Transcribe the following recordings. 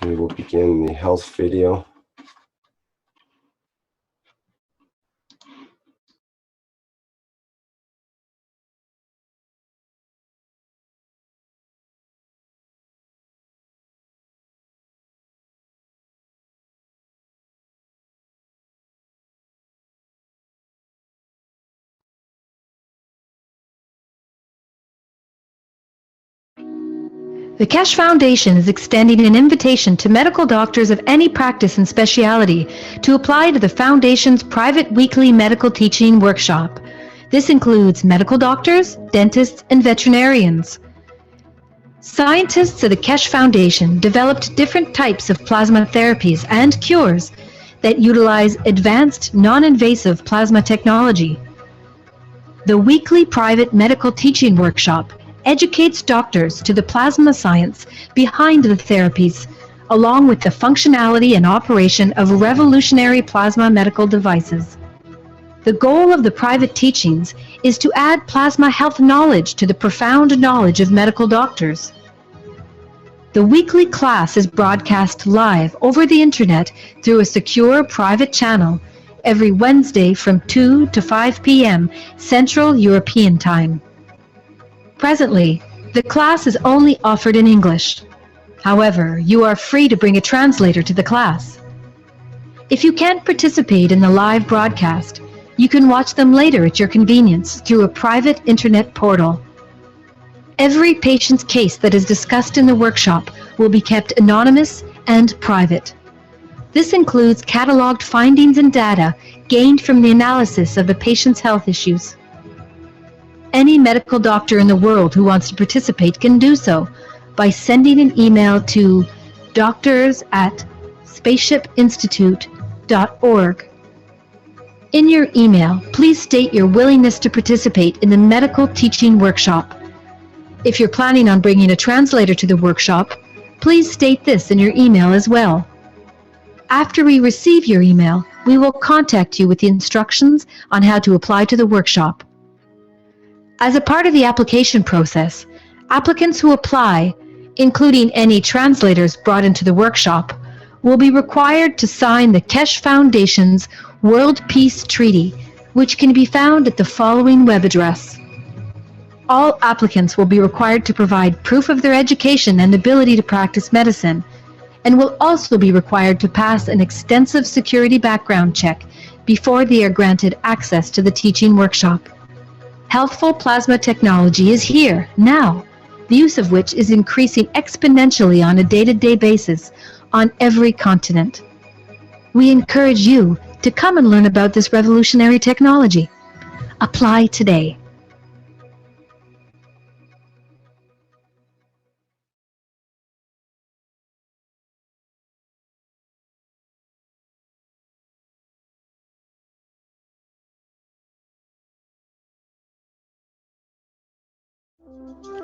We will begin the health video. The Kesh Foundation is extending an invitation to medical doctors of any practice and specialty to apply to the Foundation's private weekly medical teaching workshop. This includes medical doctors, dentists, and veterinarians. Scientists at the Kesh Foundation developed different types of plasma therapies and cures that utilize advanced, non-invasive plasma technology. The weekly private medical teaching workshop educates doctors to the plasma science behind the therapies, along with the functionality and operation of revolutionary plasma medical devices. The goal of the private teachings is to add plasma health knowledge to the profound knowledge of medical doctors. The weekly class is broadcast live over the internet through a secure private channel every Wednesday from 2 to 5 p.m. Central European Time. Presently, the class is only offered in English. However, you are free to bring a translator to the class. If you can't participate in the live broadcast, you can watch them later at your convenience through a private internet portal. Every patient's case that is discussed in the workshop will be kept anonymous and private. This includes cataloged findings and data gained from the analysis of the patient's health issues. Any medical doctor in the world who wants to participate can do so by sending an email to doctors@spaceshipinstitute.org. In your email, please state your willingness to participate in the medical teaching workshop. If you're planning on bringing a translator to the workshop, please state this in your email as well. After we receive your email, we will contact you with the instructions on how to apply to the workshop. As a part of the application process, applicants who apply, including any translators brought into the workshop, will be required to sign the Kesh Foundation's World Peace Treaty, which can be found at the following web address. All applicants will be required to provide proof of their education and ability to practice medicine, and will also be required to pass an extensive security background check before they are granted access to the teaching workshop. Healthful plasma technology is here, now, the use of which is increasing exponentially on a day-to-day basis on every continent. We encourage you to come and learn about this revolutionary technology. Apply today.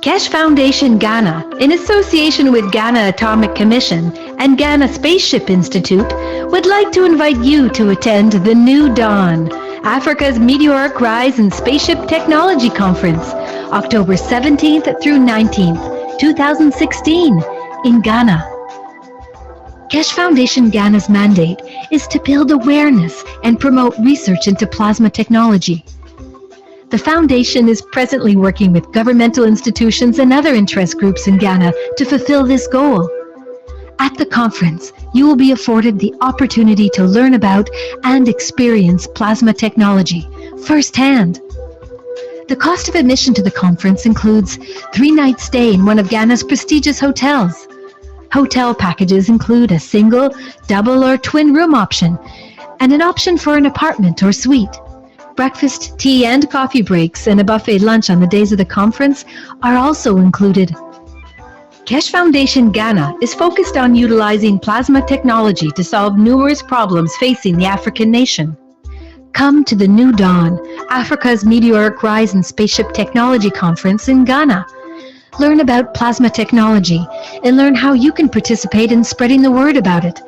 Kesh Foundation Ghana, in association with Ghana Atomic Commission and Ghana Spaceship Institute, would like to invite you to attend the New Dawn, Africa's Meteoric Rise in Spaceship Technology Conference, October 17th through 19th, 2016, in Ghana. Kesh Foundation Ghana's mandate is to build awareness and promote research into plasma technology. The Foundation is presently working with governmental institutions and other interest groups in Ghana to fulfill this goal. At the conference, you will be afforded the opportunity to learn about and experience plasma technology firsthand. The cost of admission to the conference includes 3-night stay in one of Ghana's prestigious hotels. Hotel packages include a single, double, or twin room option, and an option for an apartment or suite. Breakfast, tea, and coffee breaks and a buffet lunch on the days of the conference are also included. Kesh Foundation Ghana is focused on utilizing plasma technology to solve numerous problems facing the African nation. Come to the New Dawn, Africa's Meteoric Rise in Spaceship Technology Conference in Ghana. Learn about plasma technology and learn how you can participate in spreading the word about it.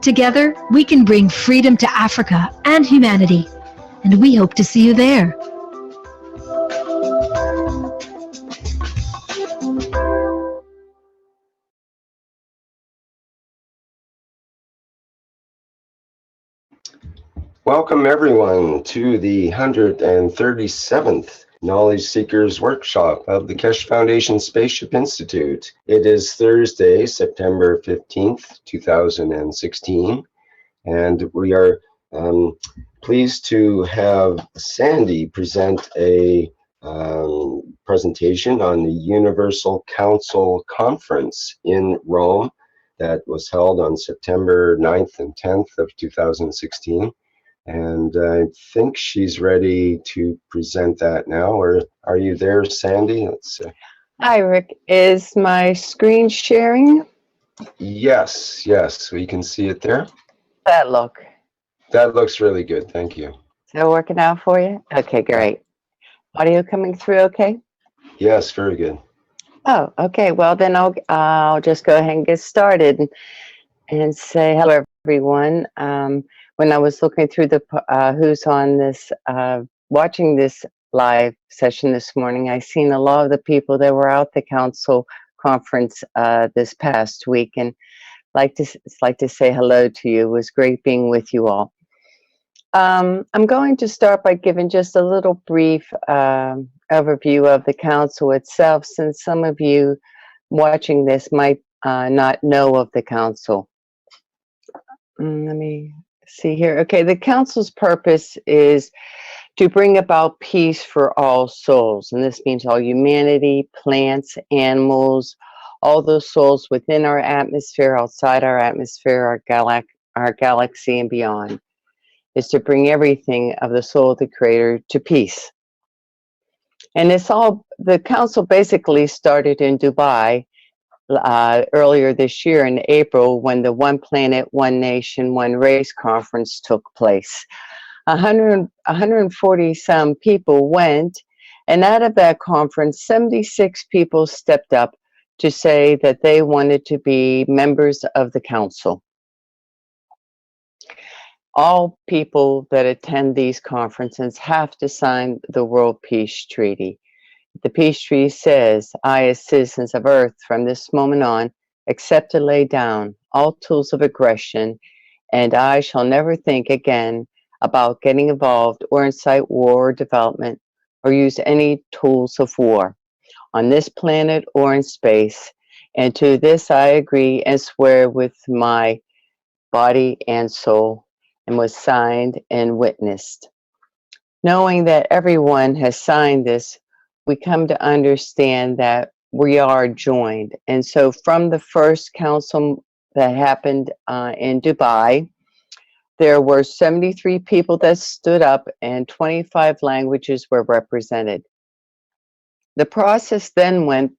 Together, we can bring freedom to Africa and humanity. And we hope to see you there. Welcome everyone to the 137th Knowledge Seekers Workshop of the Keshe Foundation Spaceship Institute. It is Thursday, September 15th, 2016, and we are pleased to have Sandy present a presentation on the Universal Council Conference in Rome that was held on September 9th and 10th of 2016. And I think she's ready to present that now. Or are you there, Sandy? Let's see. Hi, Rick. Is my screen sharing? Yes, we can see it there. That look. That looks really good. Thank you. Is that working out for you? Okay, great. Audio coming through okay? Yes, very good. Oh, okay. Well, then I'll just go ahead and get started and say hello, everyone. When I was looking through the who's on this, watching this live session this morning, I seen a lot of the people that were out the council conference this past week, and like to say hello to you. It was great being with you all. I'm going to start by giving just a little brief overview of the council itself, since some of you watching this might not know of the council. Let me see here. Okay, the council's purpose is to bring about peace for all souls, and this means all humanity, plants, animals, all those souls within our atmosphere, outside our atmosphere, our galaxy, and beyond, is to bring everything of the soul of the Creator to peace. And it's all, the council basically started in Dubai earlier this year in April, when the One Planet, One Nation, One Race conference took place. 140 some people went, and out of that conference, 76 people stepped up to say that they wanted to be members of the council. All people that attend these conferences have to sign the World Peace Treaty. The Peace Treaty says, I, as citizens of Earth, from this moment on, accept to lay down all tools of aggression, and I shall never think again about getting involved or incite war or development or use any tools of war on this planet or in space. And to this I agree and swear with my body and soul, and was signed and witnessed. Knowing that everyone has signed this, we come to understand that we are joined. And so from the first council that happened in Dubai, there were 73 people that stood up and 25 languages were represented. The process then went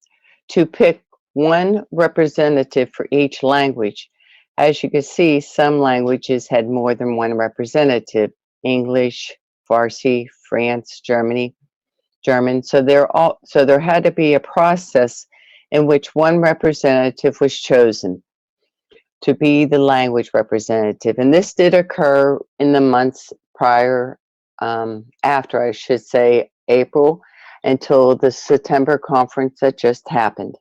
to pick one representative for each language. As you can see, some languages had more than one representative: English, Farsi, France, German. So there had to be a process in which one representative was chosen to be the language representative. And this did occur in the months prior, after, I should say, April, until the September conference that just happened.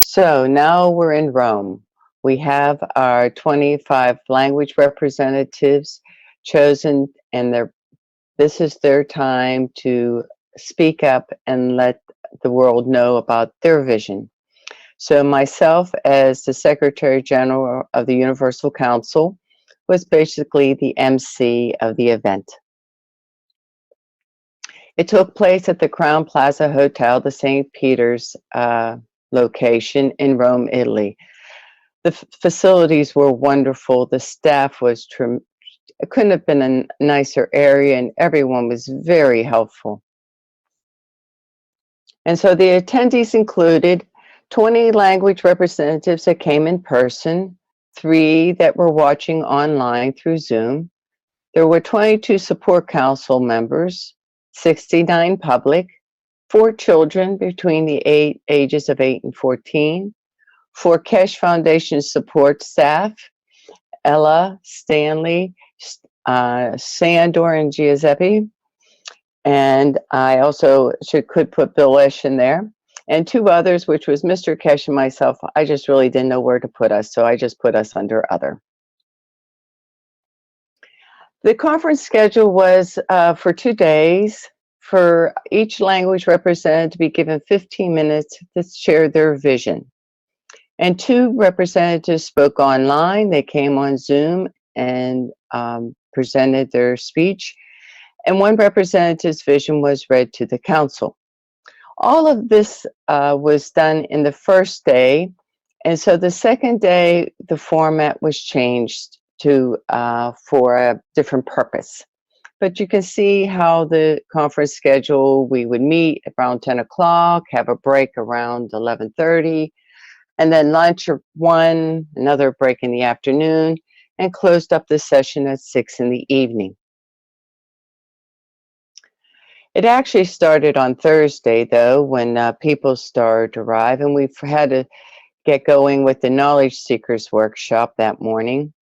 So now we're in Rome. We have our 25 language representatives chosen, and this is their time to speak up and let the world know about their vision. So myself, as the Secretary General of the Universal Council, was basically the MC of the event. It took place at the Crown Plaza Hotel, the St. Peter's location in Rome, Italy. The facilities were wonderful. The staff was it couldn't have been a nicer area, and everyone was very helpful. And so the attendees included 20 language representatives that came in person, 3 that were watching online through Zoom. There were 22 support council members, 69 public, 4 children between the ages of 8 and 14, 4 Keshe Foundation support staff, Ella, Stanley, Sandor, and Giuseppe. And I also could put Bill Esch in there. And 2 others, which was Mr. Keshe and myself. I just really didn't know where to put us, so I just put us under other. The conference schedule was for 2 days, for each language represented to be given 15 minutes to share their vision. And 2 representatives spoke online. They came on Zoom and presented their speech. And 1 representative's vision was read to the council. All of this was done in the first day. And so the second day, the format was changed to for a different purpose. But you can see how the conference schedule, we would meet around 10 o'clock, have a break around 11:30, and then lunch at 1, another break in the afternoon, and closed up the session at 6 in the evening. It actually started on Thursday, though, when people started to arrive, and we've had to get going with the Knowledge Seekers workshop that morning.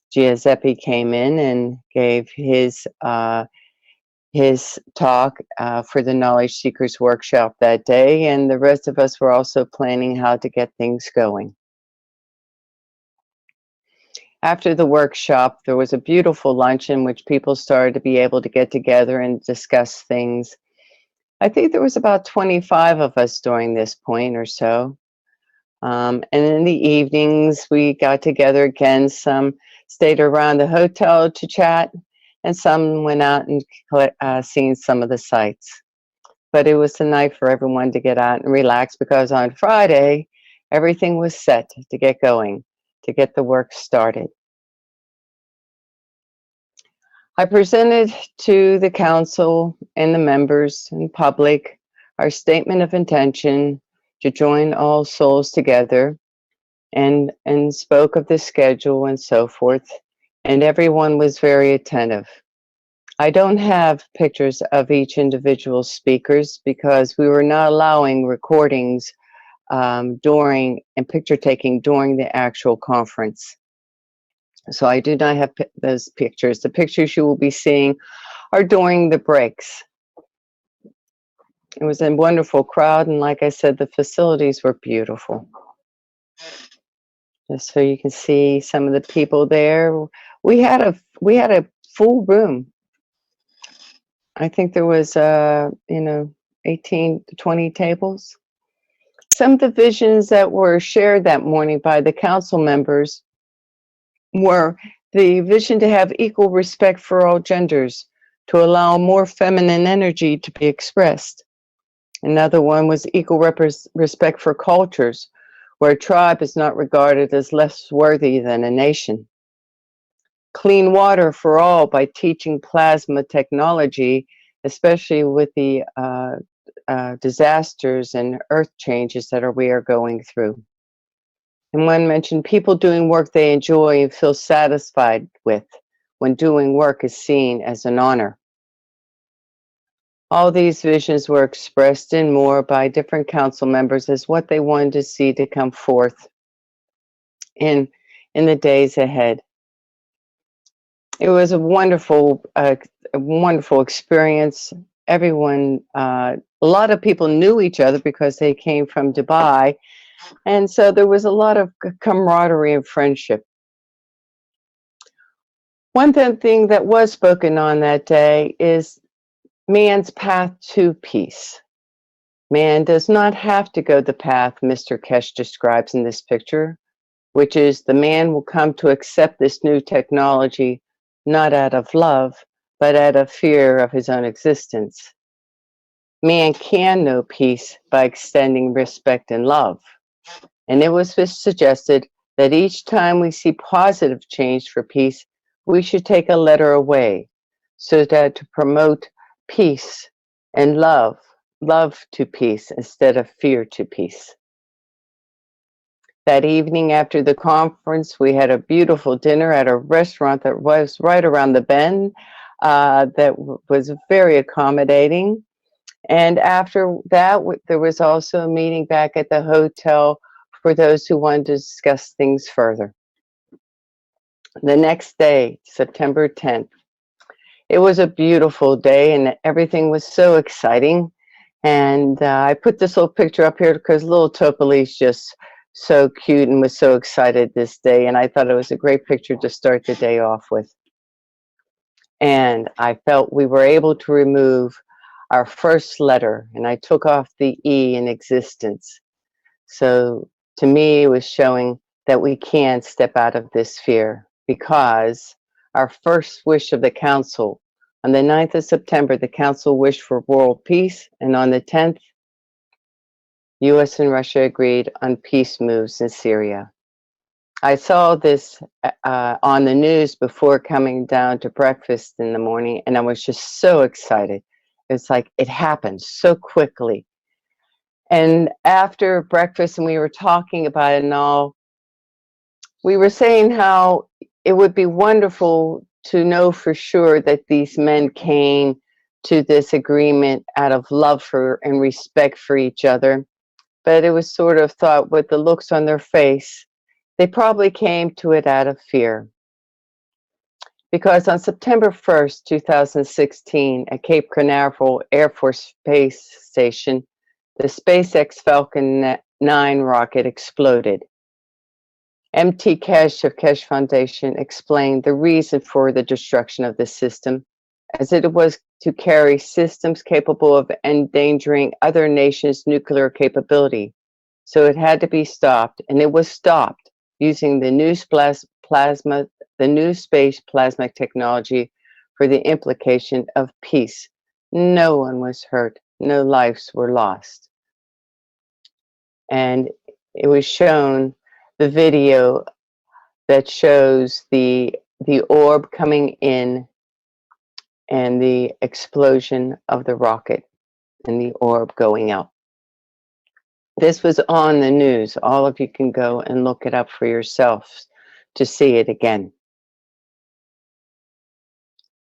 Giuseppe came in and gave his talk for the Knowledge Seekers workshop that day, and the rest of us were also planning how to get things going. After the workshop, there was a beautiful lunch in which people started to be able to get together and discuss things. I think there was about 25 of us during this point or so. And in the evenings, we got together again. Some stayed around the hotel to chat, and some went out and seen some of the sights. But it was a night for everyone to get out and relax, because on Friday, everything was set to get going, to get the work started. I presented to the council and the members and public our statement of intention to join all souls together, and spoke of the schedule and so forth, and everyone was very attentive. I don't have pictures of each individual speakers because we were not allowing recordings during and picture taking during the actual conference. So I do not have those pictures. The pictures you will be seeing are during the breaks. It was a wonderful crowd, and like I said, the facilities were beautiful. Just so you can see some of the people there. We had a full room. I think there was 18 to 20 tables. Some of the visions that were shared that morning by the council members were the vision to have equal respect for all genders, to allow more feminine energy to be expressed. Another one was equal respect for cultures, where a tribe is not regarded as less worthy than a nation. Clean water for all by teaching plasma technology, especially with the disasters and earth changes that we are going through. And one mentioned people doing work they enjoy and feel satisfied with, when doing work is seen as an honor. All these visions were expressed and more by different council members as what they wanted to see to come forth in the days ahead. It was a wonderful experience. Everyone, a lot of people knew each other because they came from Dubai, and so there was a lot of camaraderie and friendship. One thing that was spoken on that day is man's path to peace. Man does not have to go the path Mr. Kesh describes in this picture, which is the man will come to accept this new technology not out of love, but out of fear of his own existence. Man can know peace by extending respect and love. And it was suggested that each time we see positive change for peace, we should take a letter away, so that to promote peace and love to peace instead of fear to peace. That evening after the conference, we had a beautiful dinner at a restaurant that was right around the bend, that was very accommodating. And after that, there was also a meeting back at the hotel for those who wanted to discuss things further. The next day, September 10th, it was a beautiful day and everything was so exciting. And I put this little picture up here because little Topali's just so cute and was so excited this day. And I thought it was a great picture to start the day off with. And I felt we were able to remove our first letter, and I took off the E in existence. So to me, it was showing that we can step out of this fear, because our first wish of the council, on the 9th of September, the council wished for world peace, and on the 10th, US and Russia agreed on peace moves in Syria. I saw this on the news before coming down to breakfast in the morning, and I was just so excited. It's like it happened so quickly. And after breakfast, and we were talking about it and all, we were saying how it would be wonderful to know for sure that these men came to this agreement out of love for and respect for each other. But it was sort of thought, with the looks on their face, they probably came to it out of fear. Because on September 1st, 2016, at Cape Canaveral Air Force Space Station, the SpaceX Falcon 9 rocket exploded. MT Kesh of Kesh Foundation explained the reason for the destruction of the system, as it was to carry systems capable of endangering other nations' nuclear capability. So it had to be stopped, and it was stopped using the new space plasma technology for the implication of peace. No one was hurt, no lives were lost. And it was shown the video that shows the orb coming in and the explosion of the rocket and the orb going out. This was on the news. All of you can go and look it up for yourselves to see it again.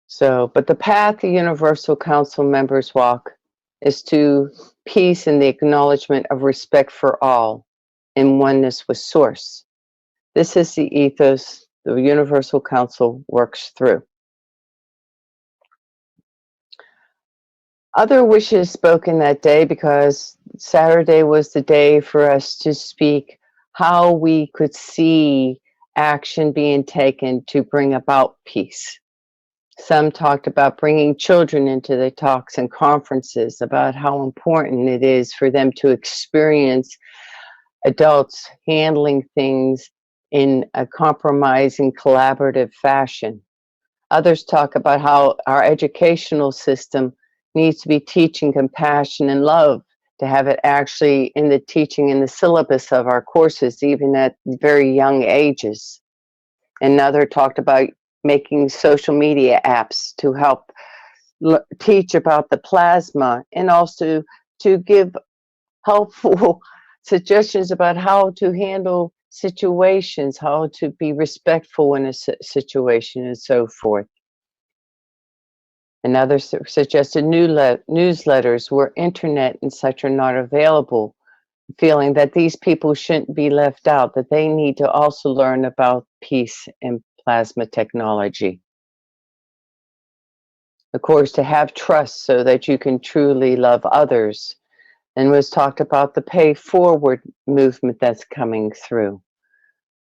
So, but the path the Universal Council members walk is to peace and the acknowledgement of respect for all in oneness with Source. This is the ethos the Universal Council works through. Other wishes spoken that day, because Saturday was the day for us to speak how we could see action being taken to bring about peace. Some talked about bringing children into the talks and conferences, about how important it is for them to experience adults handling things in a compromising, collaborative fashion. Others talk about how our educational system needs to be teaching compassion and love, to have it actually in the teaching in the syllabus of our courses, even at very young ages. Another talked about making social media apps to help teach about the plasma, and also to give helpful suggestions about how to handle situations, how to be respectful in a situation, and so forth. And others suggested newsletters where internet and such are not available, feeling that these people shouldn't be left out, that they need to also learn about peace and plasma technology. Of course, to have trust so that you can truly love others. And was talked about the pay forward movement that's coming through,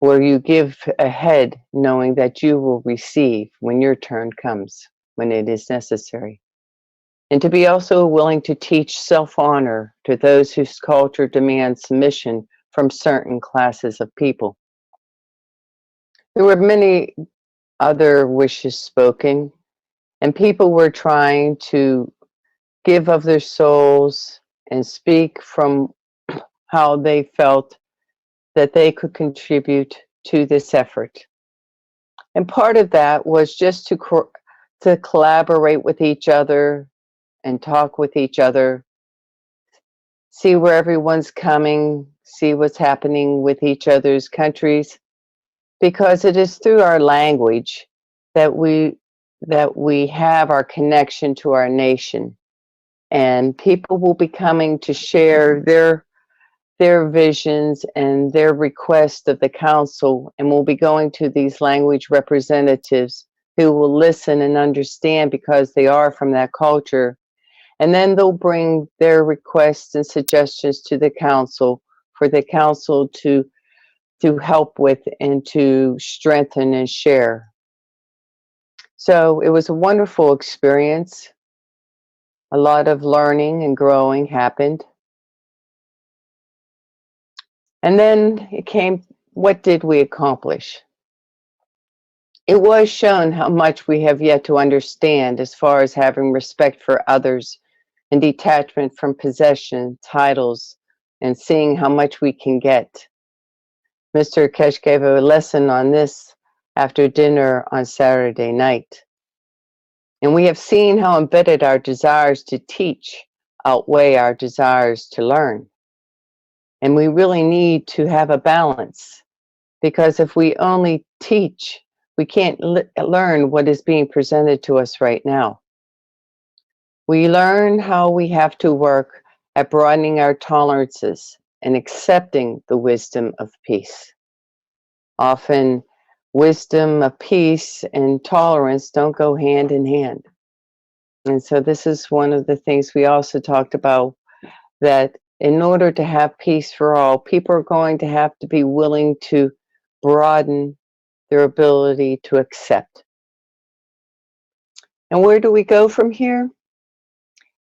where you give ahead knowing that you will receive when your turn comes, when it is necessary. And to be also willing to teach self-honor to those whose culture demands submission from certain classes of people. There were many other wishes spoken, and people were trying to give of their souls and speak from how they felt that they could contribute to this effort. And part of that was just to collaborate with each other and talk with each other, see where everyone's coming, see what's happening with each other's countries, because it is through our language that we have our connection to our nation. And people will be coming to share their visions and their request of the council, and we'll be going to these language representatives who will listen and understand because they are from that culture. And then they'll bring their requests and suggestions to the council for the council to help with and to strengthen and share. So it was a wonderful experience. A lot of learning and growing happened. And then it came, what did we accomplish? It was shown how much we have yet to understand as far as having respect for others and detachment from possession, titles, and seeing how much we can get. Mr. Kesh gave a lesson on this after dinner on Saturday night. And we have seen how embedded our desires to teach outweigh our desires to learn. And we really need to have a balance, because if we only teach, we can't learn what is being presented to us right now. We learn how we have to work at broadening our tolerances and accepting the wisdom of peace. Often, wisdom of peace and tolerance don't go hand in hand. And so this is one of the things we also talked about, that in order to have peace for all, people are going to have to be willing to broaden their ability to accept. And where do we go from here?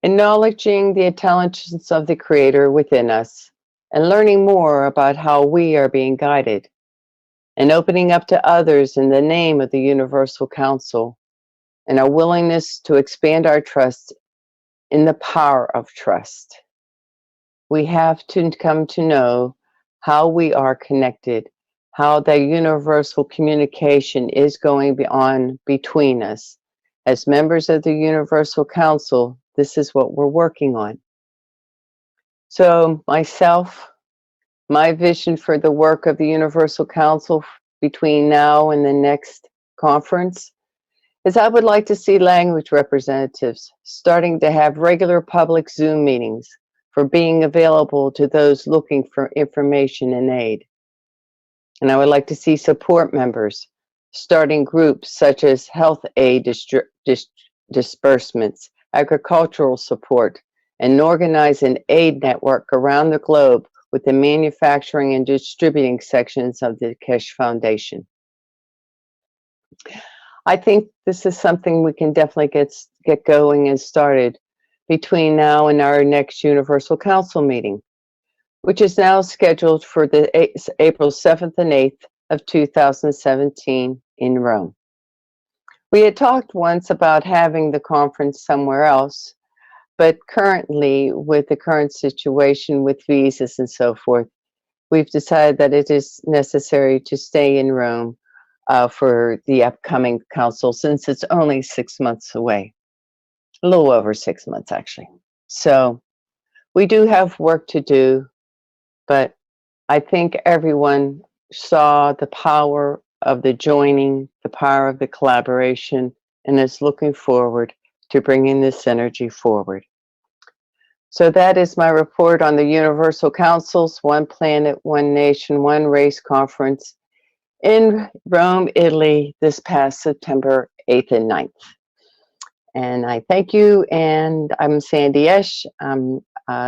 Acknowledging the intelligence of the Creator within us and learning more about how we are being guided, and opening up to others in the name of the Universal Council, and our willingness to expand our trust in the power of trust. We have to come to know how we are connected, how the universal communication is going on between us. As members of the Universal Council, this is what we're working on. So myself, my vision for the work of the Universal Council between now and the next conference is I would like to see language representatives starting to have regular public Zoom meetings for being available to those looking for information and aid. And I would like to see support members starting groups such as health aid disbursements, agricultural support, and organize an aid network around the globe with the manufacturing and distributing sections of the Kesh Foundation. I think this is something we can definitely get going and started between now and our next Universal Council meeting, which is now scheduled for the April 7th and 8th of 2017 in Rome. We had talked once about having the conference somewhere else, but currently, with the current situation with visas and so forth, we've decided that it is necessary to stay in Rome for the upcoming council, since it's only 6 months away. A little over 6 months, actually. So we do have work to do, but I think everyone saw the power of the joining, the power of the collaboration, and is looking forward to bringing this energy forward. So that is my report on the Universal Council's One Planet, One Nation, One Race Conference in Rome, Italy, this past September 8th and 9th. And I thank you, and I'm Sandy Esch. I'm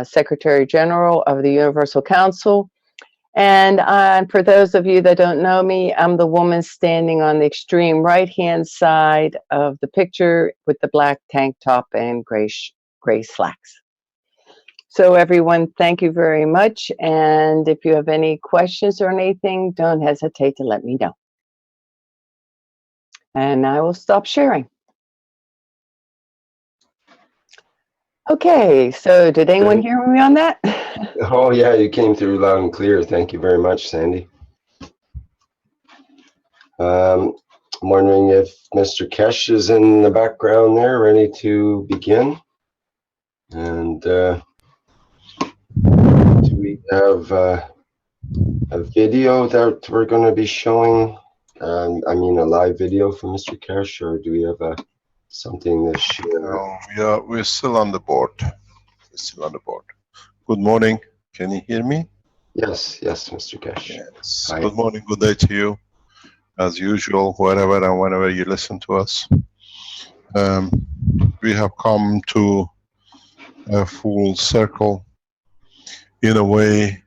Secretary General of the Universal Council. And for those of you that don't know me, I'm the woman standing on the extreme right-hand side of the picture with the black tank top and gray slacks. So everyone, thank you very much. And if you have any questions or anything, don't hesitate to let me know. And I will stop sharing. Okay, so did anyone hear me on that? Oh yeah, you came through loud and clear. Thank you very much, Sandy. I'm wondering if Mr. Kesh is in the background there, ready to begin. And do we have a video that we're going to be showing? I mean, a live video from Mr. Kesh, or do we have something to share? No, we're still on the board. We're still on the board. Good morning. Can you hear me? Yes, Mr. Kesh. Yes. Hi. Good morning, good day to you. As usual, wherever and whenever you listen to us. We have come to a full circle, in a way,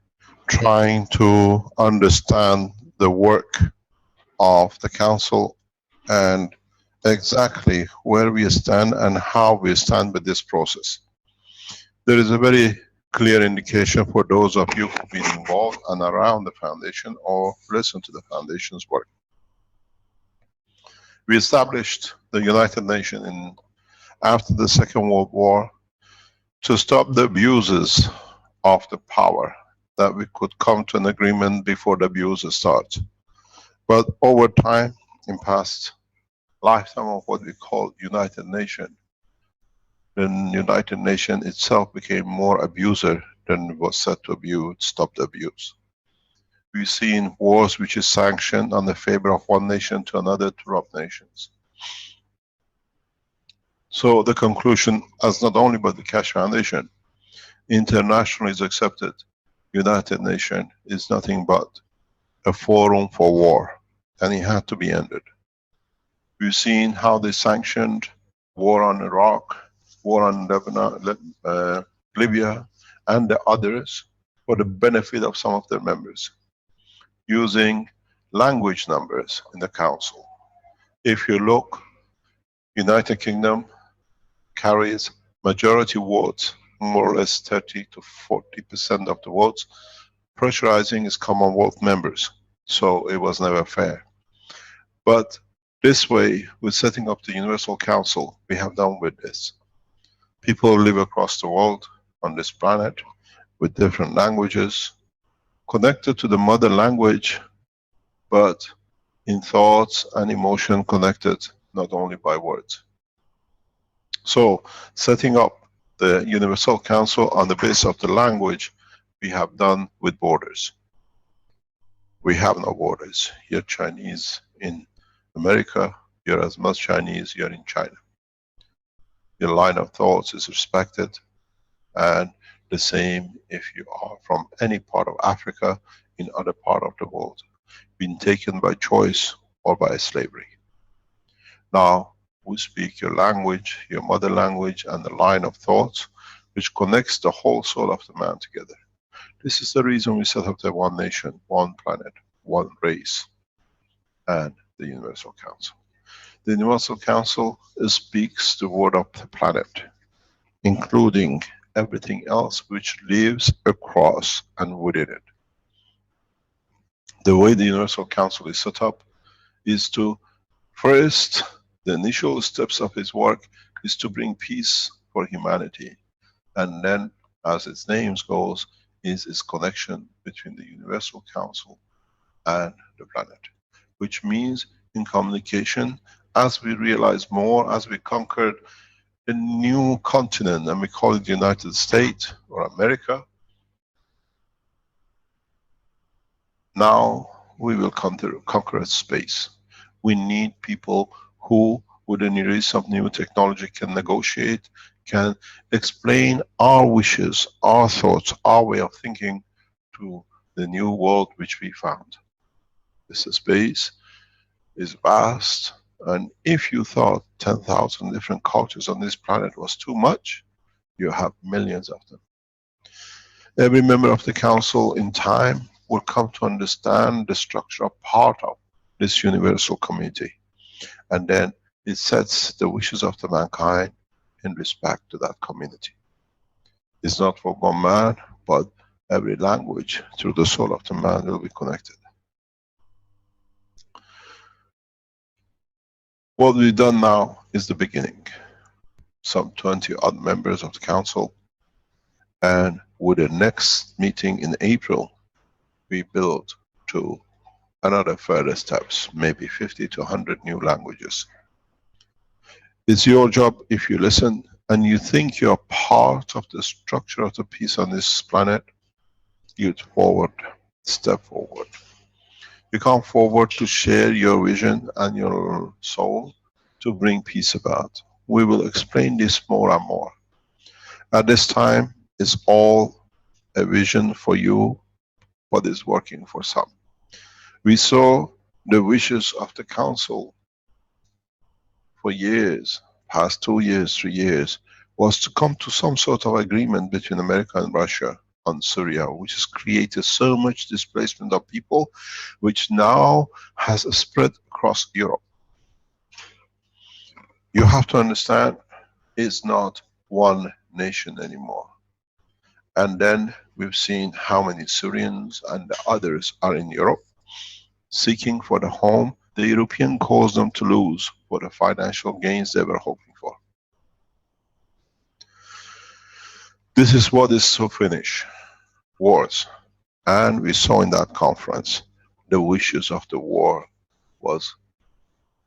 trying to understand the work of the Council and exactly where we stand and how we stand with this process. There is a very clear indication for those of you who've been involved and around the foundation or listen to the foundation's work. We established the United Nations after the Second World War to stop the abuses of the power, that we could come to an agreement before the abuse starts. But over time, in past lifetime of what we call United Nations, the United Nations itself became more abuser than it was set to abuse, stop the abuse. We've seen wars which is sanctioned on the favor of one nation to another to rob nations. So the conclusion, as not only by the Keshe Foundation, internationally is accepted, United Nations is nothing but a forum for war, and it had to be ended. We've seen how they sanctioned war on Iraq, war on Lebanon, Libya, and the others for the benefit of some of their members, using language numbers in the council. If you look, United Kingdom carries majority votes, more or less 30 to 40% of the votes, pressurizing its Commonwealth members. So it was never fair. But this way, with setting up the Universal Council, we have done with this. People live across the world on this planet with different languages, connected to the mother language, but in thoughts and emotion connected not only by words. So, setting up the Universal Council on the basis of the language, we have done with borders. We have no borders. You're Chinese in America, you're as much Chinese, you're in China. Your line of thoughts is respected, and the same if you are from any part of Africa, in other part of the world, been taken by choice or by slavery. Now, we speak your language, your mother language, and the line of thoughts, which connects the whole soul of the man together. This is the reason we set up the one nation, one planet, one race, and the Universal Council. The Universal Council speaks the word of the planet, including everything else which lives across and within it. The way the Universal Council is set up is to, first, the initial steps of its work is to bring peace for humanity. And then, as its name goes, is its connection between the Universal Council and the planet. Which means, in communication, as we realize more, as we conquered a new continent, and we call it the United States or America, now we will conquer space. We need people who, with the release of new technology, can negotiate, can explain our wishes, our thoughts, our way of thinking to the new world which we found. This space is vast, and if you thought 10,000 different cultures on this planet was too much, you have millions of them. Every member of the council in time will come to understand the structure of part of this universal community. And then it sets the wishes of the mankind in respect to that community. It's not for one man, but every language through the soul of the man will be connected. What we've done now is the beginning. Some 20 odd members of the council, and with the next meeting in April, we build to another further steps, maybe 50 to 100 new languages. It's your job, if you listen and you think you're part of the structure of the peace on this planet, you step forward. You come forward to share your vision and your soul to bring peace about. We will explain this more and more. At this time, it's all a vision for you, but is working for some. We saw the wishes of the council for years, past 2 years, 3 years, was to come to some sort of agreement between America and Russia on Syria, which has created so much displacement of people, which now has spread across Europe. You have to understand, it's not one nation anymore. And then we've seen how many Syrians and the others are in Europe seeking for the home the European caused them to lose for the financial gains they were hoping for. This is what is so finished. Wars. And we saw in that conference, the wishes of the war was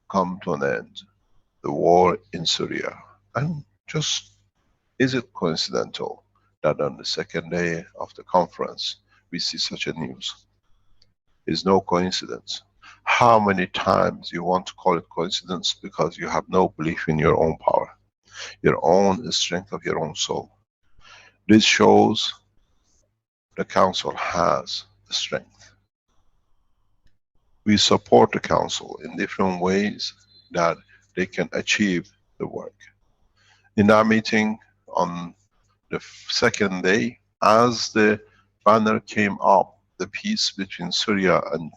come to an end. The war in Syria. And just, is it coincidental that on the second day of the conference, we see such a news? It's no coincidence. How many times you want to call it coincidence because you have no belief in your own power, your own strength of your own soul. This shows the council has the strength. We support the council in different ways that they can achieve the work. In our meeting on the second day, as the banner came up, the peace between Syria and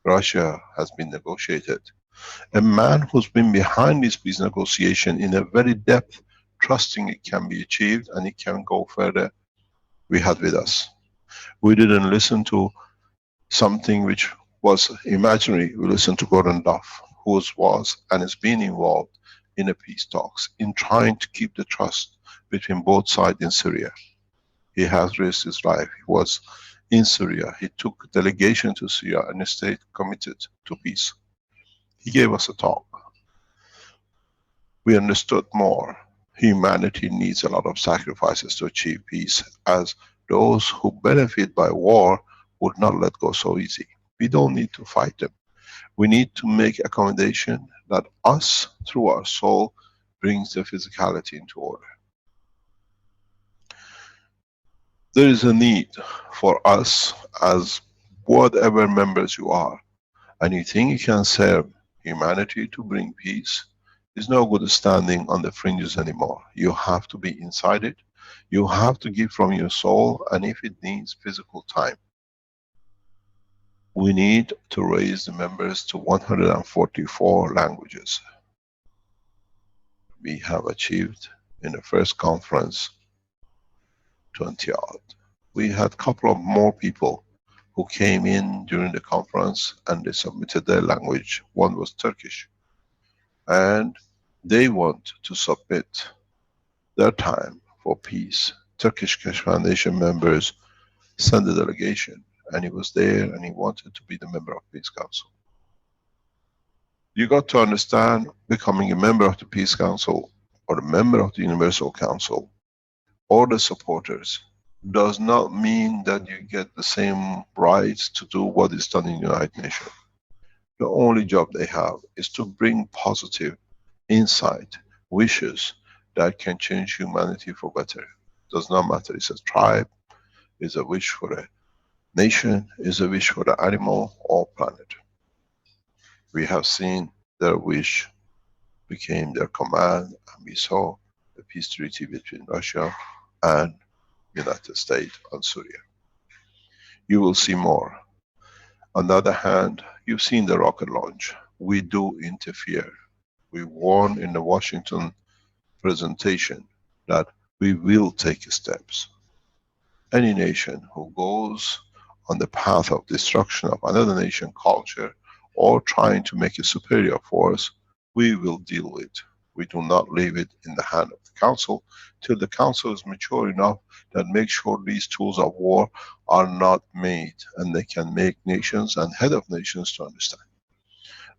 Russia has been negotiated. A man who's been behind this peace negotiation in a very depth, trusting it can be achieved and it can go further, we had with us. We didn't listen to something which was imaginary. We listened to Gordon Duff, who was and has been involved in the peace talks, in trying to keep the trust between both sides in Syria. He has risked his life. He was in Syria. He took a delegation to Syria and stayed committed to peace. He gave us a talk. We understood more. Humanity needs a lot of sacrifices to achieve peace, as those who benefit by war would not let go so easy. We don't need to fight them. We need to make accommodation that us, through our soul, brings the physicality into order. There is a need for us, as whatever members you are, and you think you can serve humanity to bring peace, it's no good standing on the fringes anymore. You have to be inside it. You have to give from your soul, and if it needs physical time. We need to raise the members to 144 languages. We have achieved in the first conference 20 odd. We had a couple of more people who came in during the conference and they submitted their language. One was Turkish. And they want to submit their time for peace. Turkish Keshe Foundation members sent a delegation, and he was there and he wanted to be the member of Peace Council. You got to understand, becoming a member of the Peace Council or a member of the Universal Council or the supporters does not mean that you get the same rights to do what is done in the United Nations. The only job they have is to bring positive insight, wishes that can change humanity for better. Does not matter, it's a tribe, it's a wish for a nation, it's a wish for the animal or planet. We have seen their wish became their command, and we saw the peace treaty between Russia and United States on Syria. You will see more. On the other hand, you've seen the rocket launch. We do interfere. We warn in the Washington presentation that we will take steps. Any nation who goes on the path of destruction of another nation culture or trying to make a superior force, we will deal with. We do not leave it in the hand of the council till the council is mature enough that make sure these tools of war are not made, and they can make nations and head of nations to understand.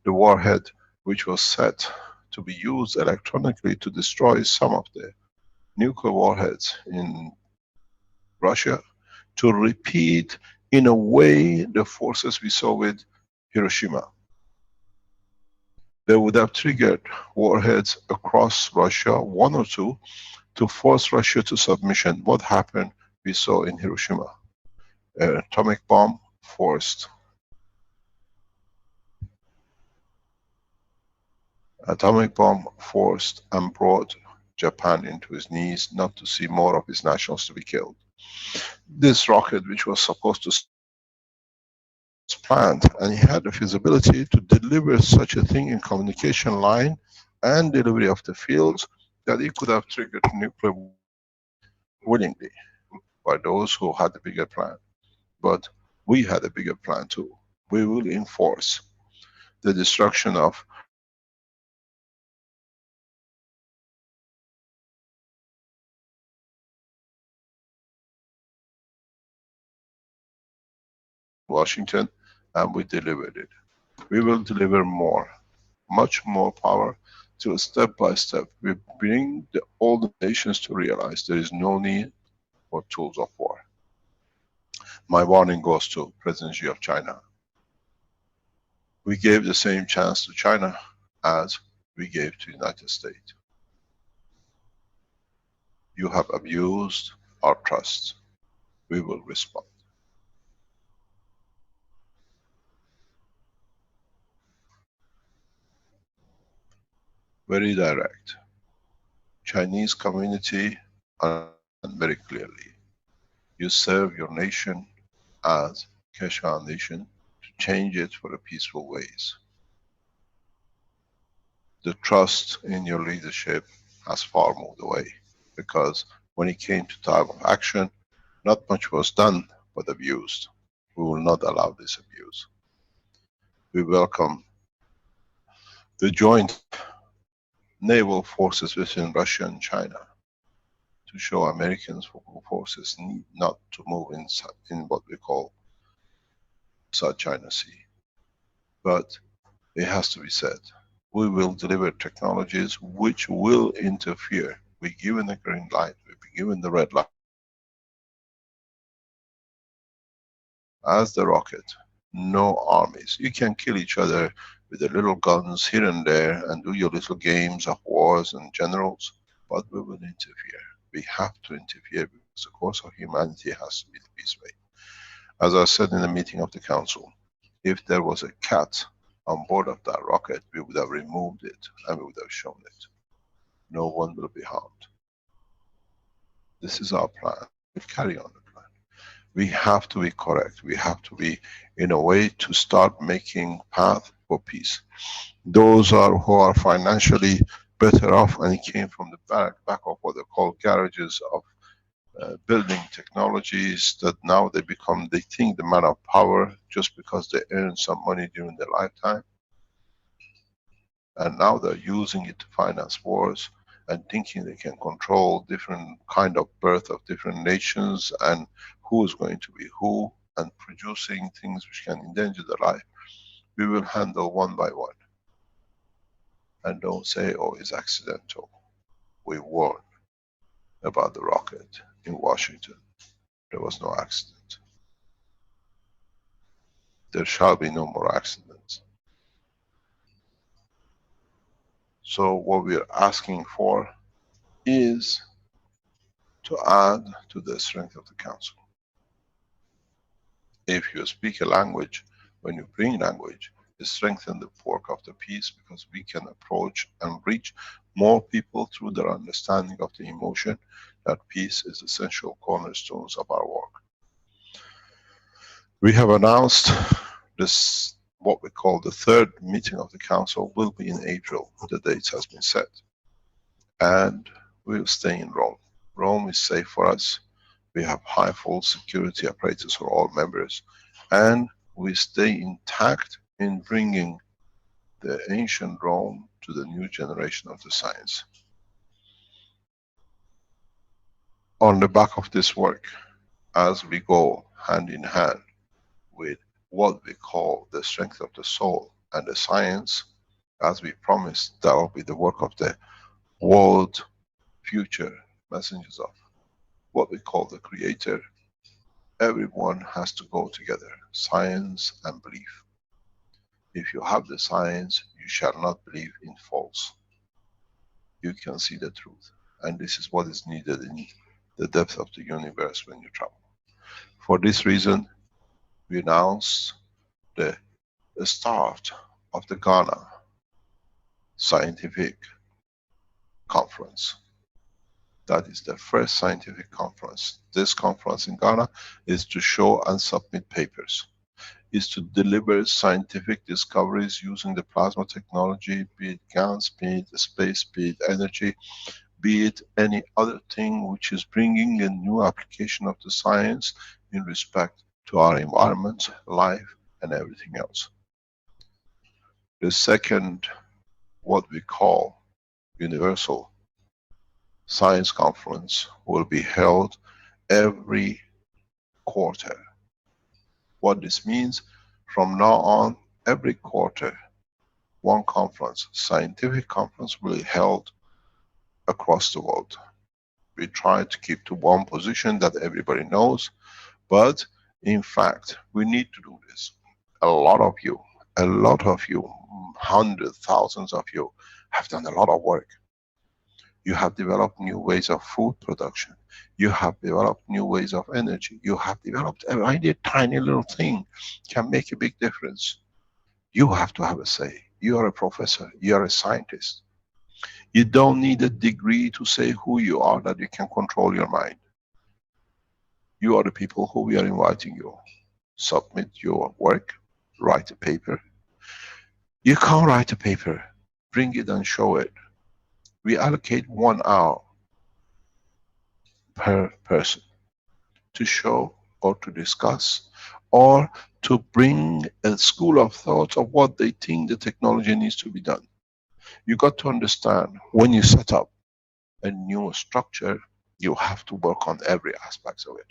The warhead which was set to be used electronically to destroy some of the nuclear warheads in Russia, to repeat in a way the forces we saw with Hiroshima. They would have triggered warheads across Russia, one or two, to force Russia to submission. What happened, we saw in Hiroshima. An atomic bomb forced. Atomic bomb forced and brought Japan into his knees, not to see more of his nationals to be killed. This rocket, which was supposed to planned, and he had the feasibility to deliver such a thing in communication line and delivery of the fields, that it could have triggered nuclear willingly by those who had a bigger plan. But we had a bigger plan too. We will enforce the destruction of Washington, and we delivered it. We will deliver more, much more power, to step by step. We bring all the nations to realize there is no need for tools of war. My warning goes to President Xi of China. We gave the same chance to China as we gave to United States. You have abused our trust. We will respond. Very direct. Chinese community understand very clearly. You serve your nation as Keshe Foundation to change it for a peaceful ways. The trust in your leadership has far moved away, because when it came to time of action, not much was done but abused. We will not allow this abuse. We welcome the joint naval forces between Russia and China to show American forces need not to move in what we call South China Sea. But it has to be said, we will deliver technologies which will interfere. We're given the green light, we've been given the red light. As the rocket, no armies. You can kill each other with the little guns here and there and do your little games of wars and generals, but we will interfere. We have to interfere because the course of humanity has to be the peace way. As I said in the meeting of the council, if there was a cat on board of that rocket, we would have removed it and we would have shown it. No one will be harmed. This is our plan. We carry on the plan. We have to be correct. We have to be in a way to start making path for peace. Those who are financially better off, and it came from the back of what they call garages of building technologies, that now they think the man of power just because they earn some money during their lifetime. And now they're using it to finance wars and thinking they can control different kind of birth of different nations and who is going to be who, and producing things which can endanger their life. We will handle one by one. And don't say, oh, it's accidental. We warned about the rocket in Washington. There was no accident. There shall be no more accidents. So what we are asking for is to add to the strength of the council. If you speak a language, when you bring language, it strengthens the work of the peace, because we can approach and reach more people through their understanding of the emotion that peace is essential cornerstones of our work. We have announced this, what we call the third meeting of the council will be in April. The date has been set. And we'll stay in Rome. Rome is safe for us. We have high full security apparatus for all members. And we stay intact in bringing the ancient Rome to the new generation of the science. On the back of this work, as we go hand in hand with what we call the strength of the soul and the science, as we promised, that will be the work of the world future messengers of what we call the creator. Everyone has to go together, science and belief. If you have the science, you shall not believe in false. You can see the truth. And this is what is needed in the depth of the universe when you travel. For this reason, we announced the start of the Ghana Scientific Conference. That is the first scientific conference. This conference in Ghana is to show and submit papers. is to deliver scientific discoveries using the plasma technology, be it GaN speed, space speed, energy, be it any other thing which is bringing a new application of the science in respect to our environment, life, and everything else. The second, what we call Universal Science Conference, will be held every quarter. What this means, from now on, every quarter, one conference, scientific conference, will be held across the world. We try to keep to one position that everybody knows, but in fact, we need to do this. A lot of you, hundreds, thousands of you, have done a lot of work. You have developed new ways of food production. You have developed new ways of energy. You have developed a tiny little thing can make a big difference. You have to have a say. You are a professor. You are a scientist. You don't need a degree to say who you are, that you can control your mind. You are the people who we are inviting you. Submit your work, write a paper. You can't write a paper. Bring it and show it. We allocate 1 hour per person to show or to discuss or to bring a school of thought of what they think the technology needs to be done. You got to understand, when you set up a new structure, you have to work on every aspect of it.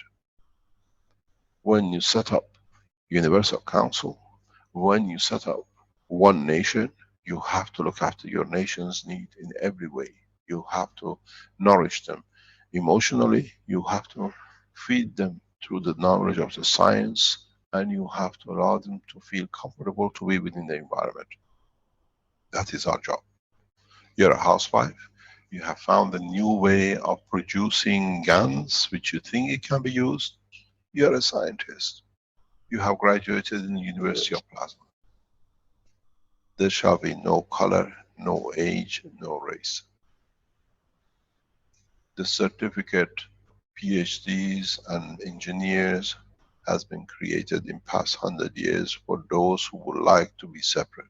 When you set up Universal Council, when you set up one nation, you have to look after your nation's need in every way. You have to nourish them emotionally, you have to feed them through the knowledge of the science, and you have to allow them to feel comfortable to be within the environment. That is our job. You're a housewife, you have found a new way of producing GaNs which you think it can be used. You're a scientist. You have graduated in the University of Plasma. There shall be no color, no age, no race. The certificate, PhDs and engineers has been created in past 100 years for those who would like to be separate.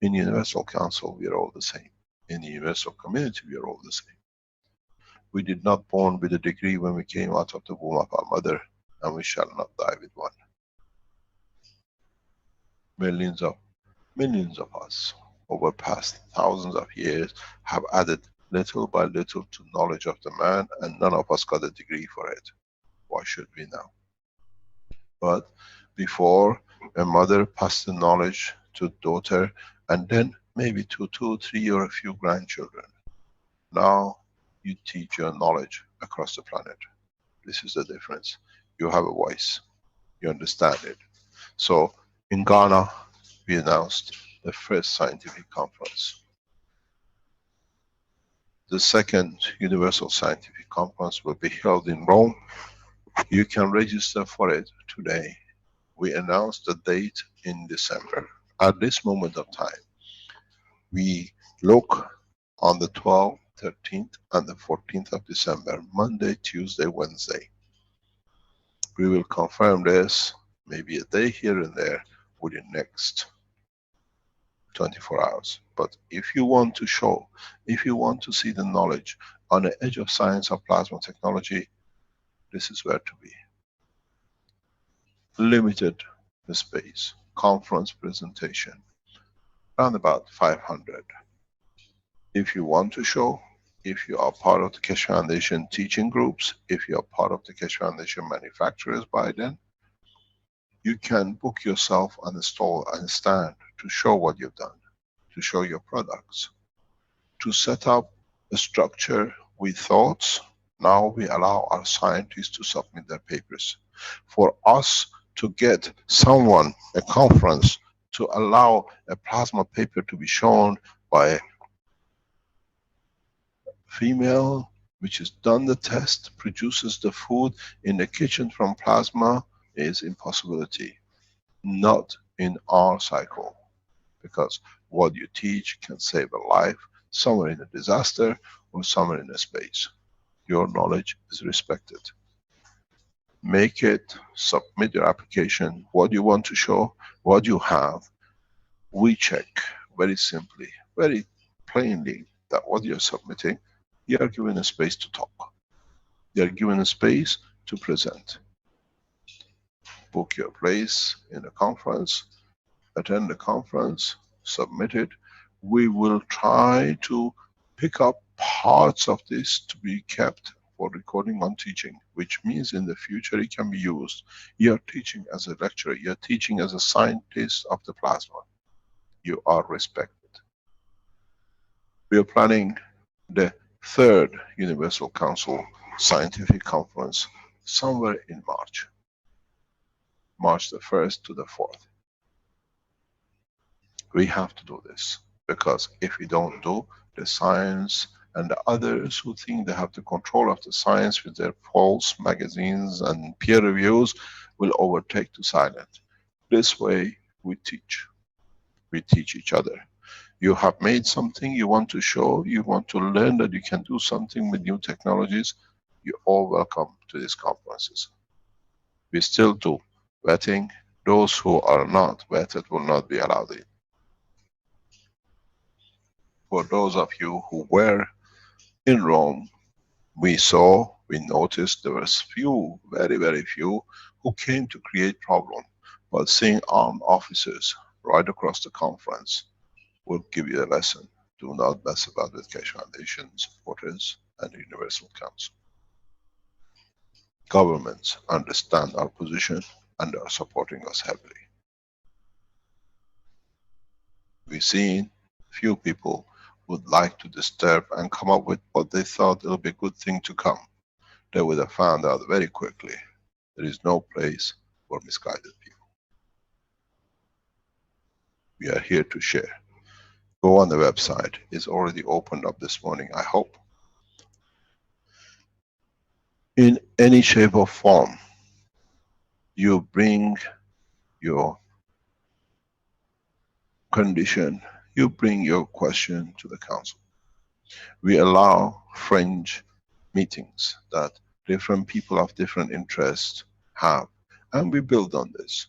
In Universal Council, we are all the same. In the Universal Community, we are all the same. We did not born with a degree when we came out of the womb of our mother, and we shall not die with one. Millions of us over past thousands of years have added little by little to knowledge of the man, and none of us got a degree for it. Why should we now? But before, a mother passed the knowledge to daughter, and then maybe to 2, 3 or a few grandchildren. Now you teach your knowledge across the planet. This is the difference. You have a voice. You understand it. So in Ghana, we announced the first scientific conference. The second Universal Scientific Conference will be held in Rome. You can register for it today. We announced the date in December. At this moment of time, we look on the 12th, 13th and the 14th of December, Monday, Tuesday, Wednesday. We will confirm this maybe a day here and there within next 24 hours. But if you want to show, if you want to see the knowledge on the edge of science of plasma technology, this is where to be. Limited space, conference presentation, around about 500. If you want to show, if you are part of the Keshe Foundation teaching groups, if you are part of the Keshe Foundation manufacturers by then, you can book yourself on a stall and a stand to show what you've done, to show your products, to set up a structure with thoughts. Now we allow our scientists to submit their papers. For us to get someone, a conference, to allow a plasma paper to be shown by a female which has done the test, produces the food in the kitchen from plasma, is impossibility. Not in our cycle. Because what you teach can save a life, somewhere in a disaster or somewhere in a space. Your knowledge is respected. make it, submit your application, what you want to show, what you have. We check very simply, very plainly, that what you're submitting, you are given a space to talk. You are given a space to present. Book your place in the conference, attend the conference, submit it. We will try to pick up parts of this to be kept for recording on teaching, which means in the future it can be used. You're teaching as a lecturer, you're teaching as a scientist of the plasma. You are respected. We are planning the 3rd Universal Council Scientific Conference somewhere in March. March the 1st to the 4th. We have to do this, because if we don't do, the science and the others who think they have the control of the science with their false magazines and peer reviews will overtake to silence. This way we teach. We teach each other. You have made something, you want to show, you want to learn that you can do something with new technologies, you're all welcome to these conferences. We still do vetting. Those who are not vetted will not be allowed in. For those of you who were in Rome, we noticed there was few, very, very few, who came to create problem. But seeing armed officers right across the conference will give you a lesson. Do not mess about with Keshe Foundation supporters and the Universal Council. Governments understand our position and are supporting us heavily. We've seen few people would like to disturb and come up with what they thought it'll be a good thing to come. They would have found out very quickly there is no place for misguided people. We are here to share. Go on the website. It's already opened up this morning, I hope. In any shape or form, you bring your condition, you bring your question to the council. We allow fringe meetings that different people of different interests have, and we build on this.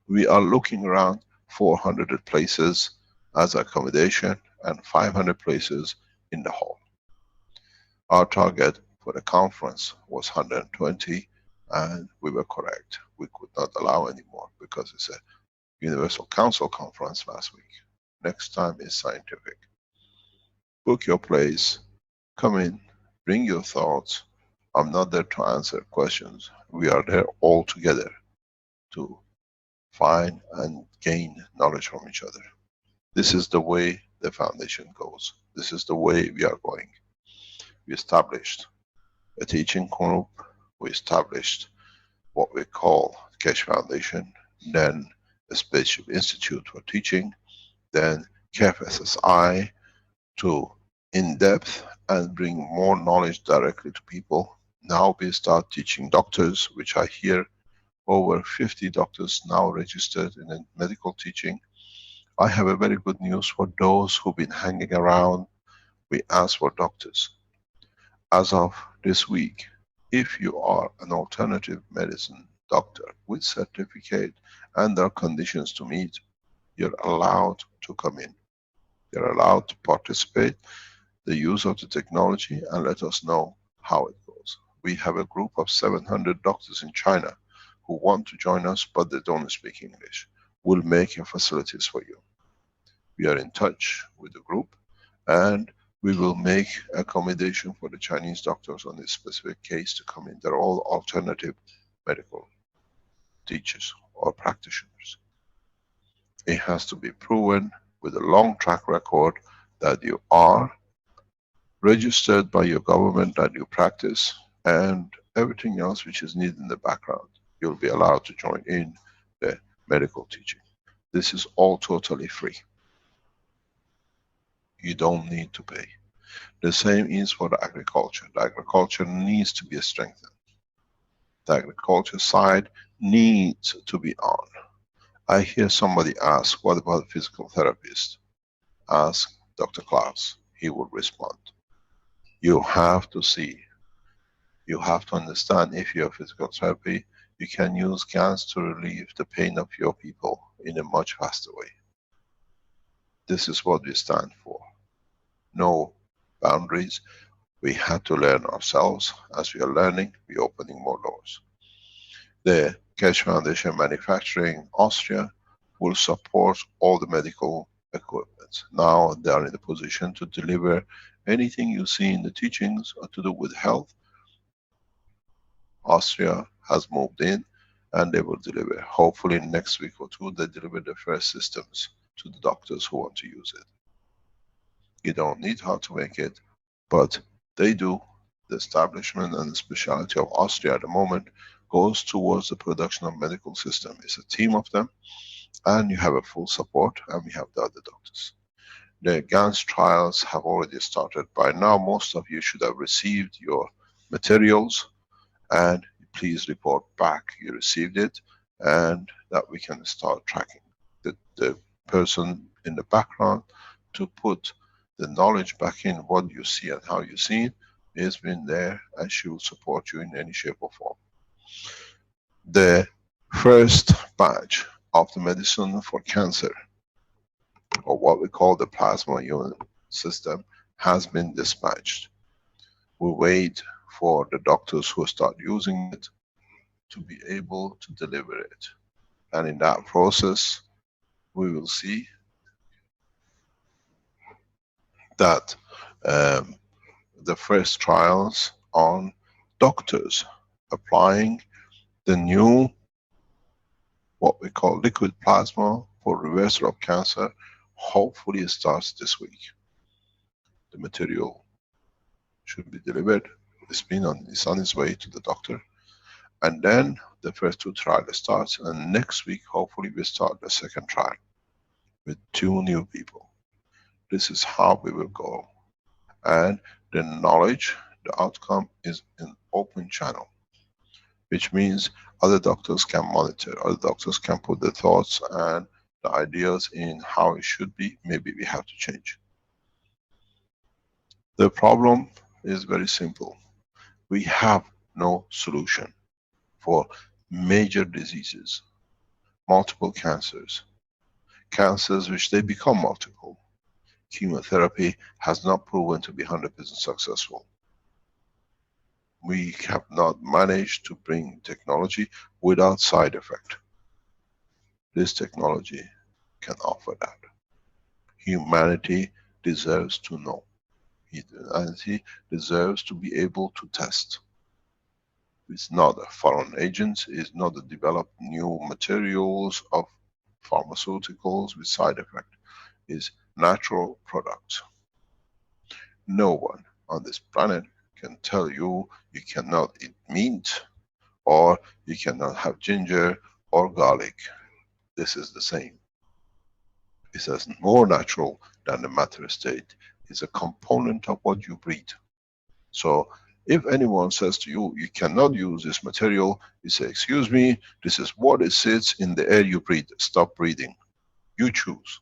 We are looking around 400 places as accommodation and 500 places in the hall. Our target for the conference was 120, and we were correct. We could not allow any more because it's a Universal Council conference last week. Next time is scientific. Book your place, come in, bring your thoughts. I'm not there to answer questions. We are there all together to find and gain knowledge from each other. This is the way the foundation goes. This is the way we are going. We established a teaching group. We established what we call Keshe Foundation, then a Spaceship Institute for teaching, then KFSSI to in-depth and bring more knowledge directly to people. Now we start teaching doctors, which I hear over 50 doctors now registered in a medical teaching. I have a very good news for those who've been hanging around. We ask for doctors. As of this week, if you are an alternative medicine doctor with certificate and there are conditions to meet, you're allowed to come in. You're allowed to participate, the use of the technology, and let us know how it goes. We have a group of 700 doctors in China who want to join us, but they don't speak English. We'll make facilities for you. We are in touch with the group, and we will make accommodation for the Chinese doctors on this specific case to come in. They're all alternative medical teachers or practitioners. It has to be proven with a long track record that you are registered by your government, that you practice, and everything else which is needed in the background. You'll be allowed to join in the medical teaching. This is all totally free. You don't need to pay. The same is for the agriculture. The agriculture needs to be strengthened. The agriculture side needs to be on. I hear somebody ask, what about the physical therapist? Ask Dr. Klaus, he will respond. You have to see You have to understand, if you have physical therapy, you can use GANs to relieve the pain of your people in a much faster way. This is what we stand for. No boundaries. We had to learn ourselves. As we are learning, we're opening more doors. The Keshe Foundation manufacturing Austria will support all the medical equipment. Now they are in the position to deliver anything you see in the teachings to do with health. Austria has moved in and they will deliver. Hopefully next week or two they deliver the first systems to the doctors who want to use it. You don't need how to make it, but they do. The establishment and the specialty of Austria at the moment goes towards the production of medical system. It's a team of them, and you have a full support, and we have the other doctors. The GANS trials have already started. By now, most of you should have received your materials, and please report back you received it, and that we can start tracking. The person in the background to put the knowledge back in what you see and how you see it has been there, and she will support you in any shape or form. The first batch of the medicine for cancer, or what we call the plasma immune system, has been dispatched. We wait for the doctors who start using it to be able to deliver it. And in that process, we will see that the first trials on doctors applying the new, what we call liquid plasma for reversal of cancer, hopefully it starts this week. The material should be delivered. It's on its way to the doctor. And then the first two trials starts, and next week hopefully we start the second trial with 2 new people. This is how we will go. And the knowledge, the outcome is an open channel, which means other doctors can monitor, other doctors can put their thoughts and the ideas in how it should be. Maybe we have to change. The problem is very simple. We have no solution for major diseases, multiple cancers, cancers which they become multiple. Chemotherapy has not proven to be 100% successful. We have not managed to bring technology without side effect. This technology can offer that. Humanity deserves to know. Humanity deserves to be able to test. It's not a foreign agent, it's not to develop new materials of pharmaceuticals with side effect. It's natural products. No one on this planet can tell you you cannot eat meat, or you cannot have ginger or garlic. This is the same. It's as more natural than the matter state. It's a component of what you breathe. So if anyone says to you, you cannot use this material, you say, excuse me, this is what it sits in the air you breathe. Stop breathing. You choose.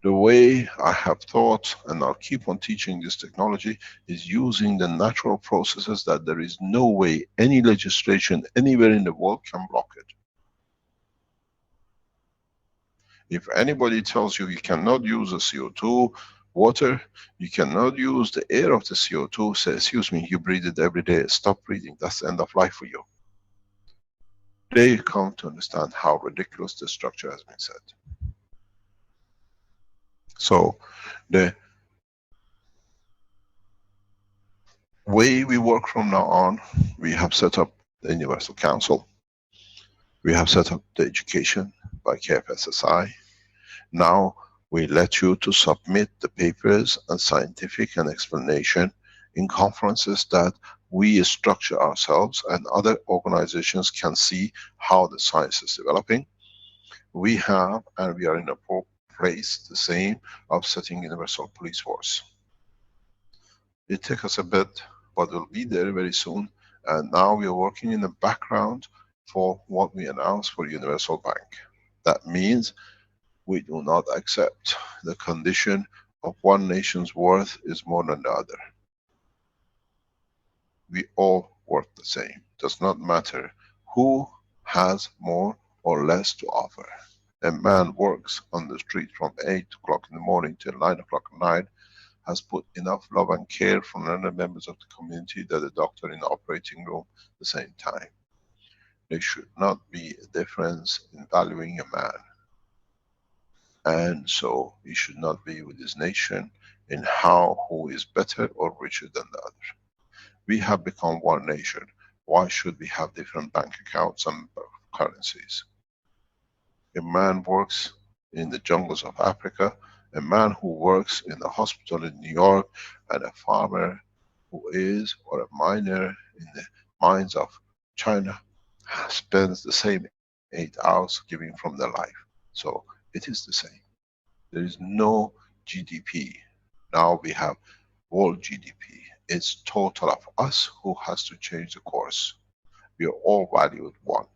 The way I have thought, and I'll keep on teaching this technology, is using the natural processes that there is no way any legislation anywhere in the world can block it. If anybody tells you you cannot use the CO2, water, you cannot use the air of the CO2, say, excuse me, you breathe it every day, stop breathing, that's the end of life for you. They come to understand how ridiculous the structure has been set. So, the way we work from now on, we have set up the Universal Council. We have set up the education by KFSSI. Now we let you to submit the papers and scientific and explanation in conferences that we structure ourselves, and other organizations can see how the science is developing. We have, and we are in a place the same of setting Universal Police Force. It takes us a bit, but we'll be there very soon. And now we are working in the background for what we announced for Universal Bank. That means we do not accept the condition of one nation's worth is more than the other. We all work the same. Does not matter who has more or less to offer. A man works on the street from 8 o'clock in the morning till 9 o'clock at night, has put enough love and care from other members of the community that the doctor in the operating room at the same time. There should not be a difference in valuing a man. And so he should not be with his nation in how who is better or richer than the other. We have become one nation. Why should we have different bank accounts and currencies? A man works in the jungles of Africa, a man who works in the hospital in New York, and a farmer who is, or a miner in the mines of China, spends the same 8 hours giving from their life. So it is the same. There is no GDP. Now we have world GDP. It's total of us who has to change the course. We are all valued one.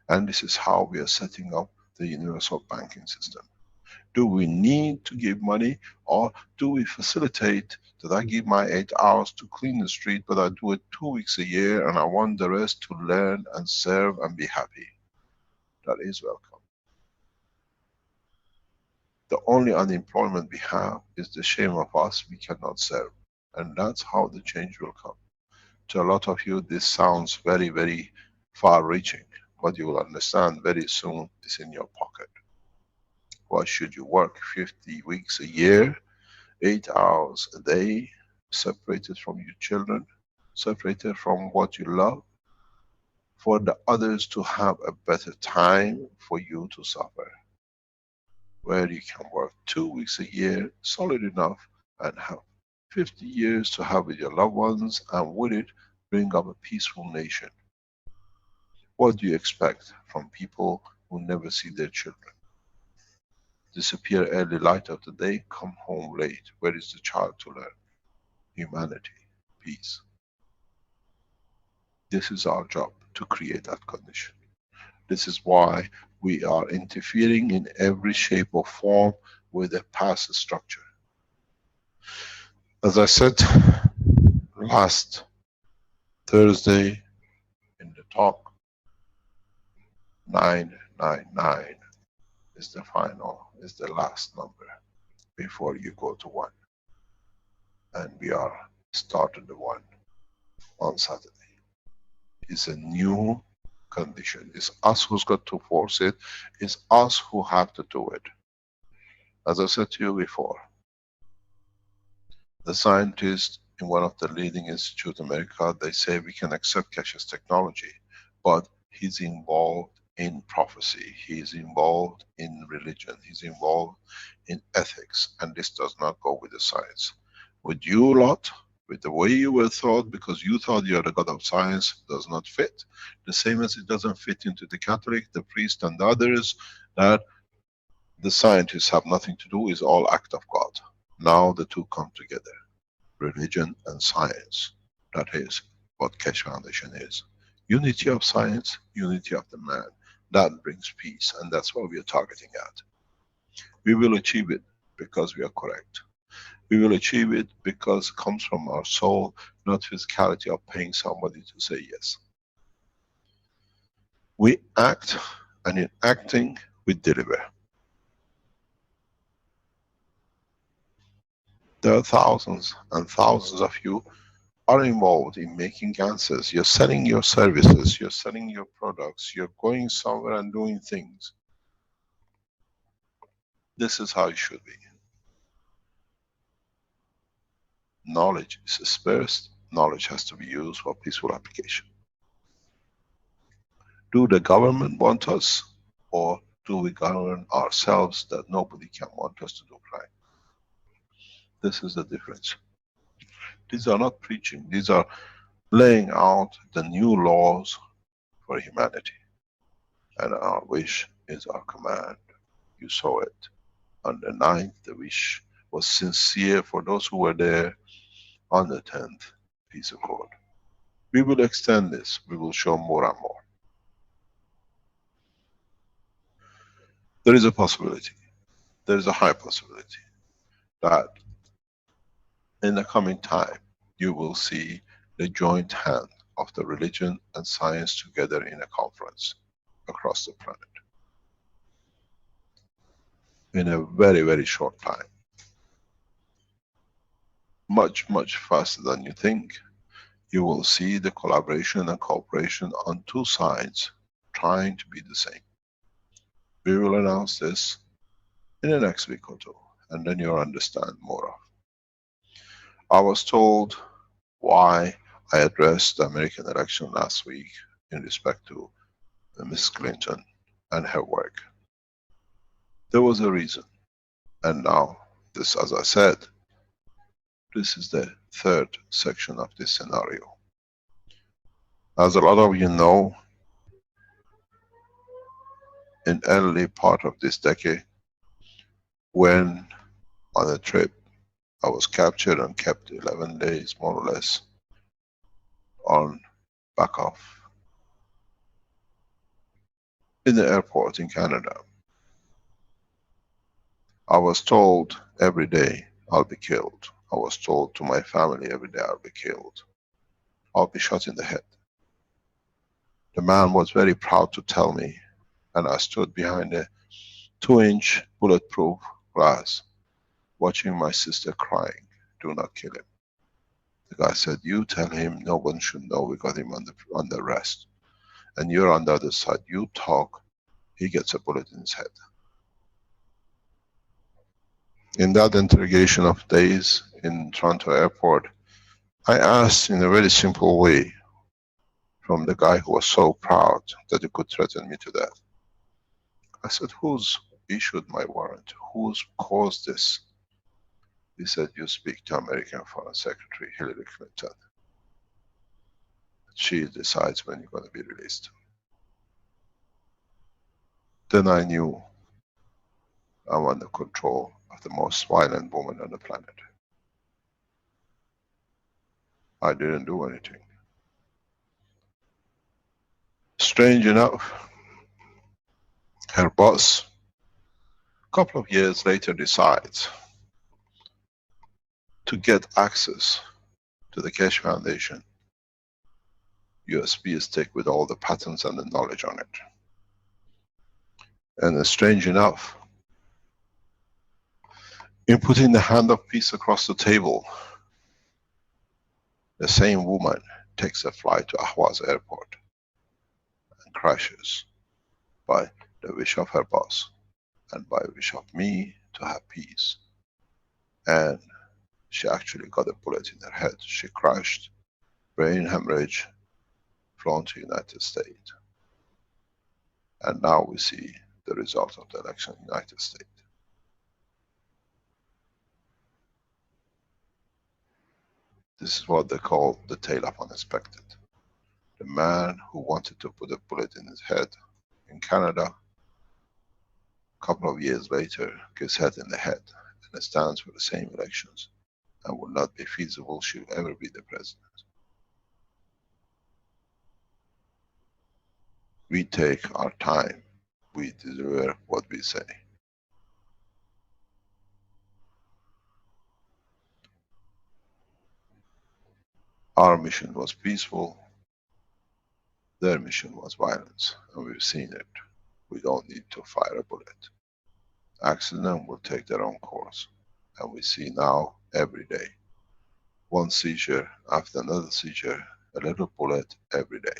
And this is how we are setting up the universal banking system. Do we need to give money, or do we facilitate that I give my 8 hours to clean the street, but I do it 2 weeks a year and I want the rest to learn and serve and be happy? That is welcome. The only unemployment we have is the shame of us, we cannot serve. And that's how the change will come. To a lot of you, this sounds very, very far-reaching, but you will understand very soon it's in your pocket. Why should you work 50 weeks a year, 8 hours a day, separated from your children, separated from what you love, for the others to have a better time, for you to suffer? Where you can work 2 weeks a year, solid enough, and have 50 years to have with your loved ones, and with it, bring up a peaceful nation. What do you expect from people who never see their children? Disappear early light of the day, come home late. Where is the child to learn? Humanity, peace. This is our job, to create that condition. This is why we are interfering in every shape or form with the past structure. As I said last Thursday in the talk, 999 is the final, is the last number before you go to 1. And we are started the 1 on Saturday. It's a new condition. It's us who's got to force it. It's us who have to do it. As I said to you before, the scientists in one of the leading institutes in America, they say we can accept Keshe's technology, but he's involved in prophecy, he's involved in religion, he's involved in ethics, and this does not go with the science. With you lot, with the way you were thought, because you thought you are the God of science, does not fit. The same as it doesn't fit into the Catholic, the priest and the others, that the scientists have nothing to do, is all act of God. Now the two come together, religion and science. That is what Keshe Foundation is. Unity of science, unity of the man. That brings peace, and that's what we are targeting at. We will achieve it because we are correct. We will achieve it because it comes from our soul, not physicality of paying somebody to say yes. We act, and in acting, we deliver. There are thousands and thousands of you are involved in making answers. You're selling your services, you're selling your products, you're going somewhere and doing things. This is how it should be. Knowledge is dispersed, knowledge has to be used for peaceful application. Do the government want us, or do we govern ourselves that nobody can want us to do crime? This is the difference. These are not preaching, these are laying out the new laws for humanity. And our wish is our command. You saw it. On the 9th, the wish was sincere for those who were there. On the 10th, peace of God. We will extend this, we will show more and more. There is a possibility, there is a high possibility, that in the coming time, you will see the joint hand of the religion and science together in a conference across the planet in a very, very short time. Much, much faster than you think. You will see the collaboration and cooperation on two sides trying to be the same. We will announce this in the next week or two, and then you'll understand more of. I was told why I addressed the American election last week in respect to Miss Clinton and her work. There was a reason. And now, this, as I said, this is the third section of this scenario. As a lot of you know, in early part of this decade, when on a trip I was captured and kept 11 days more or less on back off in the airport in Canada. I was told every day I'll be killed. I was told to my family every day I'll be killed. I'll be shot in the head. The man was very proud to tell me, and I stood behind a 2-inch bulletproof glass watching my sister crying. Do not kill him. The guy said, you tell him no one should know we got him under arrest. And you're on the other side. You talk, he gets a bullet in his head. In that interrogation of days in Toronto airport, I asked in a very simple way from the guy who was so proud that he could threaten me to death. I said, who's issued my warrant? Who's caused this? He said, you speak to American Foreign Secretary Hillary Clinton. She decides when you're going to be released. Then I knew I'm under control of the most violent woman on the planet. I didn't do anything. Strange enough, her boss, a couple of years later, decides to get access to the Keshe Foundation USB stick with all the patents and the knowledge on it. And strange enough, in putting the hand of peace across the table, the same woman takes a flight to Ahvaz airport and crashes by the wish of her boss and by wish of me to have peace. And she actually got a bullet in her head. She crashed, brain hemorrhage, flown to United States. And now we see the result of the election in United States. This is what they call the tale of unexpected. The man who wanted to put a bullet in his head in Canada, a couple of years later gets hit in the head and stands for the same elections and will not be feasible she'll ever be the president. We take our time. We deserve what we say. Our mission was peaceful. Their mission was violence, and we've seen it. We don't need to fire a bullet. Accident will take their own course. And we see now, every day, one seizure after another seizure, a little bullet every day.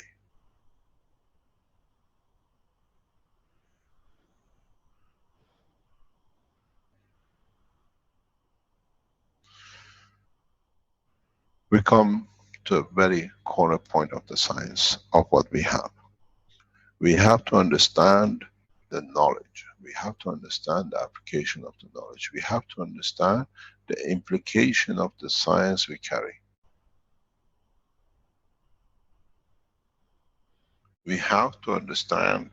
We come to a very corner point of the science of what we have. We have to understand the knowledge. We have to understand the application of the knowledge. We have to understand the implication of the science we carry. We have to understand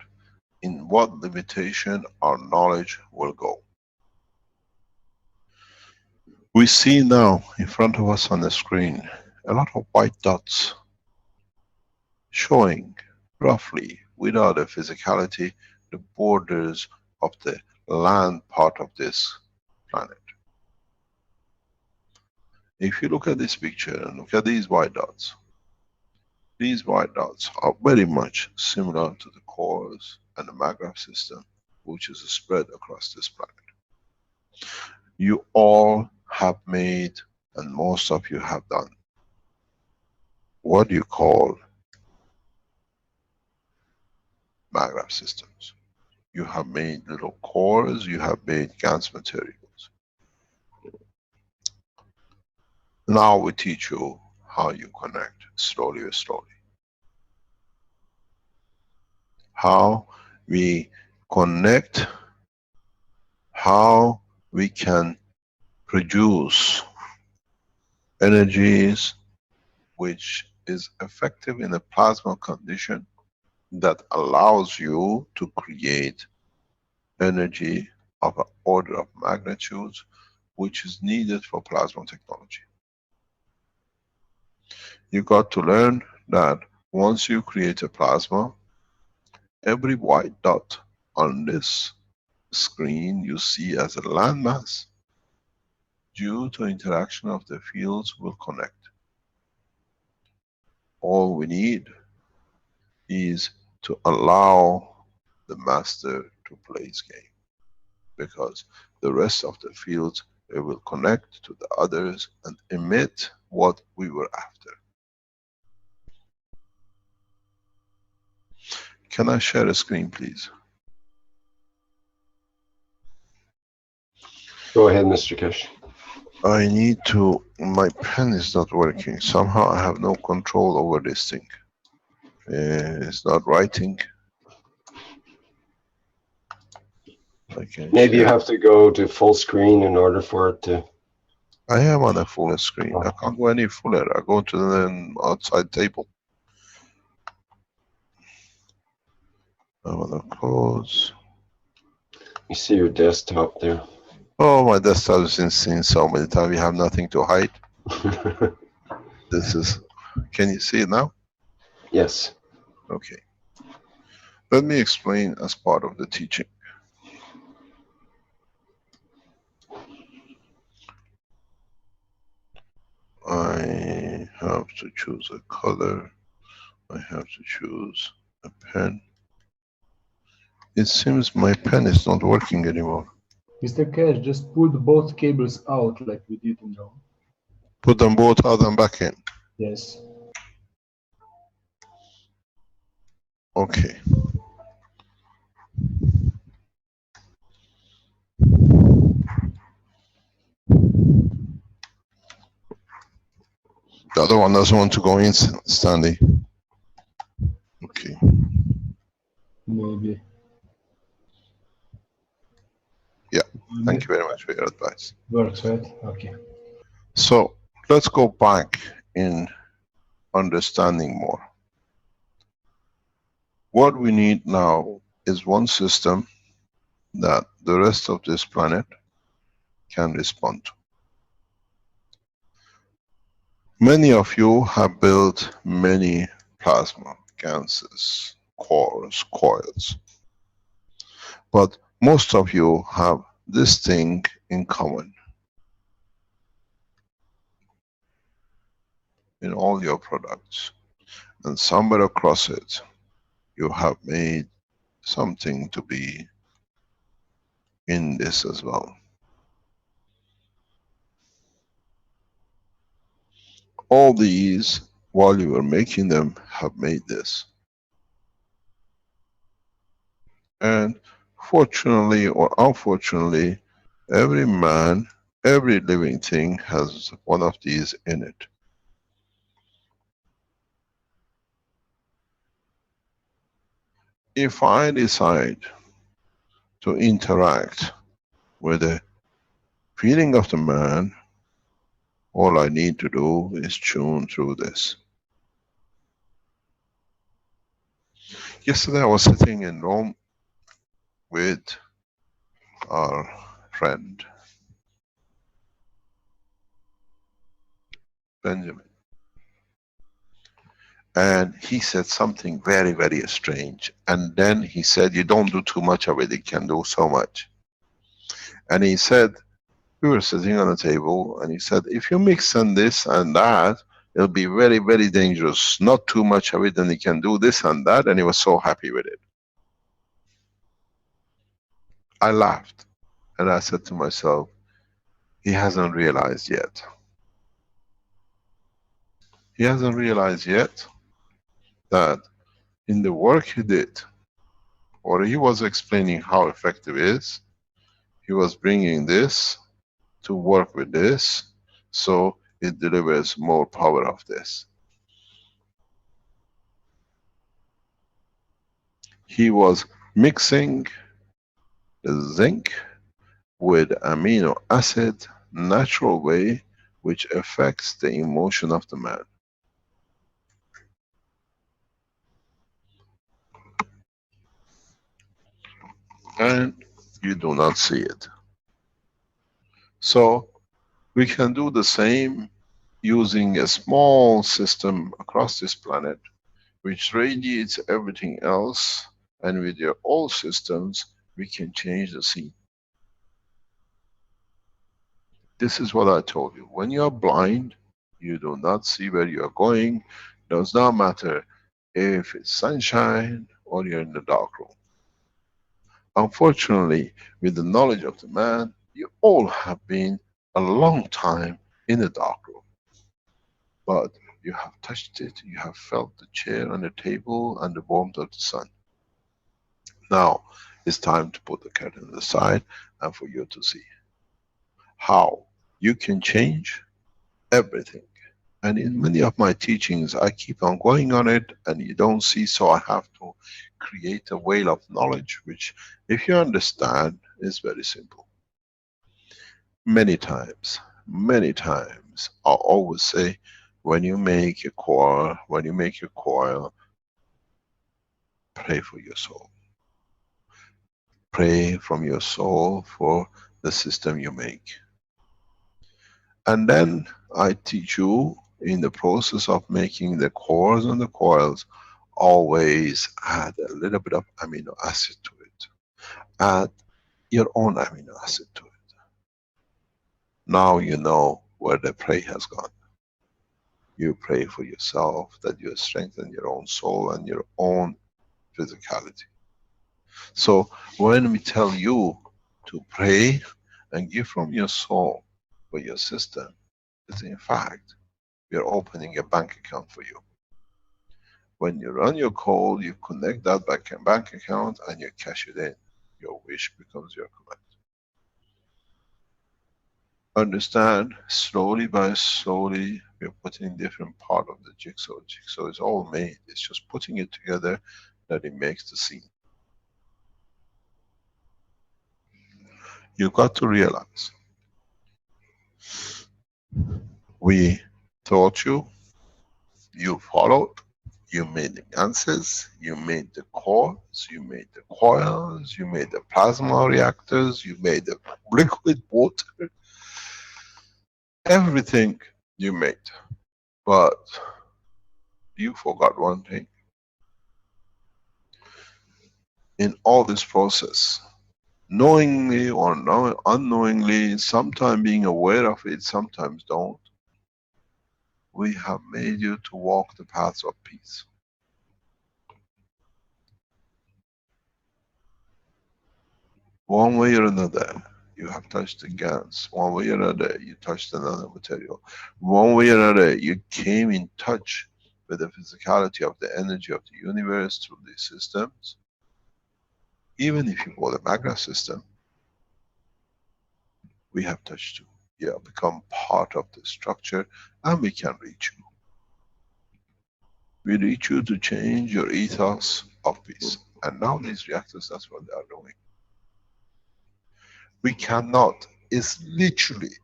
in what limitation our knowledge will go. We see now in front of us on the screen a lot of white dots showing roughly, without a physicality, the borders of the land part of this planet. If you look at this picture and look at these white dots, These white dots are very much similar to the cores and the magnetic system, which is spread across this planet. You all have made, and most of you have done, what you call magnetic systems. You have made little cores, you have made GaNs materials. Now we teach you how you connect, slowly and slowly. How we connect, how we can produce energies which is effective in a plasma condition that allows you to create energy of an order of magnitude which is needed for plasma technology. You got to learn that once you create a plasma, every white dot on this screen you see as a landmass, due to interaction of the fields, will connect. All we need is to allow the master to play his game, because the rest of the fields, it will connect to the others and emit what we were after. Can I share a screen, please? Go ahead, Mr. Keshe. I need to, my pen is not working. Somehow I have no control over this thing. It's not writing. Maybe you have to go to full screen in order for it to... I am on a full screen. I can't go any fuller. I go to the outside table. I want to close. You see your desktop there. Oh, my desktop has been seen so many times. We have nothing to hide. This is, can you see it now? Yes. Okay. Let me explain as part of the teaching. I have to choose a color. I have to choose a pen. It seems my pen is not working anymore. Mr. Keshe, just pull both cables out like we did in Rome. Put them both out and back in. Yes. Okay. The other one doesn't want to go in, Stanley. Okay. Maybe. Yeah. Thank you very much for your advice. Works, right? Okay. So let's go back in understanding more. What we need now is one system that the rest of this planet can respond to. Many of you have built many plasma, ganses, cores, coils. But most of you have this thing in common. In all your products. And somewhere across it, you have made something to be in this as well. All these, while you were making them, have made this. And fortunately or unfortunately, every man, every living thing has one of these in it. If I decide to interact with the feeling of the man, all I need to do is tune through this. Yesterday I was sitting in Rome with our friend Benjamin. And he said something very, very strange. And then he said, you don't do too much of it, it can do so much. And he said, we were sitting on a table, and he said, if you mix and this and that, It'll be very, very dangerous. Not too much of it, and he can do this and that, and he was so happy with it. I laughed, and I said to myself, he hasn't realized yet. He hasn't realized yet that in the work he did, or he was explaining how effective it is, he was bringing this to work with this, so it delivers more power of this. He was mixing the zinc with amino acid, natural way, which affects the emotion of the man. And you do not see it. So we can do the same using a small system across this planet, which radiates everything else, and with your old systems, we can change the scene. This is what I told you. When you are blind, you do not see where you are going. Does not matter if it's sunshine or you're in the dark room. Unfortunately, with the knowledge of the man, you all have been a long time in the dark room. But you have touched it, you have felt the chair and the table and the warmth of the sun. Now, it's time to put the curtain aside and for you to see how you can change everything. And in many of my teachings, I keep on going on it, and you don't see, so I have to create a veil of knowledge, which, if you understand, is very simple. Many times, I always say, when you make a coil, pray for your soul. Pray from your soul for the system you make. And then I teach you, in the process of making the cores and the coils, always add a little bit of amino acid to it. Add your own amino acid to it. Now you know where the pray has gone. You pray for yourself, that you strengthen your own soul and your own physicality. So when we tell you to pray and give from your soul for your system, it's in fact, we are opening a bank account for you. When you run your call, you connect that bank account and you cash it in. Your wish becomes your command. Understand, slowly by slowly, we are putting different part of the jigsaw. Jigsaw is all made. It's just putting it together that it makes the scene. You got to realize, we taught you, you followed, you made the answers, you made the cores, you made the coils, you made the plasma reactors, you made the liquid water, everything you made. But you forgot one thing. In all this process, knowingly or unknowingly, sometimes being aware of it, sometimes don't, we have made you to walk the paths of peace. One way or another, you have touched the gas. One way or another, you touched another material. One way or another, you came in touch with the physicality of the energy of the universe through these systems. Even if you bought a magnet system, we have touched you. You have become part of the structure, and we can reach you. We reach you to change your ethos of peace. And now these reactors, that's what they are doing. We cannot, it's literally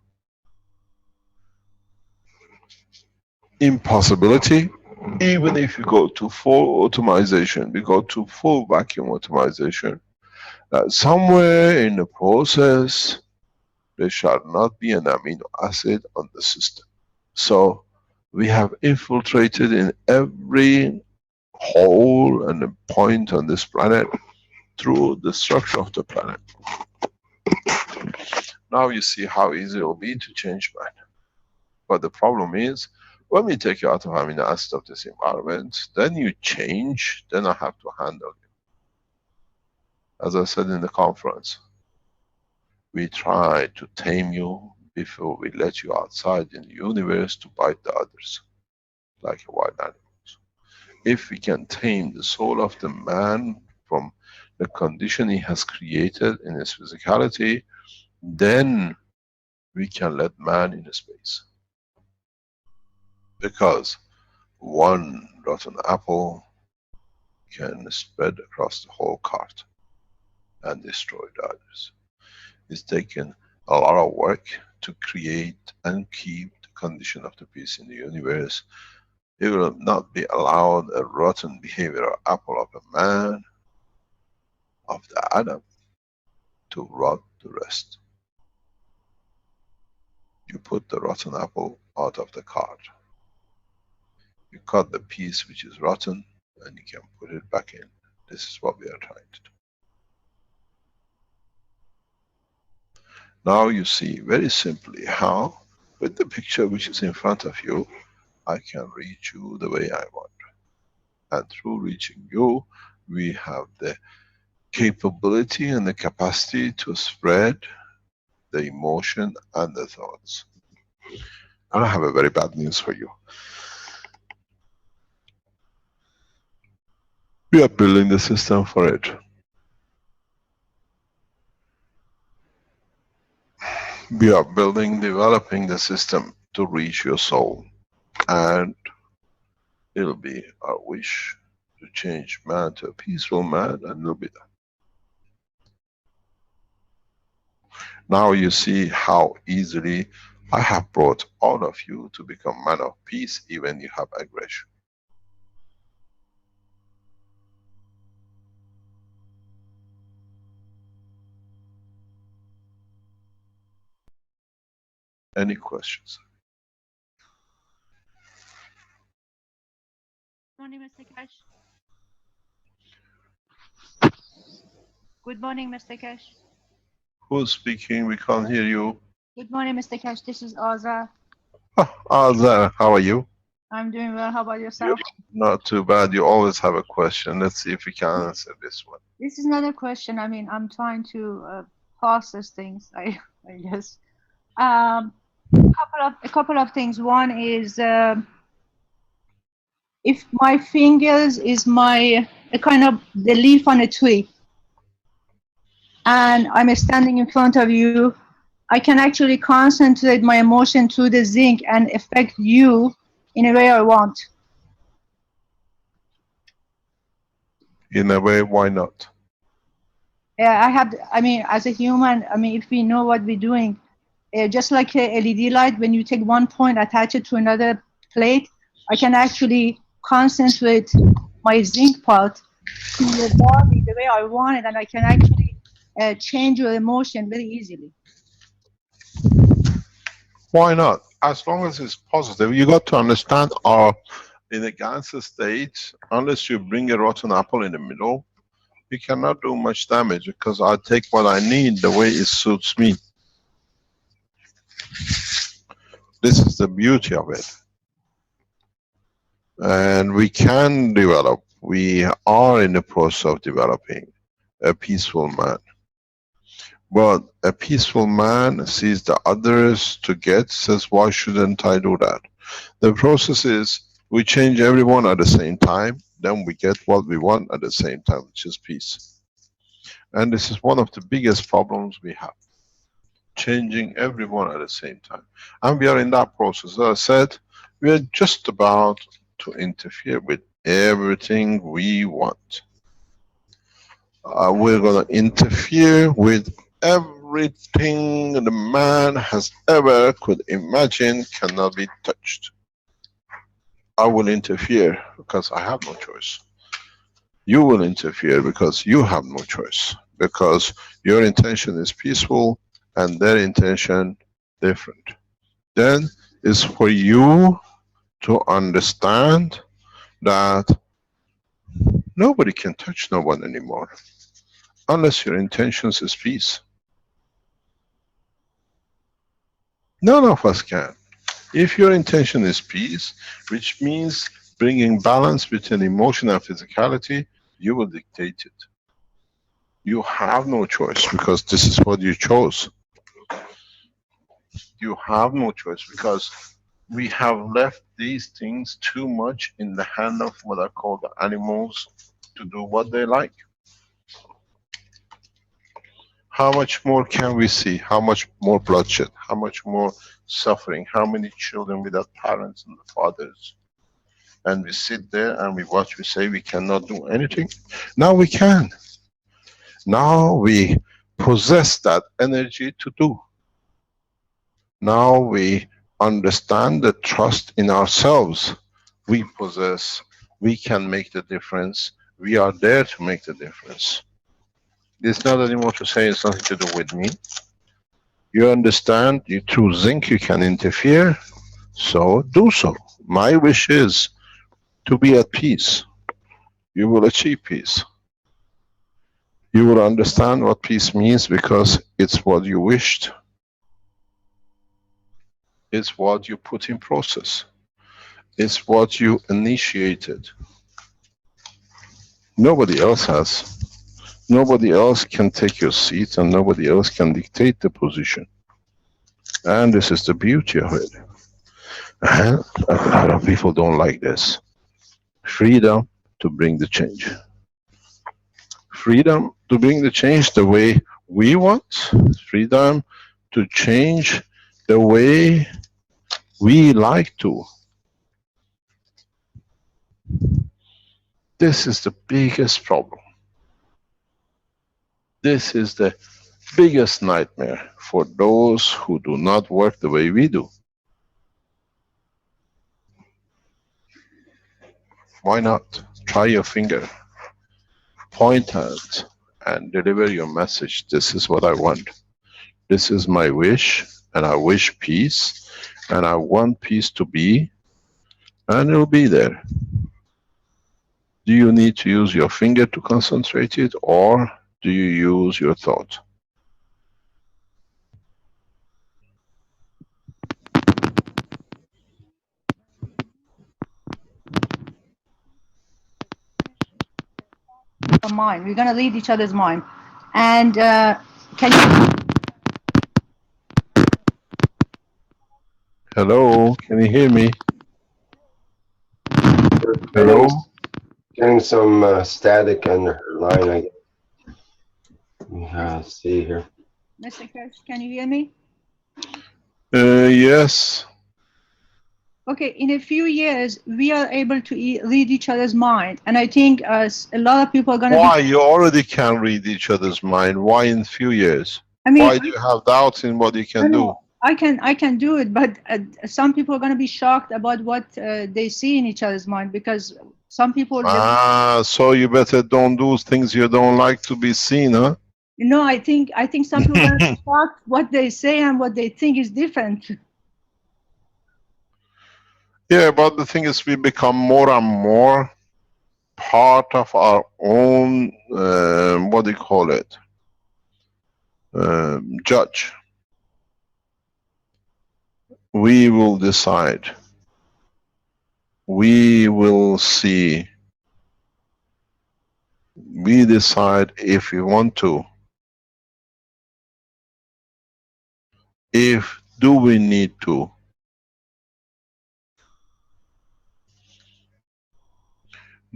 impossibility. Even if you go to full automation, we go to full vacuum automation, somewhere in the process, there shall not be an amino acid on the system. So we have infiltrated in every hole and a point on this planet through the structure of the planet. Now you see how easy it will be to change man. But the problem is, When we take you out of amino acid of this environment, then you change, then I have to handle you. As I said in the conference, we try to tame you before we let you outside in the universe to bite the others, like a wild animal. If we can tame the soul of the man from the condition he has created in his physicality, then we can let man in space. Because one rotten apple can spread across the whole cart and destroy the others. It's taken a lot of work to create and keep the condition of the peace in the universe. It will not be allowed a rotten behavior or apple of a man, of the Adam, to rot the rest. You put the rotten apple out of the cart. You cut the piece which is rotten and you can put it back in. This is what we are trying to do. Now you see very simply how, with the picture which is in front of you, I can reach you the way I want. And through reaching you, we have the capability and the capacity to spread the emotion and the thoughts. And I have a very bad news for you. We are building the system for it. We are building, developing the system to reach your soul. And it'll be our wish to change man to a peaceful man, and it'll be done. Now you see how easily I have brought all of you to become man of peace, even you have aggression. Any questions? Good morning, Mr. Cash. Good morning, Mr. Cash. Who's speaking? We can't hear you. Good morning, Mr. Cash. This is Aza. Azar, how are you? I'm doing well. How about yourself? Not too bad. You always have a question. Let's see if we can answer this one. This is not a question. I mean, I'm trying to process things, I guess. A couple of things. One is if my fingers is a kind of the leaf on a tree, and I'm standing in front of you, I can actually concentrate my emotion through the zinc and affect you in a way I want. In a way, why not? Yeah, I mean, as a human, I mean, if we know what we're doing, just like a LED light, when you take one point, attach it to another plate, I can actually concentrate my zinc part to your body the way I want it, and I can actually change your emotion very easily. Why not? As long as it's positive. You got to understand, in a Ganser state, unless you bring a rotten apple in the middle, you cannot do much damage, because I take what I need the way it suits me. This is the beauty of it. And we can develop, we are in the process of developing a peaceful man. But a peaceful man sees the others to get, says, why shouldn't I do that? The process is, we change everyone at the same time, then we get what we want at the same time, which is peace. And this is one of the biggest problems we have. Changing everyone at the same time. And we are in that process. As I said, we are just about to interfere with everything we want. We're going to interfere with everything the man has ever could imagine cannot be touched. I will interfere because I have no choice. You will interfere because you have no choice. Because your intention is peaceful and their intention different. Then it's for you to understand that nobody can touch no one anymore unless your intentions is peace. None of us can. If your intention is peace, which means bringing balance between emotion and physicality, you will dictate it. You have no choice because this is what you chose. You have no choice because we have left these things too much in the hand of what I call the animals to do what they like. How much more can we see? How much more bloodshed? How much more suffering? How many children without parents and fathers? And we sit there and we watch, we say we cannot do anything. Now we can. Now we possess that energy to do. Now we understand the trust in ourselves. We possess, we can make the difference. We are there to make the difference. It's not anymore to say it's nothing to do with me. You understand, you through zinc you can interfere, so do so. My wish is to be at peace. You will achieve peace. You will understand what peace means because it's what you wished. It's what you put in process. It's what you initiated. Nobody else has. Nobody else can take your seat and nobody else can dictate the position. And this is the beauty of it. And a lot of people don't like this. Freedom to bring the change. Freedom to bring the change the way we want. Freedom to change the way we like to. This is the biggest problem. This is the biggest nightmare for those who do not work the way we do. Why not? Try your finger, point at and deliver your message. This is what I want. This is my wish, and I wish peace, and I want peace to be, and it'll be there. Do you need to use your finger to concentrate it, or do you use your thought? Mind. We're going to read each other's mind. And can you? Hello, can you hear me? We're Hello? getting some static on her line. Let's see here. Mr. Kirsch, can you hear me? Yes. Okay, in a few years, we are able to read each other's mind. And I think a lot of people are going to Why? You already can read each other's mind. Why in few years? I mean, why do you have doubts in what you can do? I can do it, but some people are going to be shocked about what they see in each other's mind, because some people. So you better don't do things you don't like to be seen, huh? No, I think some people are going to be shocked what they say and what they think is different. Yeah, but the thing is, we become more and more part of our own, what do you call it? Judge. We will decide. We will see. We decide if we want to. If do we need to.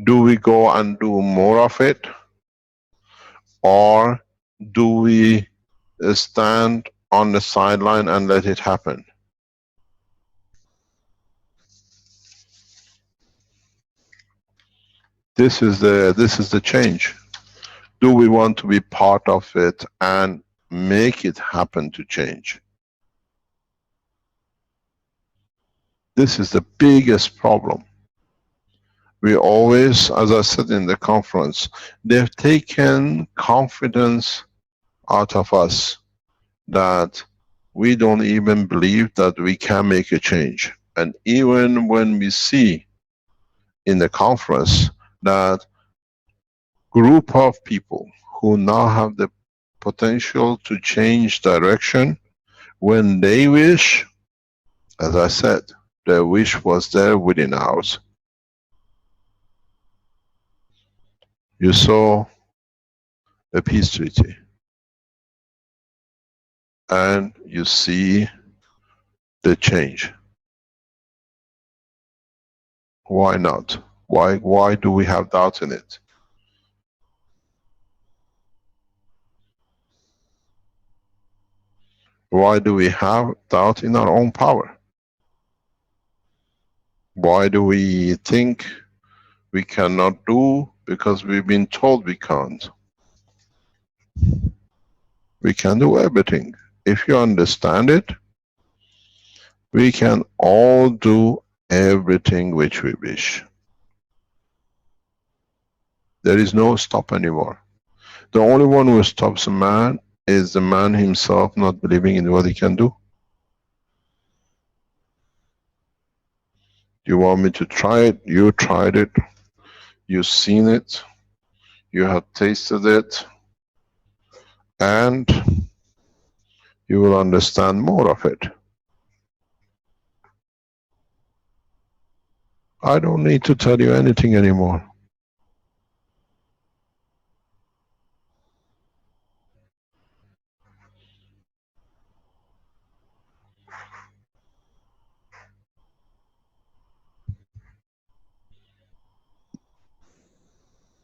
Do we go and do more of it? Or do we stand on the sideline and let it happen? This is the change. Do we want to be part of it and make it happen to change? This is the biggest problem. We always, as I said in the conference, they've taken confidence out of us that we don't even believe that we can make a change. And even when we see in the conference that group of people who now have the potential to change direction, when they wish, As I said, the wish was there within a house. You saw a peace treaty and you see the change. Why not? Why do we have doubt in it? Why do we have doubt in our own power? Why do we think we cannot do because we've been told we can't? We can do everything. If you understand it, we can all do everything which we wish. There is no stop anymore. The only one who stops a man is the man himself not believing in what he can do. You want me to try it? You tried it. You've seen it. You have tasted it. And you will understand more of it. I don't need to tell you anything anymore.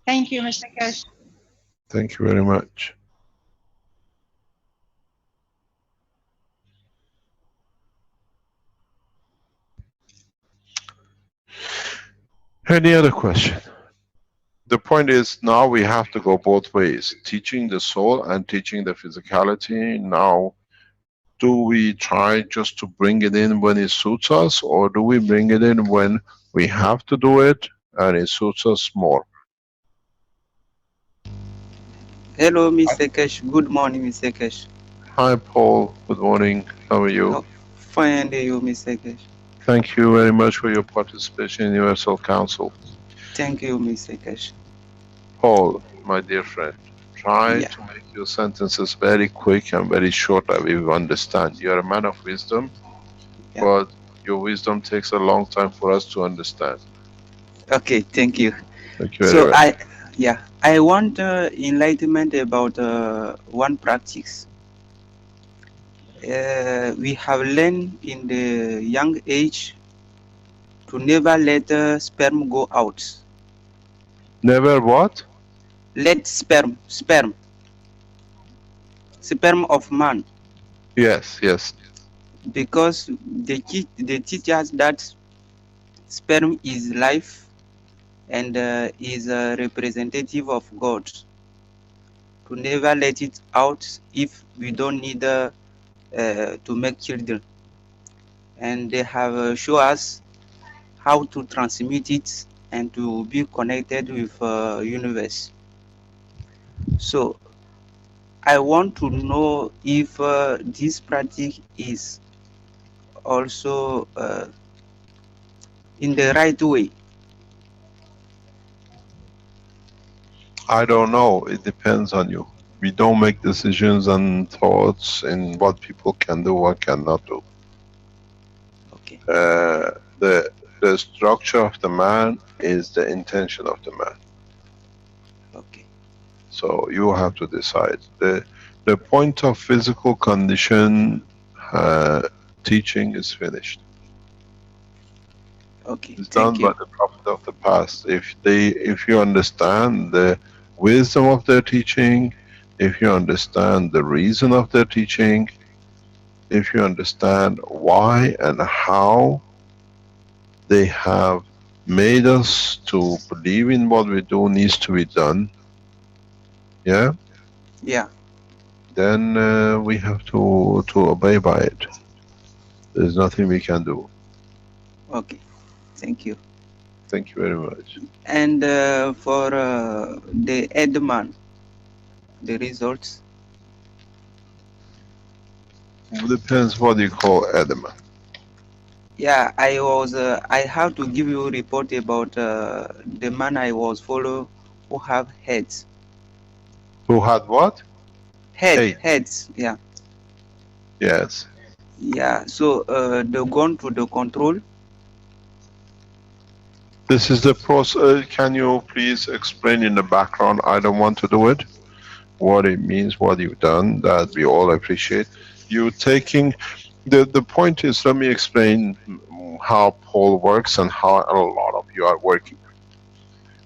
Thank you, Mr. Keshe. Thank you very much. Any other question? The point is, now we have to go both ways, teaching the soul and teaching the physicality. Now, do we try just to bring it in when it suits us, or do we bring it in when we have to do it and it suits us more? Hello, Mr. Keshe. Good morning, Mr. Keshe. Hi, Paul. Good morning. How are you? Oh, fine, you, Mr. Keshe. Thank you very much for your participation in Universal Council. Thank you, Mr. Keshe. Paul, my dear friend, try Yeah. to make your sentences very quick and very short that we will understand. You are a man of wisdom, Yeah. but your wisdom takes a long time for us to understand. Okay, thank you. Thank you very So much. I want enlightenment about one practice. We have learned in the young age to never let sperm go out. Never what? Let sperm of man, Yes, yes. because they teach us that sperm is life and is a representative of God. To never let it out if we don't need to make children. And they have shown us how to transmit it and to be connected with universe. So I want to know if this practice is also in the right way. I don't know. It depends on you. We don't make decisions and thoughts in what people can do or cannot do. Okay. The structure of the man is the intention of the man. Okay. So you have to decide. The point of physical condition teaching is finished. Okay. It's done Thank by you. the prophet of the past. If you understand the wisdom of their teaching, if you understand the reason of their teaching, if you understand why and how they have made us to believe in what we do needs to be done, yeah, Yeah. then we have to obey by it. There's nothing we can do. Okay. Thank you. Thank you very much. And for the Edman, the results. Depends what you call edema. Yeah, I have to give you a report about the man I was follow who have heads. Who had what? Hate. Heads, yeah. Yes. Yeah, so the gone to the control. This is the process. Can you please explain in the background? I don't want to do it. What it means, what you've done, that we all appreciate. You taking the point is, let me explain how Paul works and how a lot of you are working.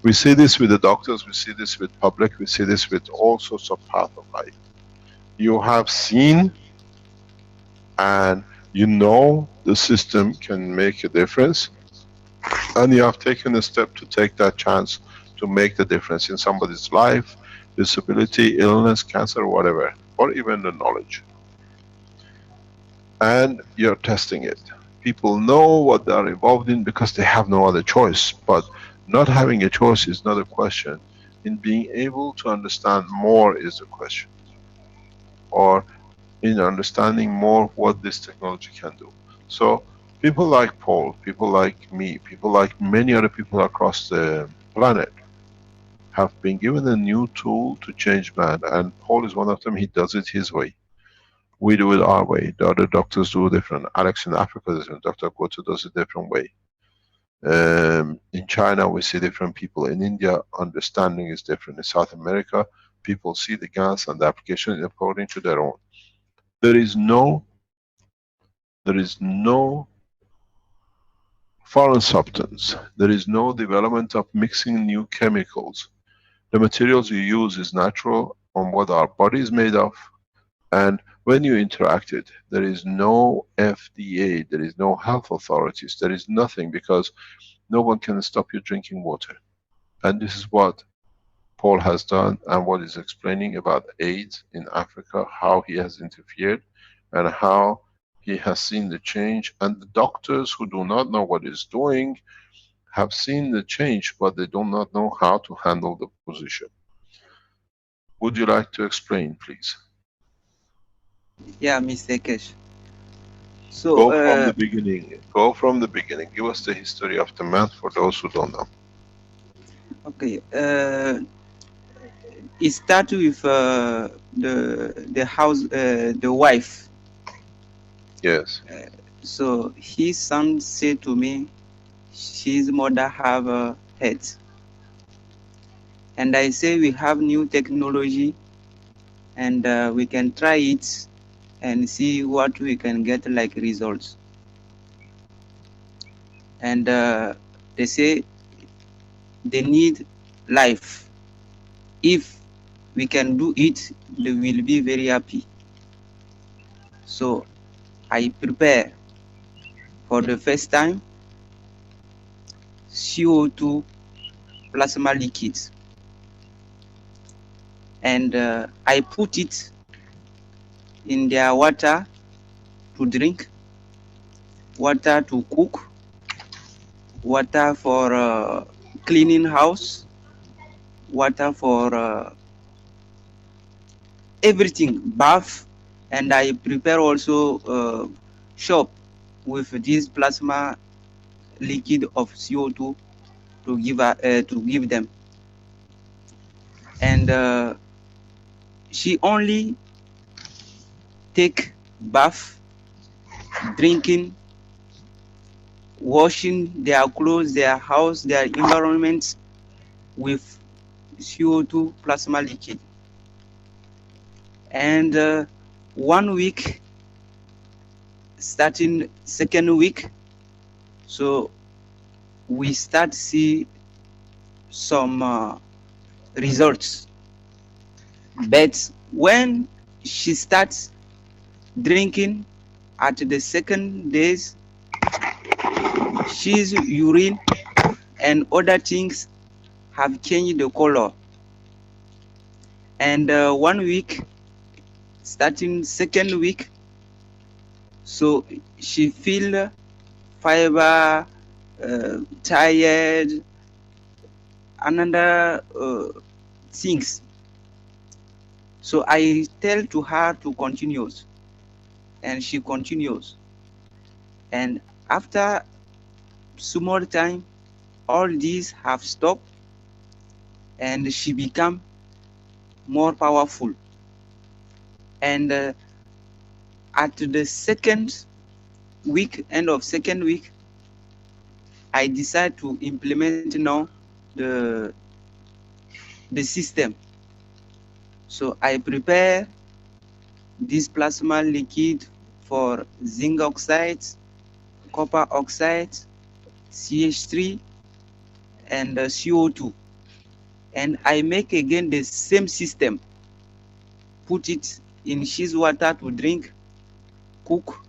We see this with the doctors, we see this with public, we see this with all sorts of path of life. You have seen and you know the system can make a difference, and you have taken a step to take that chance to make the difference in somebody's life, disability, illness, cancer, whatever, or even the knowledge. And you're testing it. People know what they are involved in because they have no other choice, but not having a choice is not a question. In being able to understand more is the question, or in understanding more what this technology can do. So people like Paul, people like me, people like many other people across the planet have been given a new tool to change man, and Paul is one of them. He does it his way. We do it our way. The other doctors do it different. Alex in Africa does it. Dr. Koto does it different way. In China, we see different people. In India, understanding is different. In South America, people see the gas and the application according to their own. There is no foreign substance. There is no development of mixing new chemicals. The materials you use is natural on what our body is made of, and when you interact it, there is no FDA, there is no health authorities, there is nothing, because no one can stop you drinking water. And this is what Paul has done, and what he's explaining about AIDS in Africa, how he has interfered, and how he has seen the change. And the doctors who do not know what he's doing have seen the change, but they do not know how to handle the position. Would you like to explain, please? Yeah, Mr. Kesh. So Go from the beginning. Go from the beginning. Give us the history of the man for those who don't know. okay, it started with the house, the wife. Yes. So his son said to me, his mother have a head, and I say we have new technology, and we can try it and see what we can get like results. And they say they need life. If we can do it, they will be very happy. So I prepare for the first time CO2 plasma liquid, and I put it in their water to drink, water to cook, water for cleaning house, water for everything, bath, and I prepare also shop with this plasma liquid of CO2 to give them. And she only take bath, drinking, washing their clothes, their house, their environment with CO2 plasma liquid. And 1 week, starting second week, so we start see some results. But when she starts drinking at the second days, she's urine and other things have changed the color. And 1 week, starting second week, so she feel fiber, tired, another things. So I tell to her to continue, and she continues. And after small time, all these have stopped, and she become more powerful. And At the second week, end of second week, I decide to implement now the system. So I prepare this plasma liquid for zinc oxide, copper oxide, CH3, and CO2. And I make again the same system. Put it in cheese water to drink, cook,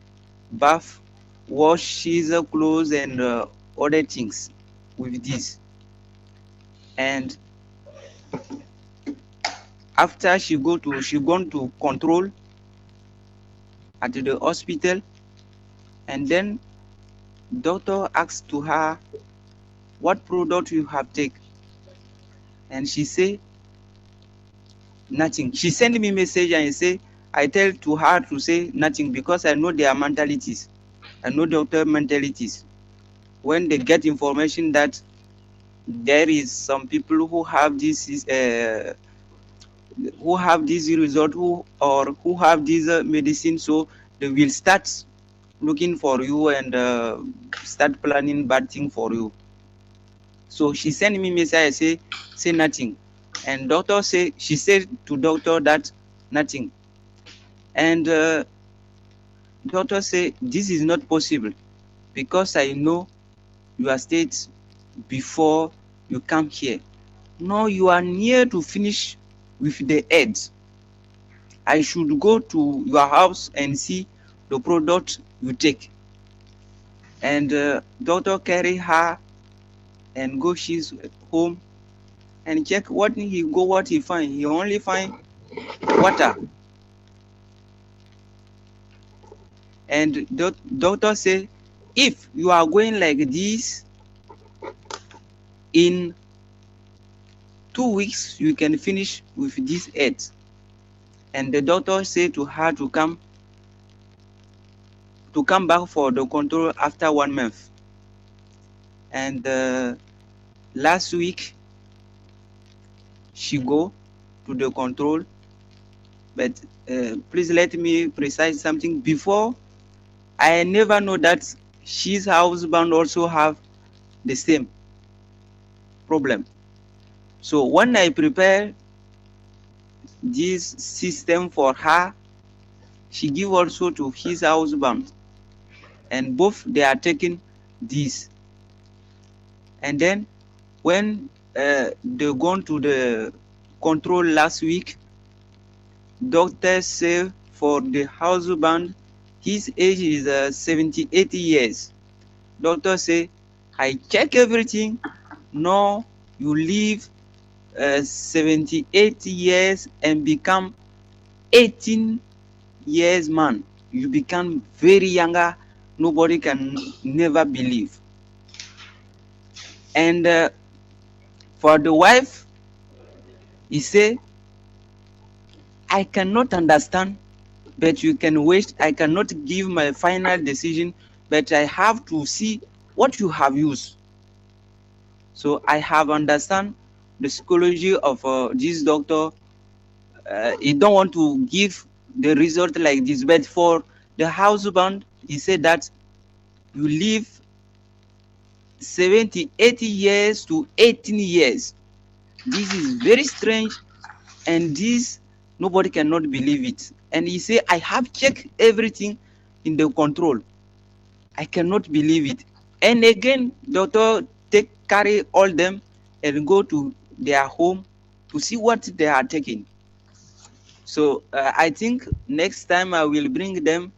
bath, wash cheese clothes, and other things with this. And after she gone to control at the hospital, and then doctor asked to her what product you have take, and she say nothing. She send me message and say I tell to her to say nothing because I know their mentalities. I know doctor mentalities. When they get information that there is some people who have this result who have this medicine, so they will start looking for you and start planning bad thing for you. So she sent me message. I say nothing, and doctor say she said to doctor that nothing, and doctor say this is not possible because I know your state before you come here. Now you are near to finish with the ads. I should go to your house and see the product you take. And doctor carry her and go she's home and check what he find. He only find water. And doctor say, if you are going like this, in 2 weeks you can finish with this ads. And the doctor say to her to come back for the control after 1 month. And last week she go to the control, but please let me precise something. Before, I never know that she's husband also have the same problem. So when I prepare this system for her, she give also to his husband, and both they are taking this. And then when they gone to the control last week, doctor say for the husband, his age is 78 years. Doctor say, I check everything. No, you live 78 years and become 18 years man. You become very younger. Nobody can never believe. And for the wife, he say, I cannot understand, but you can wait. I cannot give my final decision, but I have to see what you have used. So I have understand the psychology of this doctor. He don't want to give the result like this, but for the husband, he said that you live 70, 80 years to 18 years. This is very strange, and this nobody cannot believe it. And he say, I have checked everything in the control. I cannot believe it. And again, doctor carry all them and go to their home to see what they are taking. So I think next time I will bring them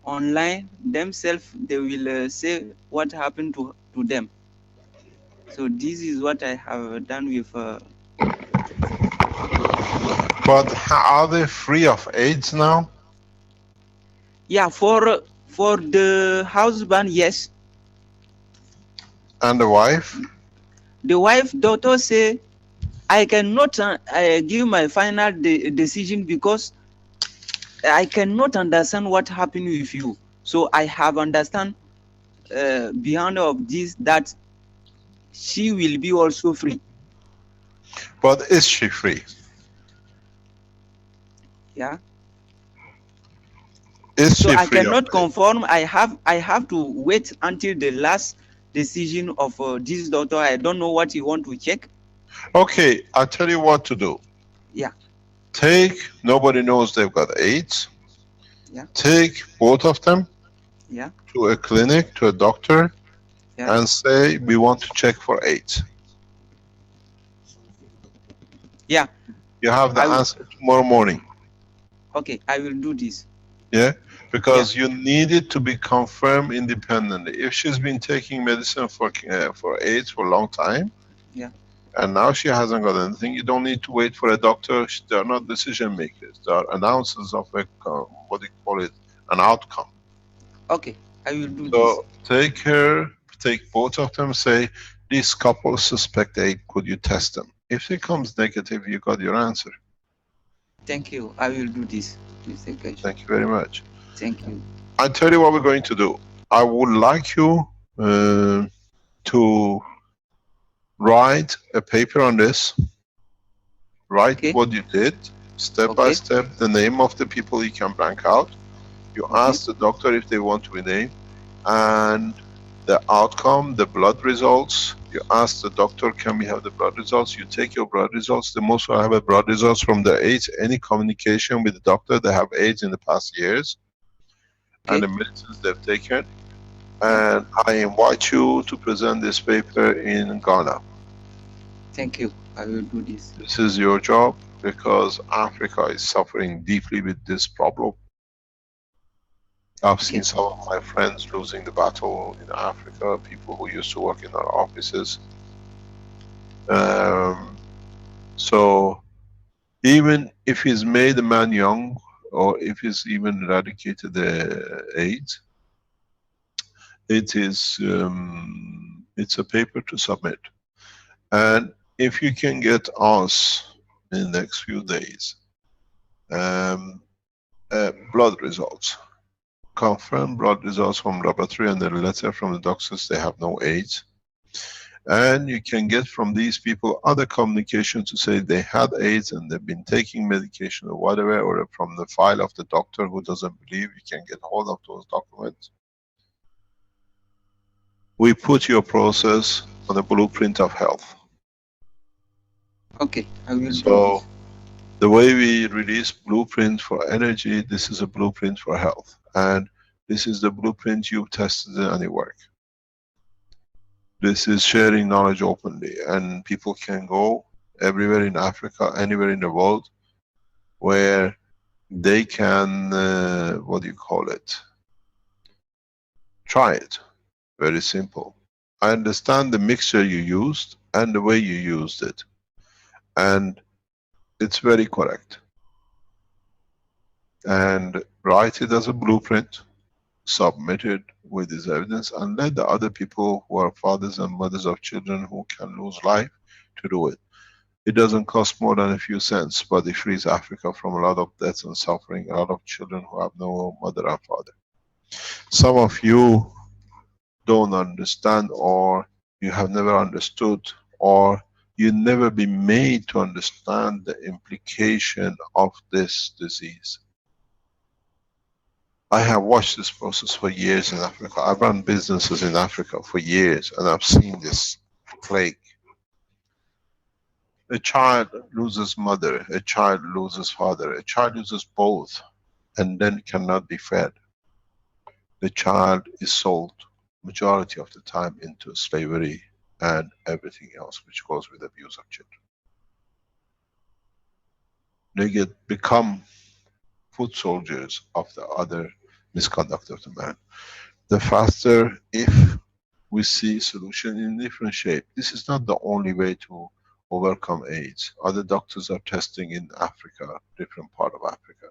online themselves. They will say what happened to them. So this is what I have done with. But are they free of AIDS now? Yeah, for the husband, yes. And the wife? The wife, daughter say, I cannot give my final decision because I cannot understand what happened with you. So I have understand beyond of this that she will be also free. But is she free? Yeah. Is So she I free of cannot AIDS? conform. I have to wait until the last decision of this doctor. I don't know what he want to check. Okay, I'll tell you what to do. Yeah. Nobody knows they've got AIDS. Yeah. Take both of them Yeah. to a clinic, to a doctor, Yeah. and say, we want to check for AIDS. Yeah. You have the I will. answer tomorrow morning. Okay, I will do this. Yeah, because you need it to be confirmed independently. If she's been taking medicine for AIDS for a long time, Yeah. and now she hasn't got anything, you don't need to wait for a doctor. They are not decision makers. They are announcers of a what do you call it, an outcome. Okay, I will do this. So take both of them. Say, this couple suspect AIDS. Could you test them? If it comes negative, you got your answer. Thank you. I will do this, Mr. Keshe. Thank you very much. Thank you. I'll tell you what we're going to do. I would like you to write a paper on this. Write Okay. what you did, step by step, the name of the people you can blank out. You ask the doctor if they want to be named, and the outcome, the blood results. You ask the doctor, can we have the blood results? You take your blood results. The most will have a blood results from the AIDS, any communication with the doctor, they have AIDS in the past years, and the medicines they've taken. And I invite you to present this paper in Ghana. Thank you. I will do this. This is your job, because Africa is suffering deeply with this problem. I've seen some of my friends losing the battle in Africa, people who used to work in our offices. So even if he's made a man young, or if he's even eradicated the AIDS, it's a paper to submit. And if you can get us in the next few days blood results, confirmed blood results from laboratory, and a letter from the doctors they have no AIDS, and you can get from these people other communication to say they had AIDS and they've been taking medication or whatever, or from the file of the doctor who doesn't believe, you can get hold of those documents. We put your process on a blueprint of health. Okay, I will do So the way we release blueprint for energy, this is a blueprint for health. And this is the blueprint you've tested in any work. This is sharing knowledge openly, and people can go everywhere in Africa, anywhere in the world, where they can, what do you call it? Try it. Very simple. I understand the mixture you used and the way you used it. And it's very correct. And write it as a blueprint, submit it with this evidence, and let the other people who are fathers and mothers of children who can lose life to do it. It doesn't cost more than a few cents, but it frees Africa from a lot of deaths and suffering, a lot of children who have no mother and father. Some of you don't understand, or you have never understood, or you never been made to understand the implication of this disease. I have watched this process for years in Africa. I've run businesses in Africa for years, and I've seen this plague. A child loses mother, a child loses father, a child loses both, and then cannot be fed. The child is sold majority of the time into slavery and everything else which goes with abuse of children. They become foot soldiers of the other misconduct of the man. The faster, if we see solution in different shape. This is not the only way to overcome AIDS. Other doctors are testing in Africa, different part of Africa.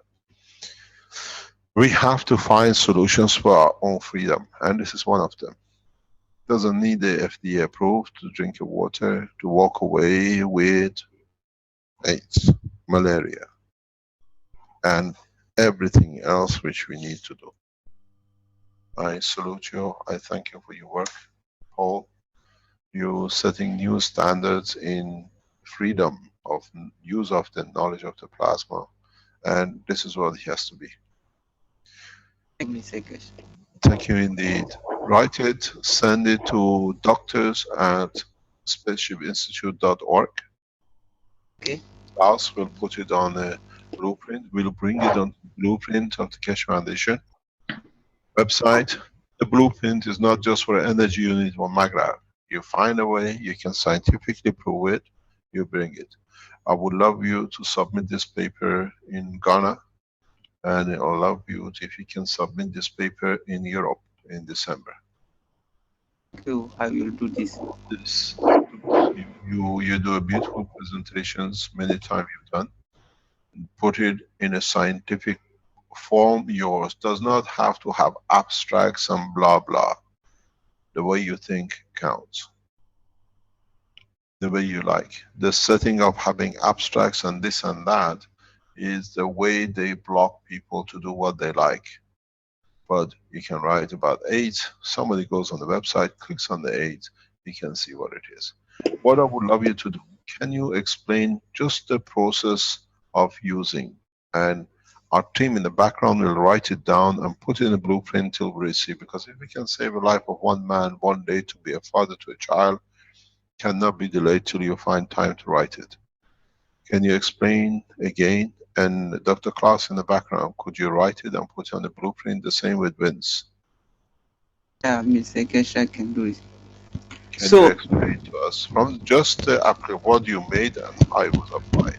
We have to find solutions for our own freedom, and this is one of them. Doesn't need the FDA approved to drink water, to walk away with AIDS, malaria, and everything else which we need to do. I salute you. I thank you for your work, Paul. You setting new standards in freedom of use of the knowledge of the plasma, and this is what it has to be. Miss Sekesh. Thank you indeed. Write it, send it to doctors@spaceshipinstitute.org. Okay. Us will put it on a blueprint. We'll bring it on the blueprint of the Keshe Foundation website. The blueprint is not just for energy unit or maglev. You find a way, you can scientifically prove it, you bring it. I would love you to submit this paper in Ghana, and I would love you if you can submit this paper in Europe in December. Thank you. I will do this. This you do a beautiful presentations many times you've done. Put it in a scientific form. Yours does not have to have abstracts and blah blah. The way you think counts. The way you like. The setting of having abstracts and this and that is the way they block people to do what they like. But you can write about AIDS. Somebody goes on the website, clicks on the AIDS, you can see what it is. What I would love you to do, can you explain just the process of using? And our team in the background will write it down and put it in a blueprint till we receive. Because if we can save a life of one man one day to be a father to a child, cannot be delayed till you find time to write it. Can you explain again? And Dr. Klaus in the background, could you write it and put it on the blueprint? The same with Vince. Yeah, Miss Sekesh, I can do it. Can So- you explain to us from just what you made and how it was applied?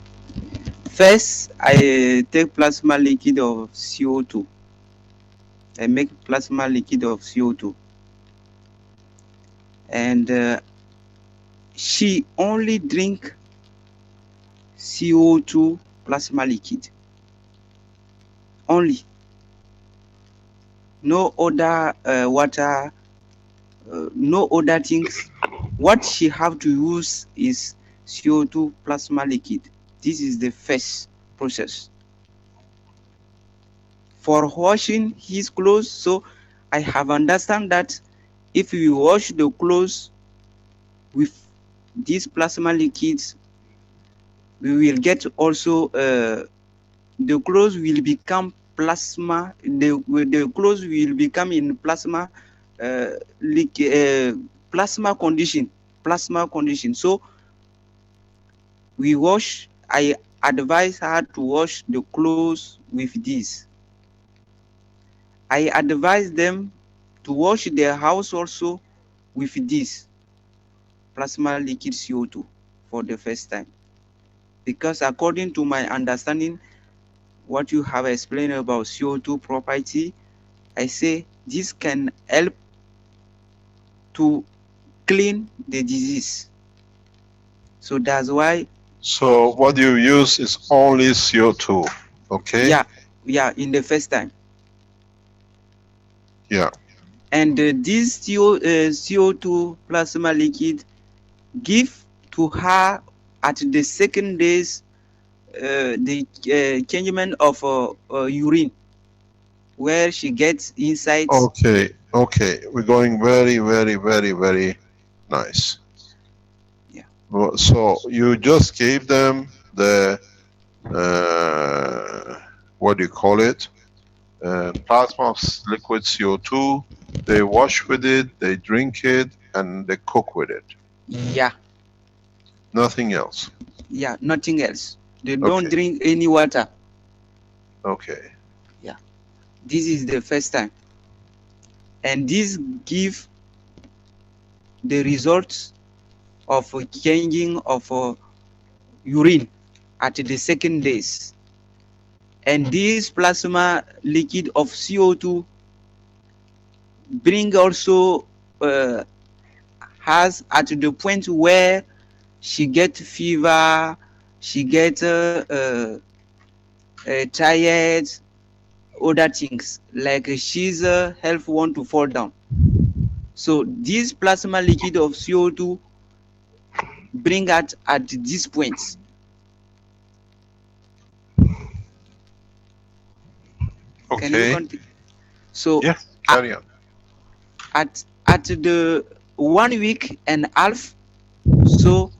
First, I take plasma liquid of CO2. I make plasma liquid of CO2. And she only drink CO2 plasma liquid. Only. No other water, no other things. What she have to use is CO2 plasma liquid. This is the first process. For washing his clothes, so I have understand that if we wash the clothes with these plasma liquids, we will get also the clothes will become plasma. The clothes will become in plasma, plasma condition. Plasma condition. So we wash. I advise her to wash the clothes with this. I advise them to wash their house also with this plasma liquid CO2 for the first time. Because according to my understanding, what you have explained about CO2 property, I say this can help to clean the disease. So that's why. So what you use is only CO2, okay? Yeah, in the first time. Yeah. And this CO2 plasma liquid give to her at the second days the changement of urine, where she gets insights. Okay, okay. We're going very, very, very, very nice. Yeah. Well, so you just gave them the what do you call it? Plasma of liquid CO2. They wash with it, they drink it, and they cook with it. Yeah. Nothing else. Yeah, nothing else. They don't Okay. drink any water. Okay. Yeah. This is the first time. And this give the results of changing of urine at the second days. And this plasma liquid of CO2 bring also has at the point where she get fever, she get tired, other things like she's health want to fall down. So this plasma liquid of CO2 bring at this point. Okay. Can you continue? So yeah, carry on. At the 1 week and a half, so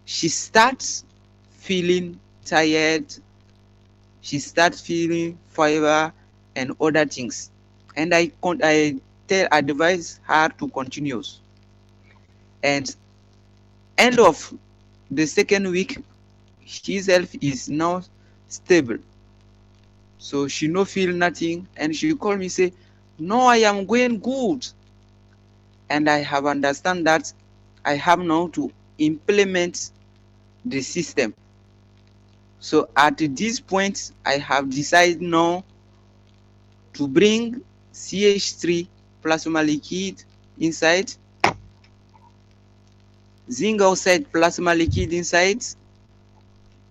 she starts feeling tired, she starts feeling fever and other things. and I advise her to continue. And end of the second week, his health is now stable. So she no feel nothing, and she call me say, "No, I am going good." And I have understand that I have now to implement the system. So at this point, I have decided now to bring CH3 plasma liquid inside, zinc oxide plasma liquid inside,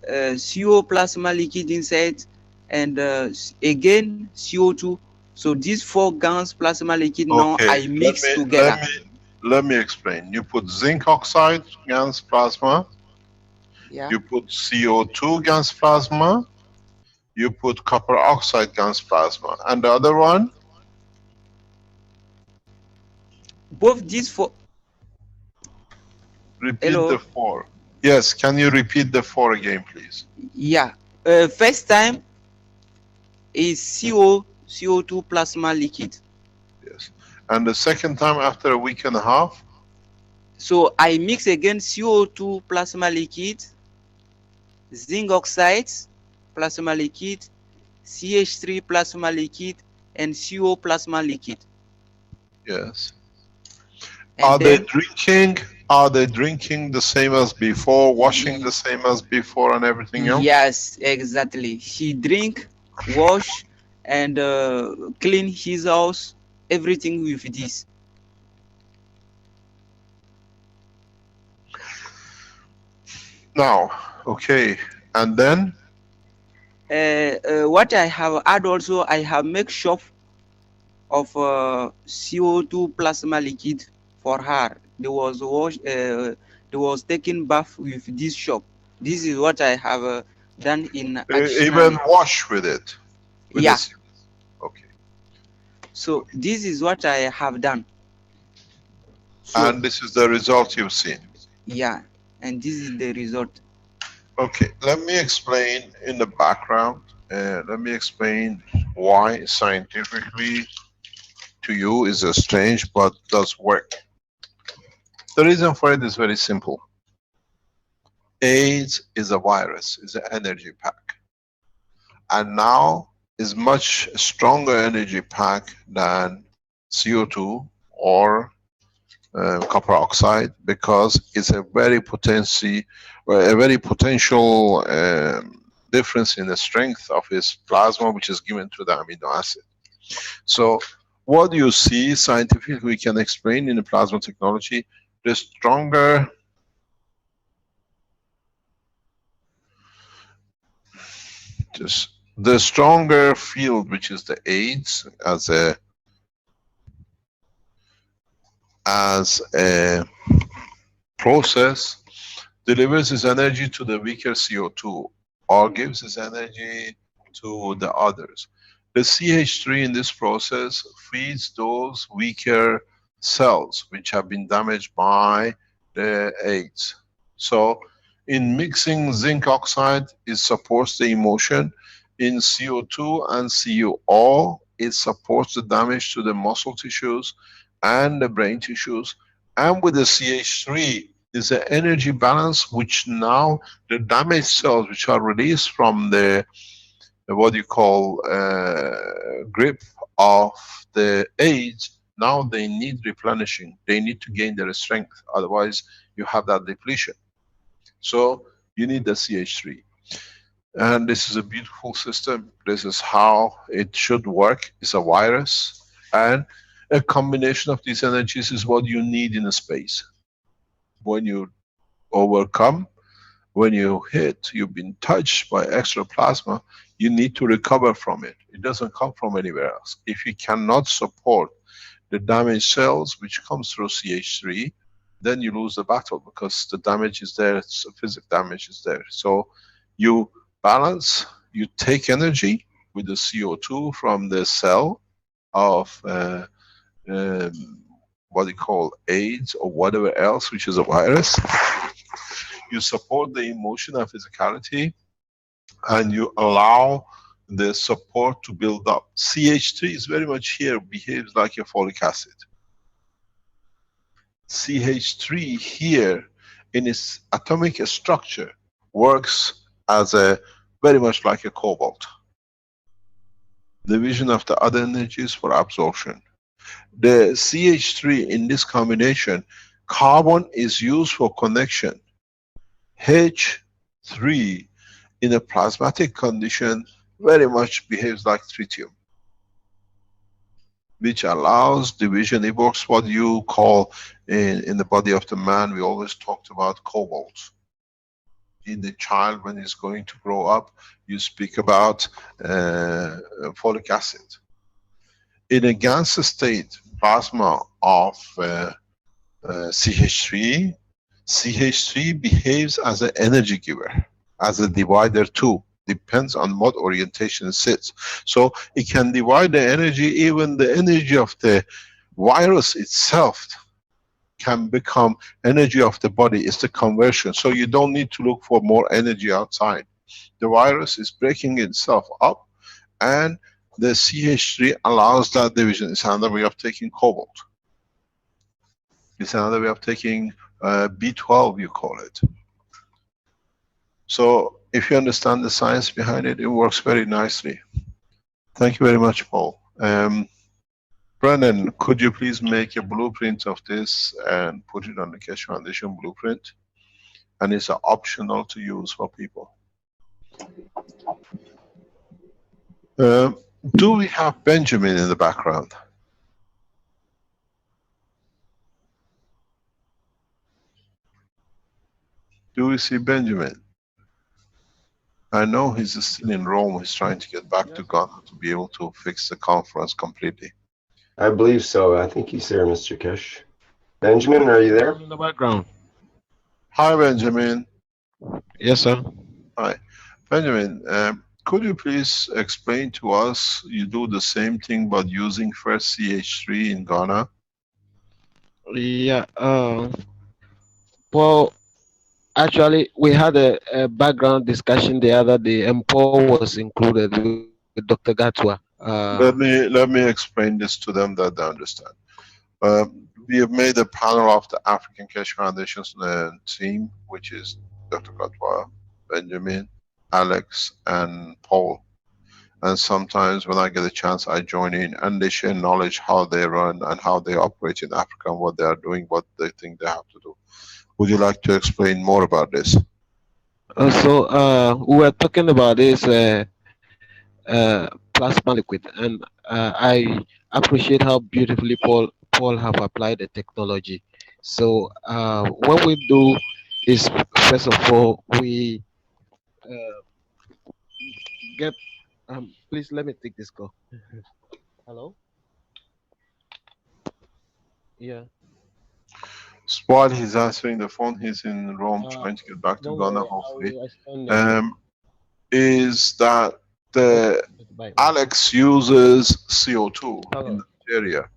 CO plasma liquid inside, and again CO2. So these 4 gallons plasma liquid now Okay, I let mix me together. let me explain. You put zinc oxide GaNs plasma, Yeah. you put CO2 GaNs plasma, you put copper oxide GaNs plasma, and the other one? Both these 4. Repeat the Hello. 4. Yes, can you repeat the 4 again, please? Yeah. First time is CO2 plasma liquid. Yes. And the second time after a week and a half? So I mix again CO2 plasma liquid, zinc oxide plasma liquid, CH3 plasma liquid, and CO plasma liquid. Yes. And then Are they drinking the same as before, washing the same as before, and everything else? yes, exactly. He drink, wash, and clean his house, everything with this. Now, okay, and then? What I have add also, I have make shop of CO2 plasma liquid for her. There was taking bath with this shop. This is what I have done in Even additionally. wash with it? With Yeah. this? Okay. So this is what I have done. So And this is the result you've seen? yeah, and this is the result. Okay, let me explain in the background. Let me explain why scientifically to you is strange but does work. The reason for it is very simple. AIDS is a virus, is an energy pack. And now is much stronger energy pack than CO2 or copper oxide, because it's a very potential difference in the strength of its plasma, which is given to the amino acid. So what you see scientifically we can explain in the plasma technology, the stronger the stronger field, which is the AIDS as a process, delivers its energy to the weaker CO2 or gives its energy to the others. The CH3 in this process feeds those weaker cells which have been damaged by the AIDS. So in mixing zinc oxide, it supports the emotion. In CO2 and CuO, it supports the damage to the muscle tissues and the brain tissues. And with the CH3, is the energy balance, which now the damaged cells which are released from the what you call grip of the AIDS, now they need replenishing. They need to gain their strength. Otherwise, you have that depletion. So you need the CH3. And this is a beautiful system. This is how it should work. It's a virus. And a combination of these energies is what you need in a space. When you overcome, when you hit, you've been touched by extra plasma, you need to recover from it. It doesn't come from anywhere else. If you cannot support the damaged cells, which comes through CH3, then you lose the battle, because the damage is there, physical damage is there. So you balance, you take energy with the CO2 from the cell of what you call AIDS or whatever else, which is a virus. You support the emotion and physicality, and you allow the support to build up. CH3 is very much here, behaves like a folic acid. CH3 here in its atomic structure works as a very much like a cobalt. Division of the other energies for absorption. The CH3 in this combination, carbon is used for connection. H3 in a plasmatic condition very much behaves like tritium, which allows division. It works what you call in the body of the man, we always talked about cobalt. In the child when he's going to grow up, you speak about folic acid. In a gas state, plasma of CH3, CH3 behaves as an energy giver, as a divider too. Depends on what orientation it sits. So it can divide the energy, even the energy of the virus itself can become energy of the body. It's the conversion. So you don't need to look for more energy outside. The virus is breaking itself up, and the CH3 allows that division. It's another way of taking cobalt. It's another way of taking B12, you call it. So if you understand the science behind it, it works very nicely. Thank you very much, Paul. Brennan, could you please make a blueprint of this and put it on the Keshe Foundation blueprint? And it's optional to use for people. Do we have Benjamin in the background? Do we see Benjamin? I know he's still in Rome. He's trying to get back to Ghana to be able to fix the conference completely. I believe so. I think he's there, Mr. Kesh. Benjamin, are you there? In the background. Hi, Benjamin. Yes, sir. Hi. Benjamin, could you please explain to us, you do the same thing but using first CH3 in Ghana? Yeah. Well, actually, we had a background discussion the other day, and Paul was included with Dr. Gatwa. Let me explain this to them that they understand. We have made a panel of the African Keshe Foundation's team, which is Dr. Gatwa, Benjamin, Alex, and Paul. And sometimes when I get a chance, I join in and they share knowledge how they run and how they operate in Africa and what they are doing, what they think they have to do. Would you like to explain more about this? We were talking about this plasma liquid, and I appreciate how beautifully Paul have applied the technology. So what we do is, first of all, we get. Please let me take this call. Hello. Yeah. While he's answering the phone, he's in Rome trying to get back to Ghana, hopefully. Is that the Alex uses CO2 in that area.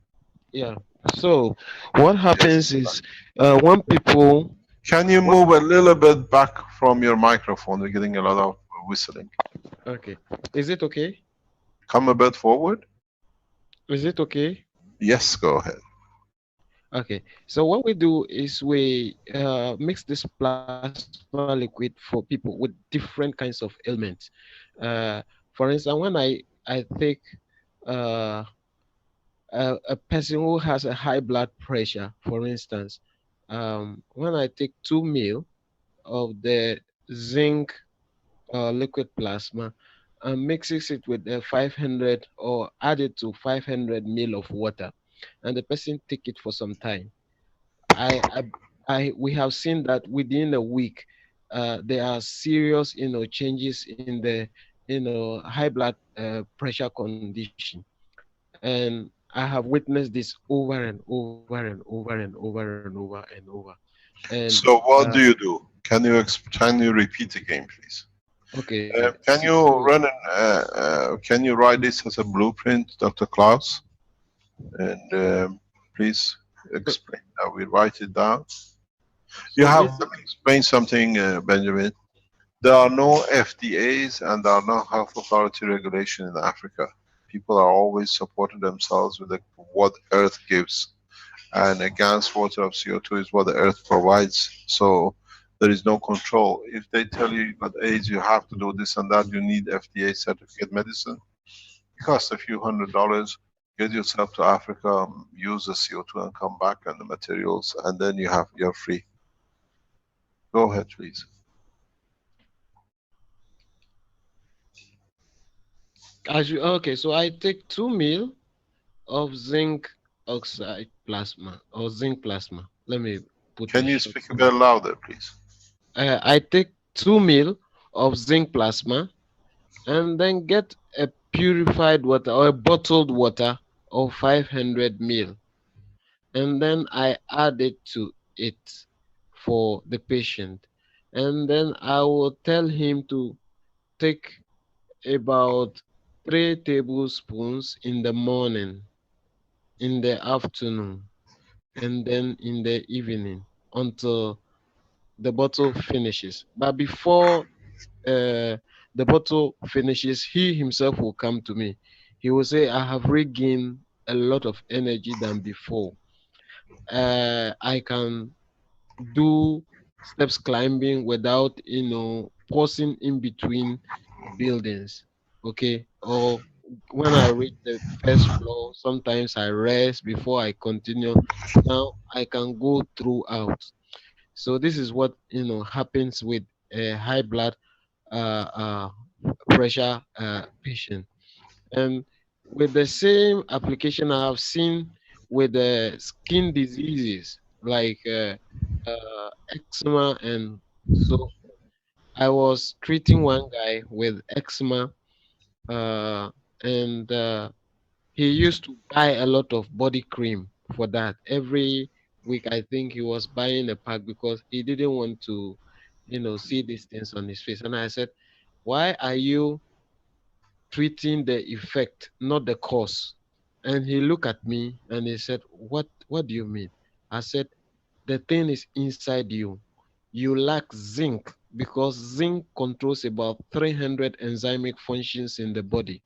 Yeah. So what happens is when people... Can you move a little bit back from your microphone? We're getting a lot of whistling. Okay. Is it okay? Come a bit forward. Is it okay? Yes, go ahead. Okay. So what we do is we mix this plasma liquid for people with different kinds of ailments. For instance, when I take a person who has a high blood pressure, for instance, when I take 2 ml of the zinc liquid plasma and mixes it with 500 or add it to 500 ml of water, and the person take it for some time, we have seen that within a week there are serious changes in the high blood pressure condition. And I have witnessed this over and over and over and over and over and over. And so what do you do? Can you repeat again, please? Okay. Can you run can you write this as a blueprint, Dr. Klaus? And please explain. We write it down. You have to explain something, Benjamin. There are no FDAs and there are no health authority regulation in Africa. People are always supporting themselves with what Earth gives, and a gas water of CO2 is what the Earth provides. So there is no control. If they tell you got AIDS, you have to do this and that, you need FDA certificate medicine. It costs a few $100. Get yourself to Africa, use the CO2 and come back and the materials, and then you're free. Go ahead, please. Okay, so I take 2 ml of zinc oxide plasma or zinc plasma. Let me put Can it you short. speak a bit louder, please? I take 2 ml of zinc plasma and then get a purified water or a bottled water of 500 ml, and then I add it to it for the patient, and then I will tell him to take about 3 tablespoons in the morning, in the afternoon, and then in the evening until the bottle finishes. But before the bottle finishes, he himself will come to me. He will say, I have regained a lot of energy than before. I can do steps climbing without, pausing in between buildings. Okay. Or when I reach the first floor, sometimes I rest before I continue. Now I can go throughout. So this is what happens with a high blood uh, pressure patient. And with the same application, I have seen with the skin diseases like eczema and so. I was treating one guy with eczema, uh, and he used to buy a lot of body cream for that. Every week, I think he was buying a pack because he didn't want to, see these things on his face. And I said, why are you treating the effect, not the cause? And he looked at me and he said, what do you mean? I said, the thing is inside you. You lack zinc because zinc controls about 300 enzymic functions in the body.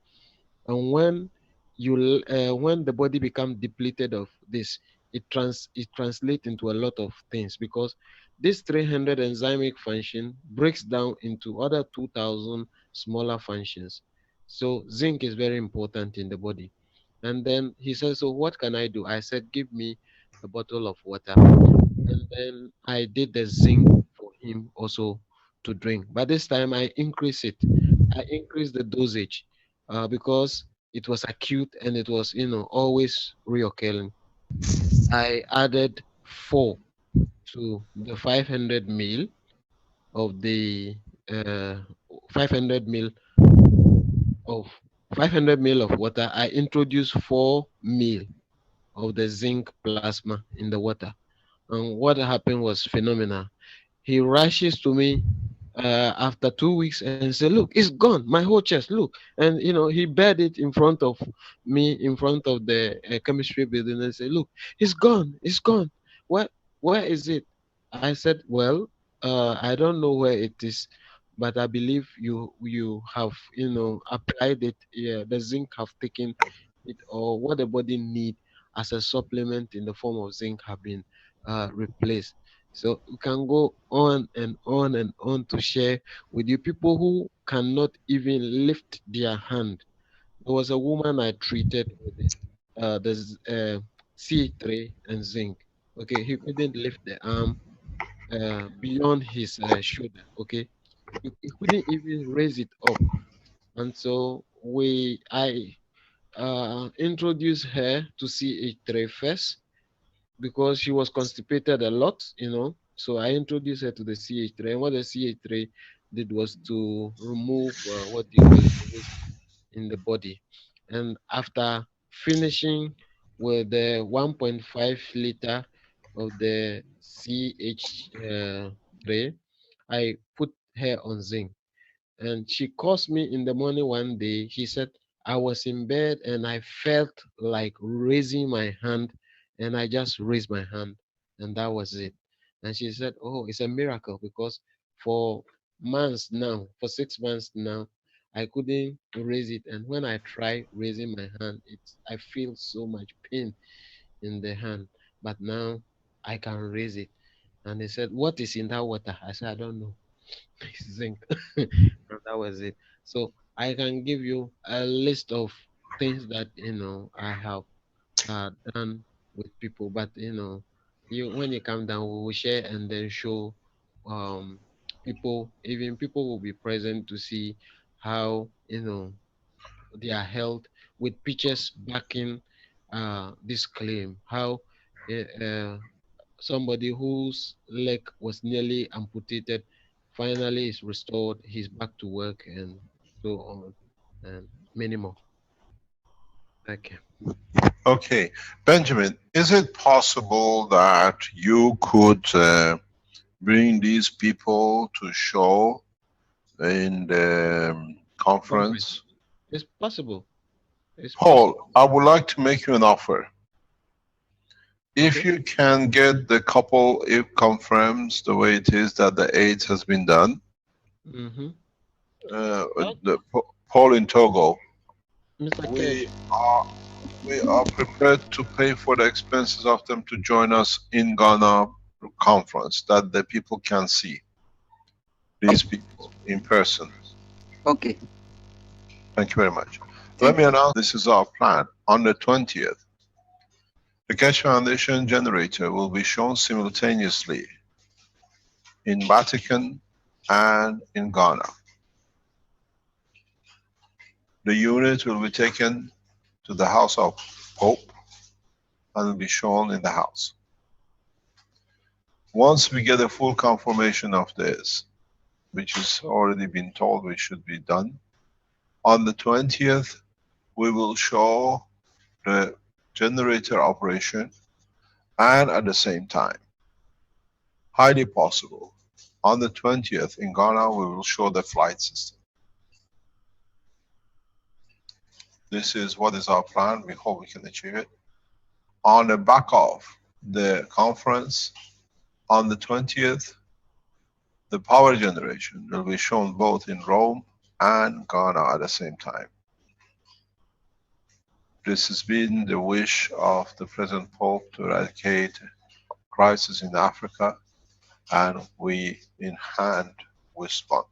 And when the body becomes depleted of this, it translates into a lot of things, because this 300 enzymic function breaks down into other 2000 smaller functions. So zinc is very important in the body. And then he said, so what can I do? I said, give me a bottle of water. And then I did the zinc for him also to drink. But this time I increased it. I increased the dosage because it was acute and it was, always reoccurring. I added 4 to the 500 ml of the uh, 500 ml of 500 ml of water. I introduced 4 ml of the zinc plasma in the water. And what happened was phenomenal. He rushes to me after 2 weeks and say, look, it's gone, my whole chest, look. And he bared it in front of me, in front of the chemistry building, and say, look, it's gone. Where is it? I said, well, I don't know where it is, but I believe you have applied it. Yeah, the zinc have taken it, or what the body need as a supplement in the form of zinc have been replaced. So we can go on and on and on to share with you people who cannot even lift their hand. There was a woman I treated with C3 and zinc. Okay, he couldn't lift the arm beyond his shoulder. Okay, he couldn't even raise it up, and so I introduced her to CH3 first because she was constipated a lot. So I introduced her to the CH3, and what the CH3 did was to remove what do you call it, the waste in the body. And after finishing with the 1.5 liter of the CH3, I put her on zinc. And she calls me in the morning one day. She said, I was in bed and I felt like raising my hand, and I just raised my hand, and that was it. And she said, oh, it's a miracle because for months now, for 6 months now, I couldn't raise it. And when I try raising my hand, I feel so much pain in the hand. But now I can raise it. And they said, "What is in that water?" I said, "I don't know." It's zinc. And that was it. So I can give you a list of things that I have done with people, but you when you come down, we will share and then show um people. Even people will be present to see how their health, with pictures backing this claim. How uh, uh, somebody whose leg was nearly amputated finally is restored. He's back to work and so on, and many more. Okay. Okay, Benjamin, is it possible that you could bring these people to show in the Congress. conference? It's possible. It's possible. Paul, I would like to make you an offer. If Okay. you can get the couple, if confirms the way it is that the AIDS has been done, Mm-hmm. uh, Well, Paul in Togo, Mr. K, we are we are prepared to pay for the expenses of them to join us in Ghana conference, that the people can see these people in person. Okay. Thank you very much. Let Thank me you. announce this is our plan. On the 20th, the Keshe Foundation generator will be shown simultaneously in Vatican and in Ghana. The unit will be taken to the house of Pope and will be shown in the house. Once we get a full confirmation of this, which has already been told we should be done, on the 20th we will show the generator operation, and at the same time, highly possible, on the 20th in Ghana we will show the flight system. This is what is our plan. We hope we can achieve it. On the back of the conference, on the 20th, the power generation will be shown both in Rome and Ghana at the same time. This has been the wish of the present Pope to eradicate crisis in Africa, and we in hand respond.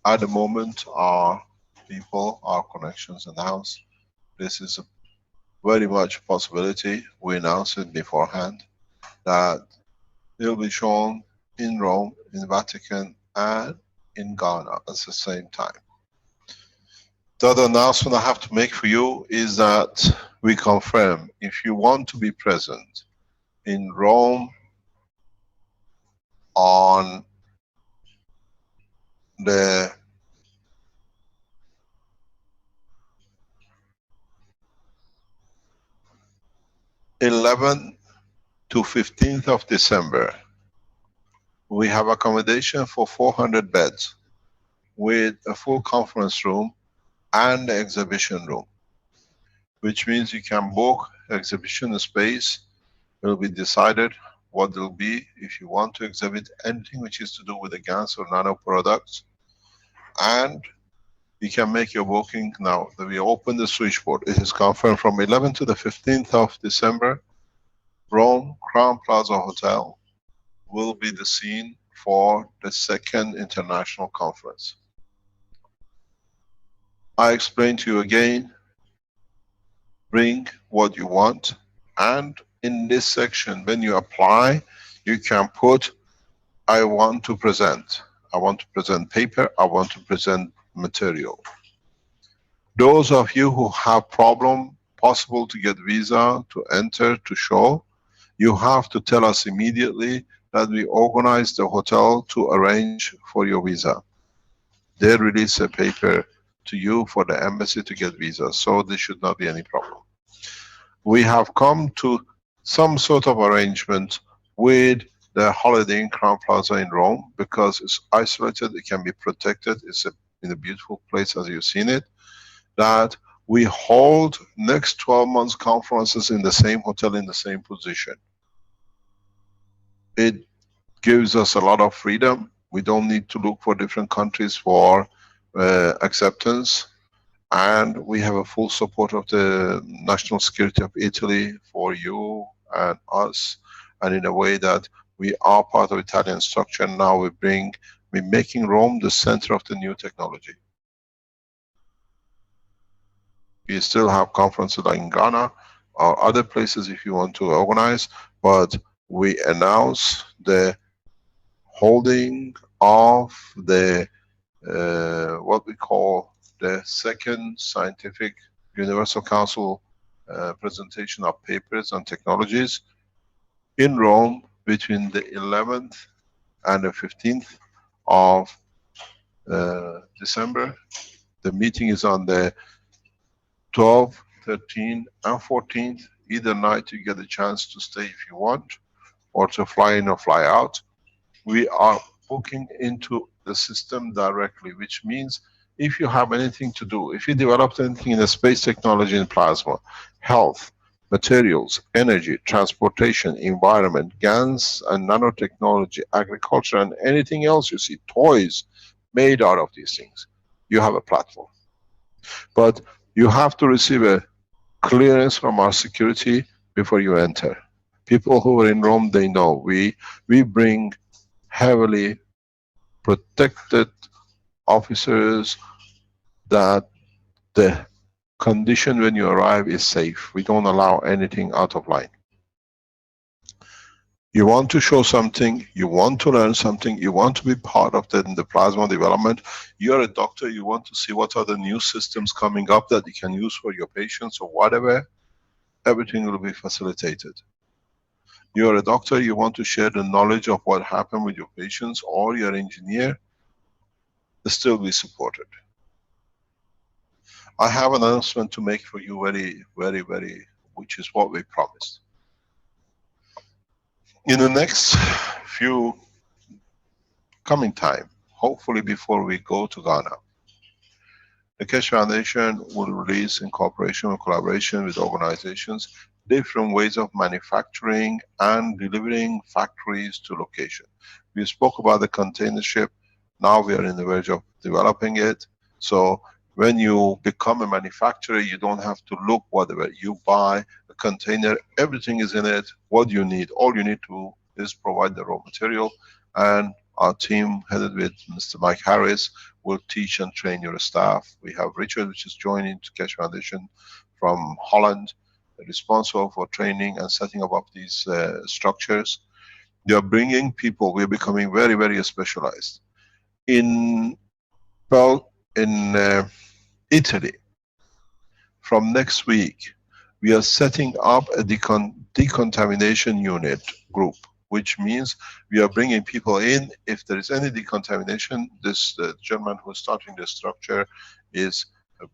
At the moment, our people, our connections announce this is a very much possibility. We announce it beforehand that it will be shown in Rome, in Vatican, and in Ghana at the same time. The other announcement I have to make for you is that we confirm, if you want to be present in Rome on the 11th to 15th of December, we have accommodation for 400 beds with a full conference room and exhibition room, which means you can book exhibition space. It will be decided what it will be if you want to exhibit anything which is to do with the GANs or nano products, and you can make your booking now. We open the switchboard. It is confirmed from 11th to the 15th of December. Rome Crown Plaza Hotel will be the scene for the second international conference. I explain to you again, bring what you want, and in this section, when you apply, you can put, I want to present. I want to present paper, I want to present material. Those of you who have problem, possible to get visa, to enter, to show, you have to tell us immediately that we organize the hotel to arrange for your visa. They release a paper to you for the embassy to get visa, so there should not be any problem. We have come to some sort of arrangement with the Holiday Inn Crown Plaza in Rome, because it's isolated, it can be protected, it's in a beautiful place as you've seen it, that we hold next 12 months conferences in the same hotel, in the same position. It gives us a lot of freedom. We don't need to look for different countries for acceptance. And we have a full support of the national security of Italy for you and us. And in a way that we are part of Italian structure. Now we're making Rome the center of the new technology. We still have conferences like in Ghana or other places if you want to organize, but we announce the holding of the what we call the second scientific Universal Council presentation of papers and technologies in Rome between the 11th and the 15th of December. The meeting is on the 12th, 13th, and 14th. Either night you get a chance to stay if you want, or to fly in or fly out. We are booking into the system directly, which means if you have anything to do, if you developed anything in the space technology and plasma, health, materials, energy, transportation, environment, GANs and nanotechnology, agriculture, and anything else you see, toys made out of these things, you have a platform. But you have to receive a clearance from our security before you enter. People who are in Rome, they know we bring heavily protected officers, that the condition when you arrive is safe. We don't allow anything out of line. You want to show something, you want to learn something, you want to be part of the plasma development. You're a doctor, you want to see what are the new systems coming up that you can use for your patients or whatever, everything will be facilitated. You're a doctor, you want to share the knowledge of what happened with your patients, or you're an engineer, still be supported. I have an announcement to make for you very, which is what we promised. In the next few coming time, hopefully before we go to Ghana, the Keshe Foundation will release, in cooperation or collaboration with organizations, different ways of manufacturing and delivering factories to location. We spoke about the container ship. Now we are in the verge of developing it. So when you become a manufacturer, you don't have to look whatever. You buy a container, everything is in it. What you need, all you need to is provide the raw material, and our team headed with Mr. Mike Harris will teach and train your staff. We have Richard, which is joining to Keshe Foundation from Holland, responsible for training and setting up these structures. They are bringing people. We are becoming very specialized. In Italy, from next week, we are setting up a decontamination unit group, which means we are bringing people in. If there is any decontamination, this gentleman who is starting the structure is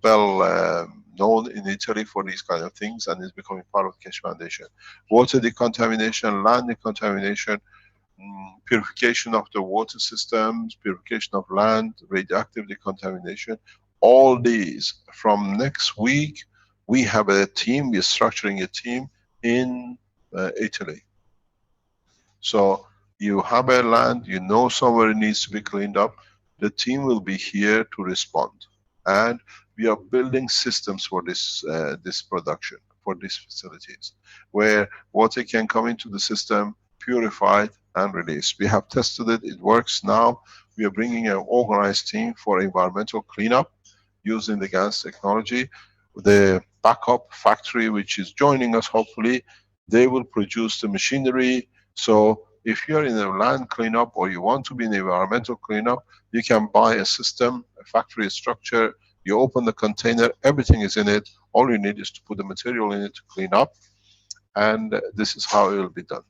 well known in Italy for these kind of things, and is becoming part of Keshe Foundation. Water decontamination, land decontamination, purification of the water systems, purification of land, radioactive decontamination. All these, from next week, we have a team, we're structuring a team in Italy. So you have a land, you know somewhere it needs to be cleaned up, the team will be here to respond. And we are building systems for this production, for these facilities, where water can come into the system, purified and released. We have tested it, it works now. We are bringing an organized team for environmental cleanup using the GANS technology. The backup factory, which is joining us hopefully, they will produce the machinery. So if you're in a land cleanup or you want to be in environmental cleanup, you can buy a system, a factory structure, you open the container, everything is in it. All you need is to put the material in it to clean up. And this is how it will be done.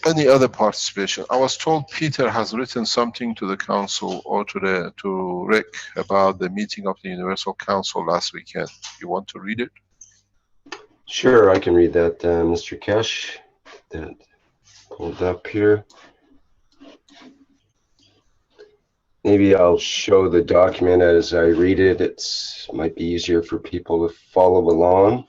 Any other participation? I was told Peter has written something to the council or to Rick about the meeting of the Universal Council last weekend. You want to read it? Sure, I can read that, Mr. Keshe. That pulled up here. Maybe I'll show the document as I read it. It might be easier for people to follow along.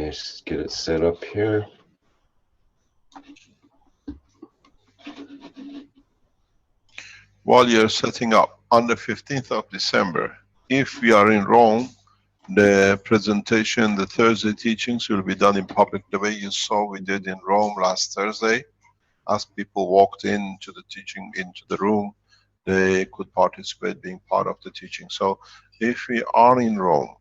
Let's get it set up here. While you're setting up, on the 15th of December, if we are in Rome, the presentation, the Thursday teachings will be done in public the way you saw we did in Rome last Thursday. As people walked into the teaching, into the room, they could participate being part of the teaching. So if we are in Rome,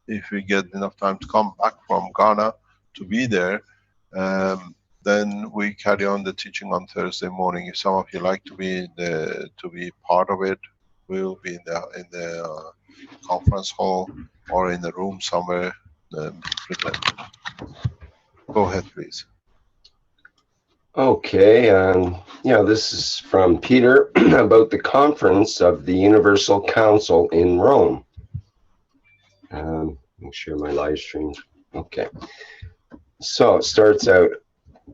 if we get enough time to come back from Ghana to be there, then we carry on the teaching on Thursday morning. If some of you like to be part of it, we'll be in the conference hall or in the room somewhere. Present. Go ahead, please. Okay, this is from Peter about the conference of the Universal Council in Rome. Make sure my live stream. Okay. So it starts out,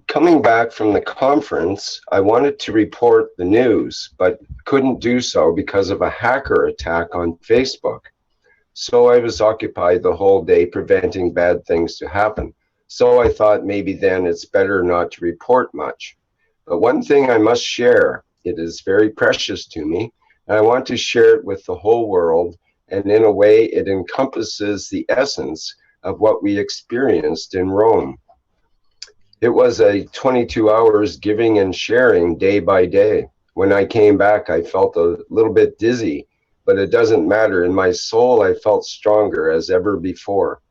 coming back from the conference, I wanted to report the news, but couldn't do so because of a hacker attack on Facebook. So I was occupied the whole day preventing bad things to happen. So I thought maybe then it's better not to report much. But one thing I must share, it is very precious to me, and I want to share it with the whole world, and in a way it encompasses the essence of what we experienced in Rome. It was a 22 hours giving and sharing day by day. When I came back, I felt a little bit dizzy, but it doesn't matter. In my soul, I felt stronger as ever before.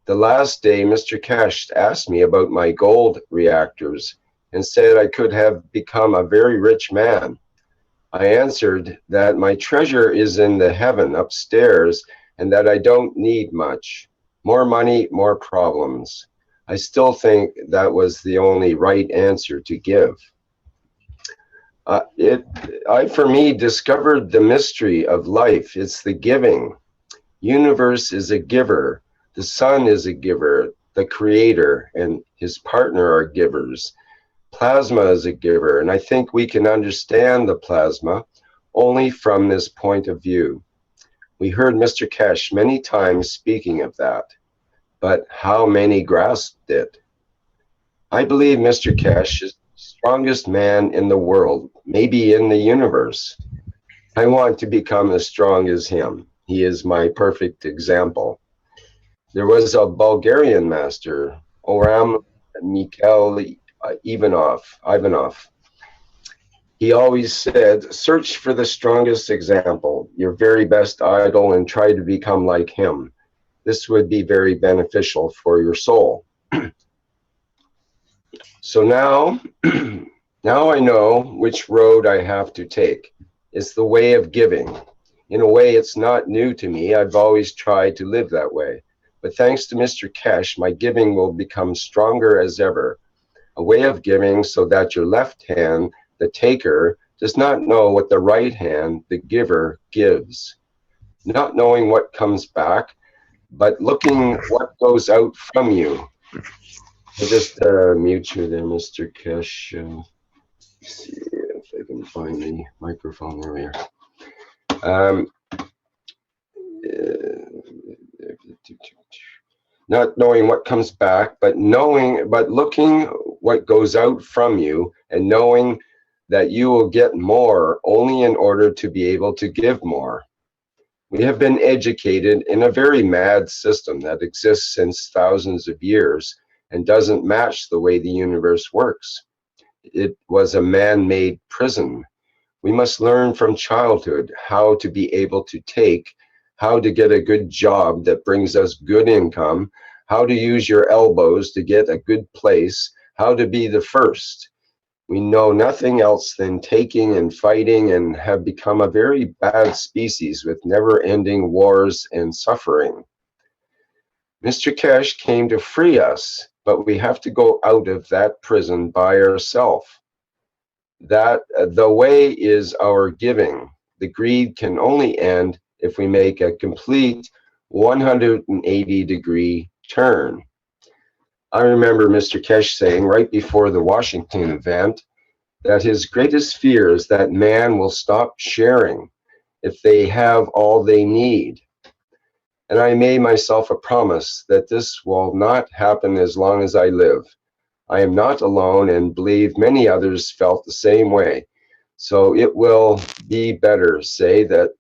The last day, Mr. Kesh asked me about my gold reactors and said I could have become a very rich man. I answered that my treasure is in the heaven upstairs and that I don't need much. More money, more problems. I still think that was the only right answer to give. I, for me, discovered the mystery of life. It's the giving. Universe is a giver. The sun is a giver. The creator and his partner are givers. Plasma is a giver, and I think we can understand the plasma only from this point of view. We heard Mr. Kesh many times speaking of that, but how many grasped it? I believe Mr. Kesh is the strongest man in the world, maybe in the universe. I want to become as strong as him. He is my perfect example. There was a Bulgarian master, Oram Mikhail Ivanov. He always said, search for the strongest example, your very best idol, and try to become like him. This would be very beneficial for your soul. So now I know which road I have to take. It's the way of giving. In a way, it's not new to me. I've always tried to live that way. But thanks to Mr. Kesh, my giving will become stronger as ever. A way of giving so that your left hand, the taker, does not know what the right hand, the giver, gives. Not knowing what comes back, but looking what goes out from you. I'll just mute you there, Mr. Kesh. See if I can find the microphone. There we are. Not knowing what comes back, but looking what goes out from you, and knowing that you will get more only in order to be able to give more. We have been educated in a very mad system that exists since thousands of years and doesn't match the way the universe works. It was a man-made prison. We must learn from childhood how to be able to take, how to get a good job that brings us good income, how to use your elbows to get a good place, how to be the first. We know nothing else than taking and fighting and have become a very bad species with never-ending wars and suffering. Mr. Kesh came to free us, but we have to go out of that prison by ourselves. That the way is our giving. The greed can only end if we make a complete 180-degree turn. I remember Mr. Kesh saying right before the Washington event that his greatest fear is that man will stop sharing if they have all they need. And I made myself a promise that this will not happen as long as I live. I am not alone and believe many others felt the same way. So it will be better, say, that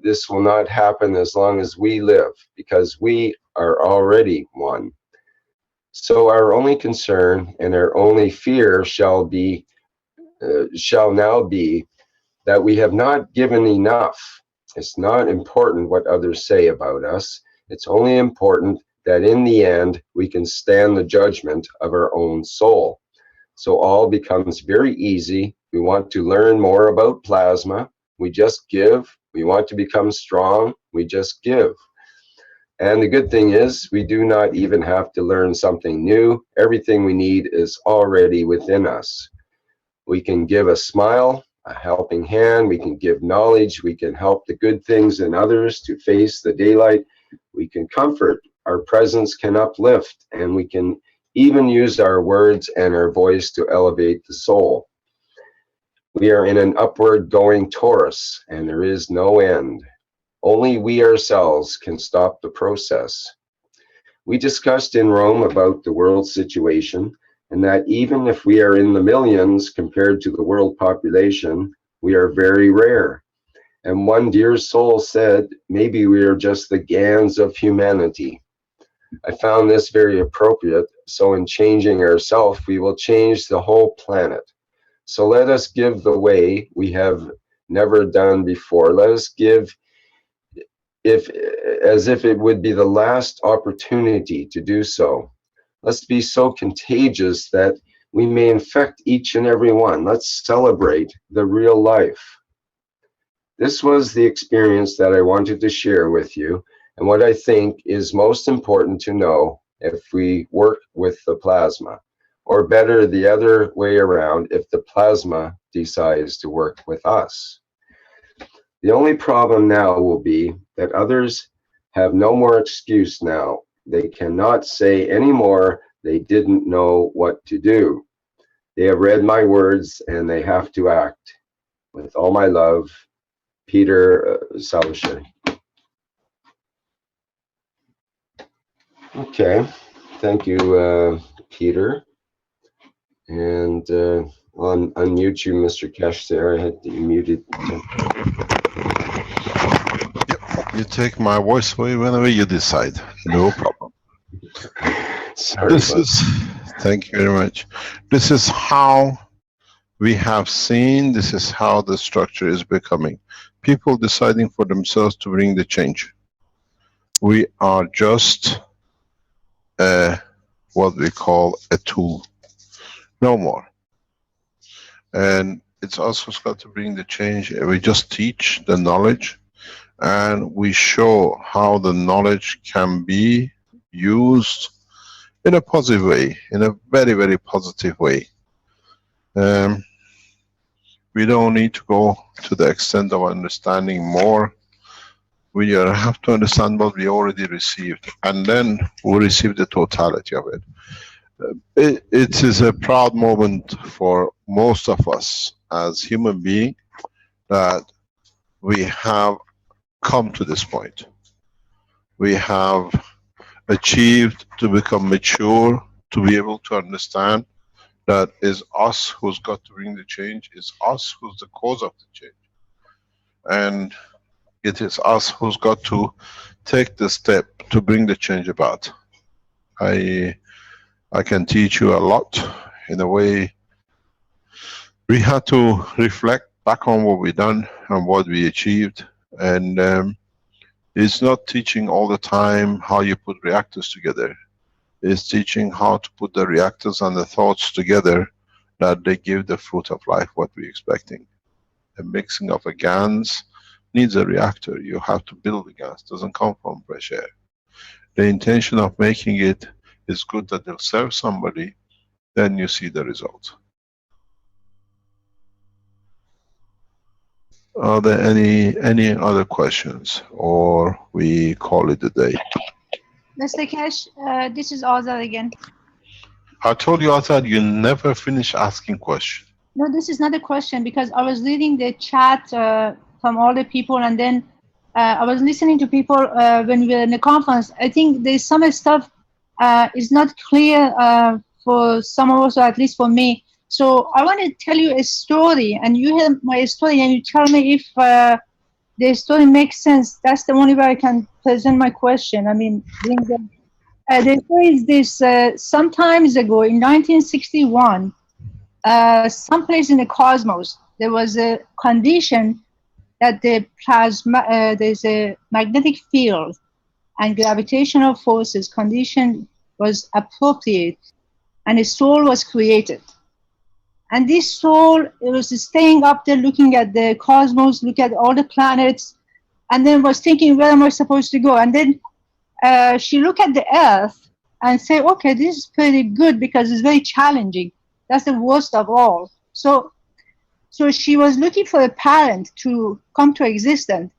this will not happen as long as we live, because we are already one. So our only concern and our only fear shall now be that we have not given enough. It's not important what others say about us. It's only important that in the end we can stand the judgment of our own soul. So all becomes very easy. We want to learn more about plasma. We just give. We want to become strong. We just give. And the good thing is, we do not even have to learn something new. Everything we need is already within us. We can give a smile, a helping hand. We can give knowledge. We can help the good things in others to face the daylight. We can comfort. Our presence can uplift, and we can even use our words and our voice to elevate the soul. We are in an upward going torus, and there is no end. Only we ourselves can stop the process. We discussed in Rome about the world situation, and that even if we are in the millions compared to the world population, we are very rare. And one dear soul said, maybe we are just the GANs of humanity. I found this very appropriate, so in changing ourselves, we will change the whole planet. So let us give the way we have never done before. Let us give as if it would be the last opportunity to do so. Let's be so contagious that we may infect each and every one. Let's celebrate the real life. This was the experience that I wanted to share with you, and what I think is most important to know if we work with the plasma, or better, the other way around, if the plasma decides to work with us. The only problem now will be that others have no more excuse now. They cannot say anymore they didn't know what to do. They have read my words and they have to act. With all my love, Peter Salushay. Okay, thank you, Peter. And I'll unmute you, Mr. Kesh there. I had you muted. You take my voice away whenever you decide. No problem. Sorry. Thank you very much. This is how we have seen, this is how the structure is becoming. People deciding for themselves to bring the change. We are just what we call a tool. No more. And it's also got to bring the change. We just teach the knowledge, and we show how the knowledge can be used in a positive way, in a very, very positive way. We don't need to go to the extent of understanding more. We have to understand what we already received, and then we receive the totality of it. It is a proud moment for most of us as human beings that we have come to this point. We have achieved to become mature, to be able to understand that is us who's got to bring the change, is us who's the cause of the change. And it is us who's got to take the step to bring the change about. I can teach you a lot in a way. We had to reflect back on what we done and what we achieved, and it's not teaching all the time how you put reactors together. It's teaching how to put the reactors and the thoughts together that they give the fruit of life what we're expecting. A mixing of a GANs needs a reactor. You have to build the GANs. It doesn't come from fresh air. The intention of making it is good, that they'll serve somebody, then you see the result. Are there any other questions, or we call it a day? Mr. Kesh, this is Azad again. I told you, Azad, you never finish asking questions. No, this is not a question, because I was reading the chat from all the people, and then I was listening to people when we were in the conference. I think there's some stuff is not clear for some of us, or at least for me. So I want to tell you a story, and you hear my story, and you tell me if the story makes sense. That's the only way I can present my question. I mean, the story is this: some times ago, in 1961, someplace in the cosmos, there was a condition that the plasma, there's a magnetic field and gravitational forces condition was appropriate, and a soul was created. And this soul, it was staying up there looking at the cosmos, look at all the planets, and then was thinking, where am I supposed to go? And then she looked at the Earth and said, okay, this is pretty good because it's very challenging. That's the worst of all. So she was looking for a parent to come to existence.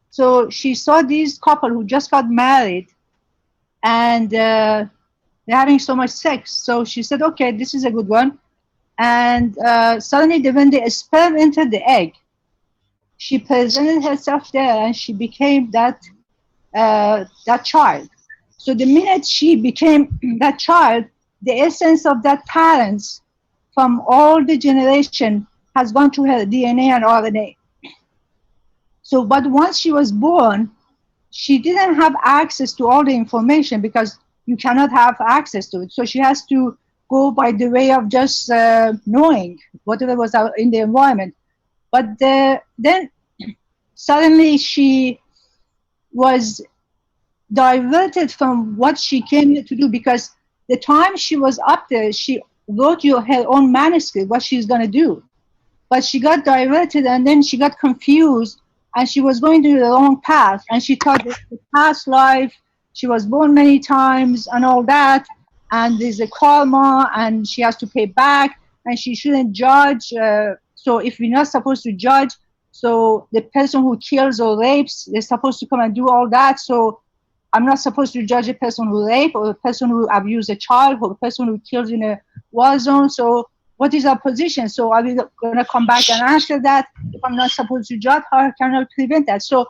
So she saw this couple who just got married, and they're having so much sex. So she said, okay, this is a good one. And suddenly, when the sperm entered the egg, she presented herself there, and she became that child. So the minute she became that child, the essence of that parents from all the generation has gone to her DNA and RNA. So, but once she was born, she didn't have access to all the information because you cannot have access to it. So she has to go by the way of just knowing whatever was out in the environment. But then suddenly she was diverted from what she came here to do, because the time she was up there, she wrote her own manuscript, what she's going to do. But she got diverted, and then she got confused, and she was going to the wrong path, and she thought that the past life, she was born many times and all that, and there's a karma, and she has to pay back, and she shouldn't judge. So if we're not supposed to judge, so the person who kills or rapes, they're supposed to come and do all that. So I'm not supposed to judge a person who rapes, or a person who abuses a child, or a person who kills in a war zone. So what is our position? So are we going to come back and answer that? If I'm not supposed to judge, how can I prevent that? So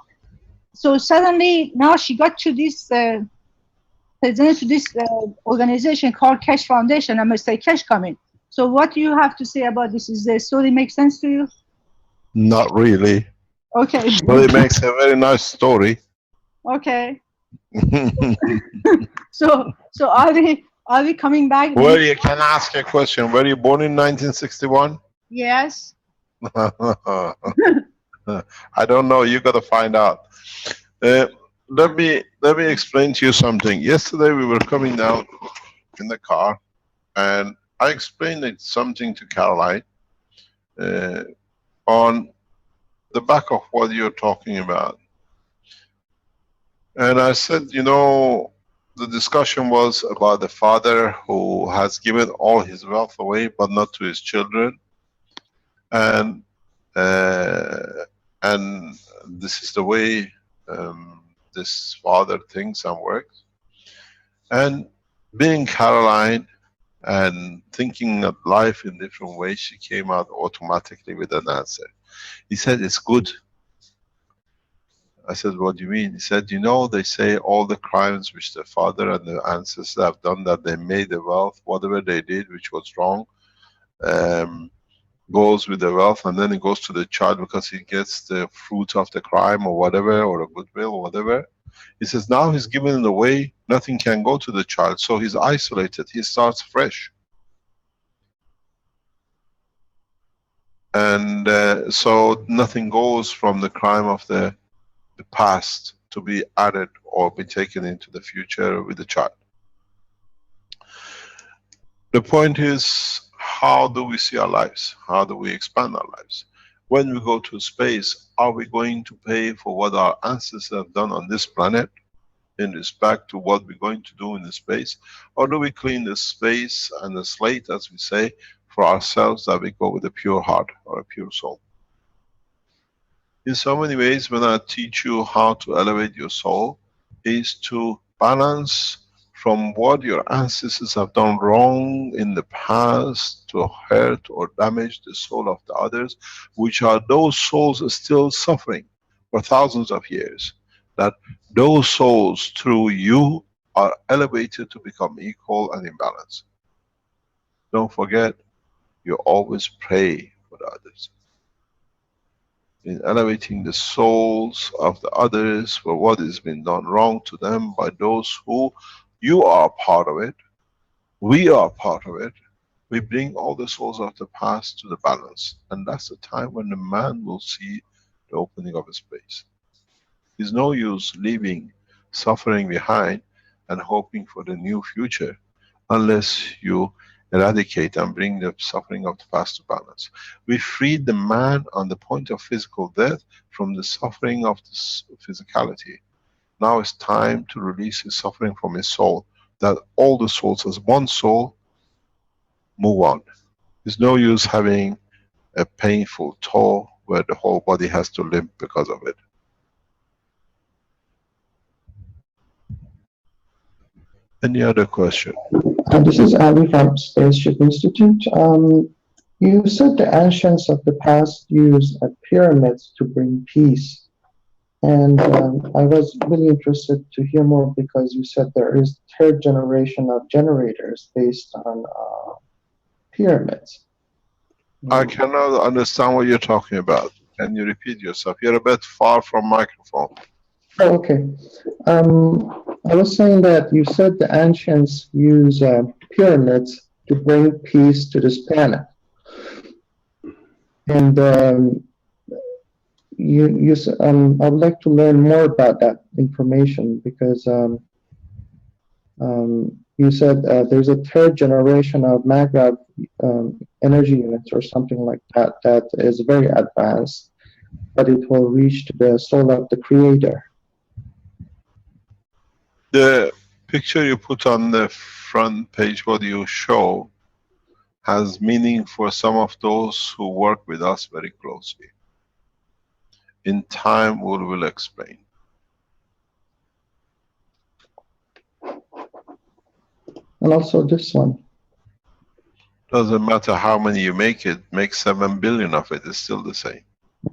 suddenly now she got to this, presented to this organization called Kesh Foundation. I must say, Kesh coming. So what do you have to say about this? Is the story make sense to you? Not really. Okay. But it makes a very nice story. Okay. So are we coming back? Well, you can ask a question. Were you born in 1961? Yes. I don't know. You got to find out. Let me explain to you something. Yesterday we were coming down in the car, and I explained something to Caroline on the back of what you're talking about. And I said, you know, the discussion was about the father who has given all his wealth away, but not to his children. And this is the way this father thinks and works. And being Caroline and thinking of life in different ways, she came out automatically with an answer. He said, it's good. I said, what do you mean? He said, you know, they say all the crimes which the father and the ancestors have done, that they made the wealth, whatever they did which was wrong, goes with the wealth, and then it goes to the child because he gets the fruit of the crime or whatever, or a goodwill or whatever. He says, now he's given it away, nothing can go to the child, so he's isolated, he starts fresh. And so nothing goes from the crime of the past to be added or be taken into the future with the child. The point is, how do we see our lives? How do we expand our lives? When we go to space, are we going to pay for what our ancestors have done on this planet in respect to what we're going to do in the space? Or do we clean the space and the slate, as we say, for ourselves, that we go with a pure heart or a pure soul? In so many ways, when I teach you how to elevate your soul, is to balance from what your ancestors have done wrong in the past to hurt or damage the soul of the others, which are those souls still suffering. for thousands of years, that those souls through you are elevated to become equal and in balance. Don't forget, you always pray for the others. In elevating the souls of the others for what has been done wrong to them by those who you are part of it, we are part of it. We bring all the souls of the past to the balance. And that's the time when the man will see the opening of a space. There's no use leaving suffering behind and hoping for the new future unless you eradicate and bring the suffering of the past to balance. We freed the man on the point of physical death from the suffering of this physicality. Now it's time to release his suffering from his soul, that all the souls as one soul move on. There's no use having a painful toe where the whole body has to limp because of it. Any other question? This is Ali from Spaceship Institute. You said the ancients of the past used pyramids to bring peace. And I was really interested to hear more because you said there is third generation of generators based on pyramids. I cannot understand what you're talking about. Can you repeat yourself? You're a bit far from microphone. Oh, okay. I was saying that you said the ancients use pyramids to bring peace to this planet. And I would like to learn more about that information because you said there's a third generation of maggrav energy units or something like that that is very advanced, but it will reach to the soul of the creator. The picture you put on the front page, what you show, has meaning for some of those who work with us very closely. In time, we will explain. And also this one. Doesn't matter how many you make 7 billion of it, it's still the same.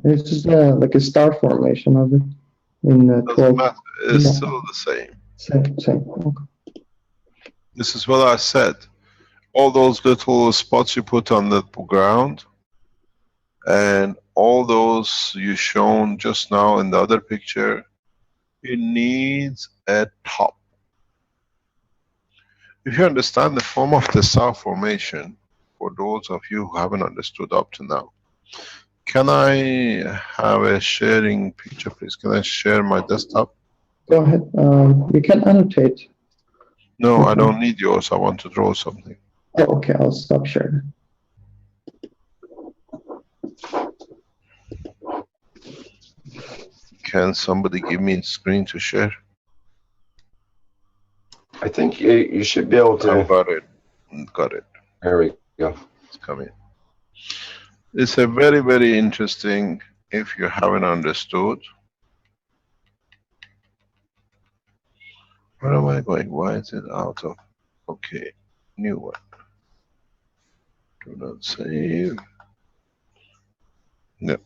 It's just like a star formation of it. In Doesn't 12. matter, it's Yeah. still the same. Same. Okay. This is what I said. All those little spots you put on the ground, and all those you shown just now in the other picture, it needs a top. If you understand the form of the star formation, for those of you who haven't understood up to now, can I have a sharing picture, please? Can I share my desktop? Go ahead. You can annotate. No, I don't need yours. I want to draw something. Oh, okay. I'll stop sharing. Can somebody give me a screen to share? I think you should be able to. I've got it. Got it. There we go. It's coming. It's a very, very interesting, if you haven't understood. Where am I going? Why is it out of? Okay, new one. Do not save. No.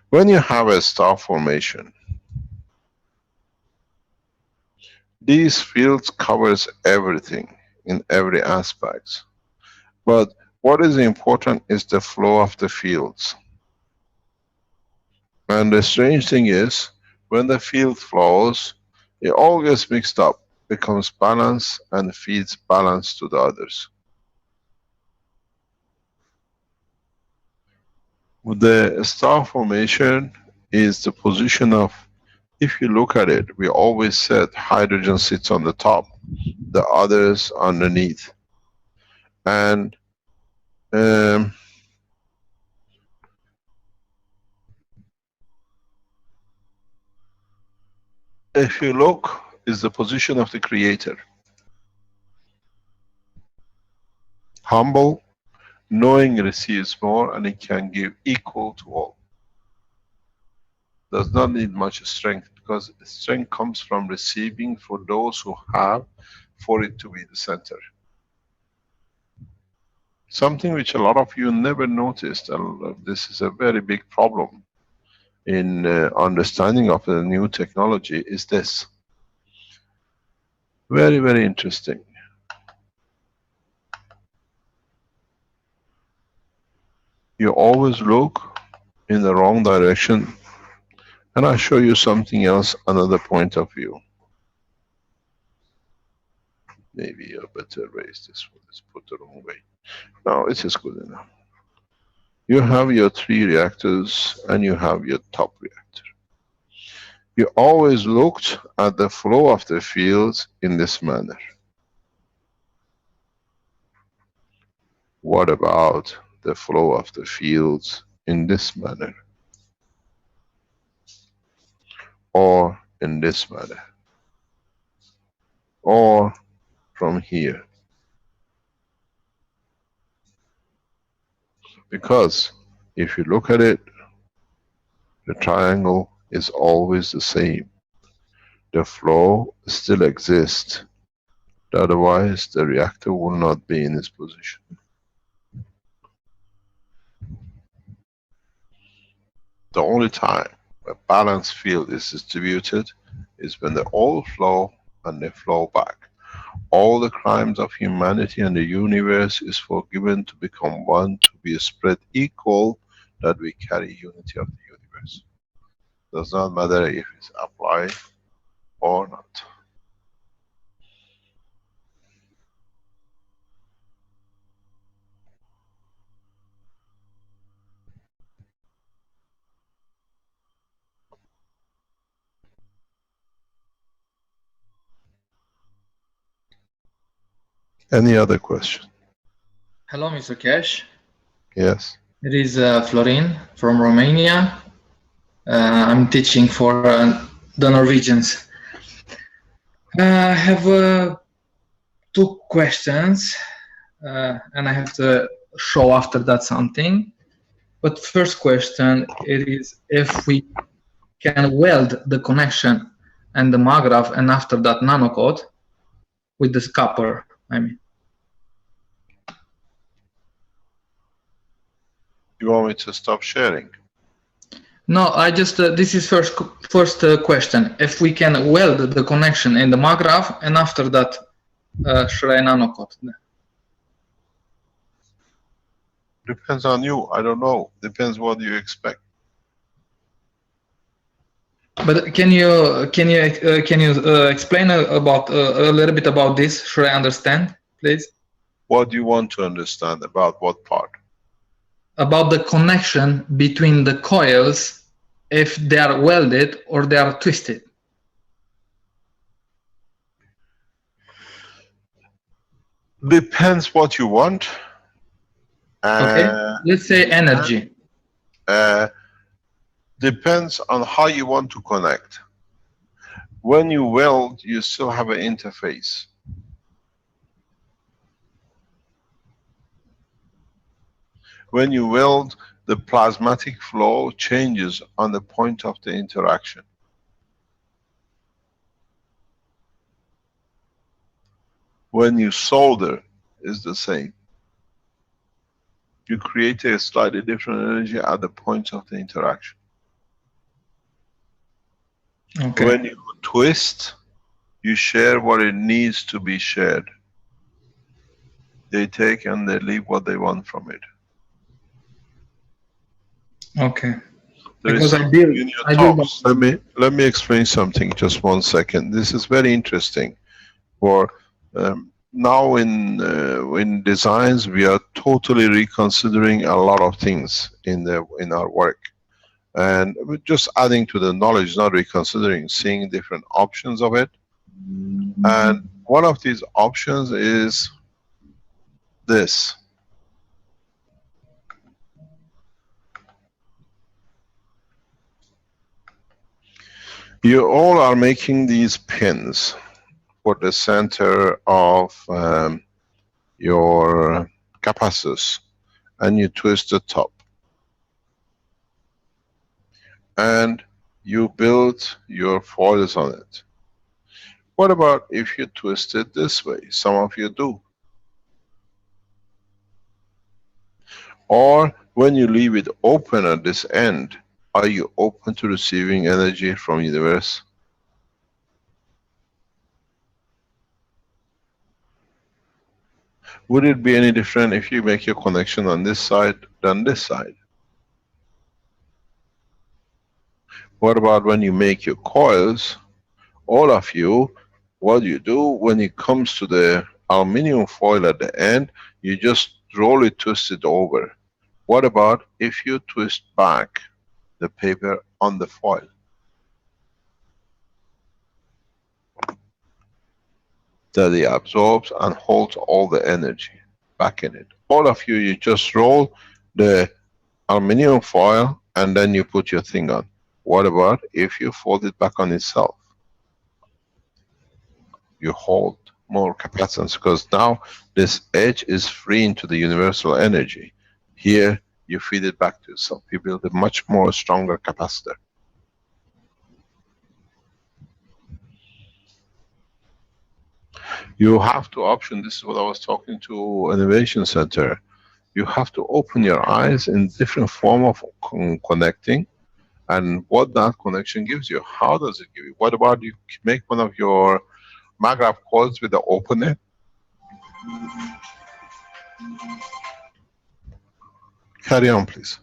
When you have a star formation, these fields covers everything in every aspect. But what is important is the flow of the fields. And the strange thing is, when the field flows, it all gets mixed up, becomes balance, and feeds balance to the others. The star formation is the position of, if you look at it, we always said hydrogen sits on the top, the others underneath. And if you look, is the position of the creator. Humble, knowing receives more, and it can give equal to all. Does not need much strength, because strength comes from receiving for those who have, for it to be the center. Something which a lot of you never noticed, and this is a very big problem. in understanding of the new technology is this. Very, very interesting. You always look in the wrong direction, and I'll show you something else, another point of view. Maybe I better raise this one. Let's put the wrong way. No, it is good enough. You have your 3 reactors and you have your top reactor. You always looked at the flow of the fields in this manner. What about the flow of the fields in this manner? Or in this manner? Or from here? Because if you look at it, the triangle is always the same. The flow still exists. Otherwise, the reactor will not be in its position. The only time a balanced field is distributed is when they all flow and they flow back. All the crimes of humanity and the universe is forgiven to become one, to be spread equal, that we carry unity of the universe. Does not matter if it's applied or not. Any other question? Hello, Mr. Cash. Yes. It is Florin from Romania. I'm teaching for the Norwegians. I have 2 questions, and I have to show after that something. But first question, it is if we can weld the connection and the maggraph, and after that nanocode with this copper, I mean. You want me to stop sharing? No, I just, this is first question. If we can weld the connection in the maggraph, and after that, should I nanocode? Depends on you. I don't know. Depends what you expect. But can you explain about a little bit about this? Should I understand, please? What do you want to understand about what part? About the connection between the coils, if they are welded or they are twisted. Depends what you want. Okay. Let's say energy. Depends on how you want to connect. When you weld, you still have an interface. When you weld, the plasmatic flow changes on the point of the interaction. When you solder, it's the same. You create a slightly different energy at the point of the interaction. Okay. When you twist, you share what it needs to be shared. They take and they leave what they want from it. Okay. Because I build. Let me explain something. Just 1 second. This is very interesting. For now in designs, we are totally reconsidering a lot of things in our work, and we're just adding to the knowledge, not reconsidering, seeing different options of it. And one of these options is this. You all are making these pins for the center of your capacitors, and you twist the top. And you build your foils on it. What about if you twist it this way? Some of you do. Or when you leave it open at this end, Are you open to receiving energy from universe? Would it be any different if you make your connection on this side than this side? What about when you make your coils, all of you, what you do when it comes to the aluminum foil at the end, you just roll it, twist it over. What about if you twist back the paper on the foil? That it absorbs and holds all the energy back in it. All of you, you just roll the aluminum foil and then you put your thing on. What about if you fold it back on itself? You hold more capacitance because now this edge is free into the universal energy. Here you feed it back to yourself. You build a much more stronger capacitor. You have to option, this is what I was talking to Innovation Center. You have to open your eyes in different form of connecting and what that connection gives you. How does it give you? What about you make one of your maggrav coils with the open end? Carry on, please.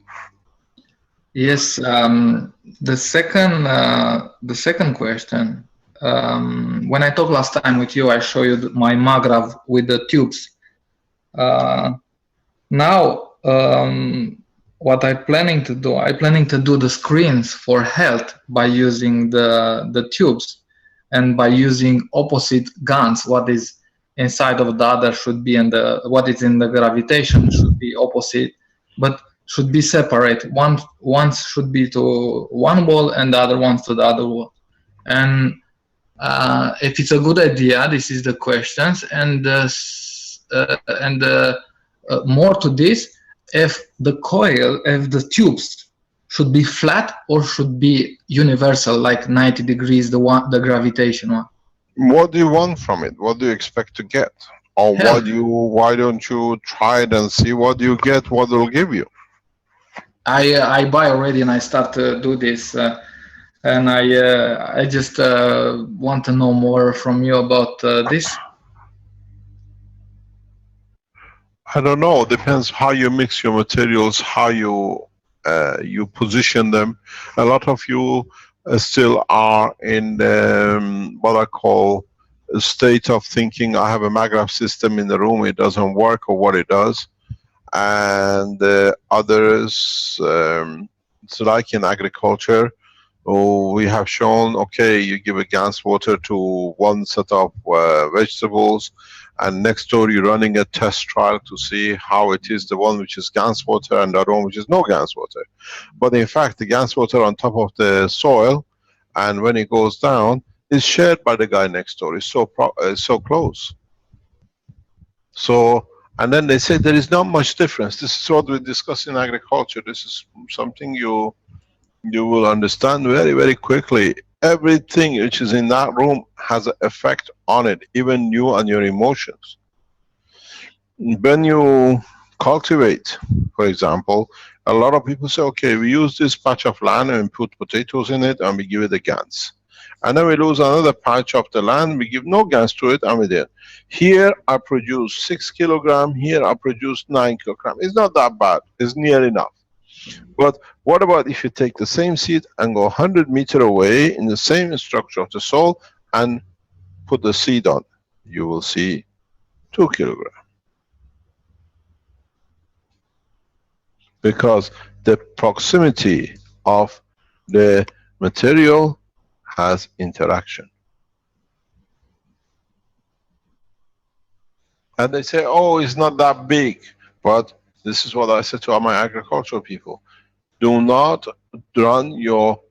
Yes, the second question. When I talked last time with you, I showed you my maggrav with the tubes. Now, what I'm planning to do, I'm planning to do the screens for health by using the tubes and by using opposite guns. What is inside of the other should be, and what is in the gravitation should be opposite, but should be separate. One should be to one wall and the other ones to the other wall. And if it's a good idea, this is the questions. And more to this, if the tubes should be flat or should be universal, like 90 degrees, the gravitation one. What do you want from it? What do you expect to get? Or why don't you try it and see what you get, what it'll give you? I buy already and I start to do this, and I just want to know more from you about this. I don't know. Depends how you mix your materials, how you position them. A lot of you still are in what I call a state of thinking. I have a maggrav system in the room. It doesn't work, or what it does. And others, so like in agriculture, we have shown, okay, you give a gas water to one set of vegetables, and next door you're running a test trial to see how it is, the one which is gas water and the other one which is no gas water. But in fact, the gas water on top of the soil, and when it goes down, is shared by the guy next door. It's so close. So, and then they say there is not much difference. This is what we discuss in agriculture. This is something you will understand very, very quickly. Everything which is in that room has an effect on it, even you and your emotions. When you cultivate, for example, a lot of people say, okay, we use this patch of land and put potatoes in it and we give it a GANs. And then we lose another patch of the land, we give no GANs to it, and we did. Here I produce 6 kilograms, here I produce 9 kilograms. It's not that bad, it's near enough. But what about if you take the same seed and go 100 meters away in the same structure of the soil and put the seed on? You will see 2 kilograms. Because the proximity of the material has interaction. And they say, oh, it's not that big. But this is what I said to all my agricultural people. Do not run your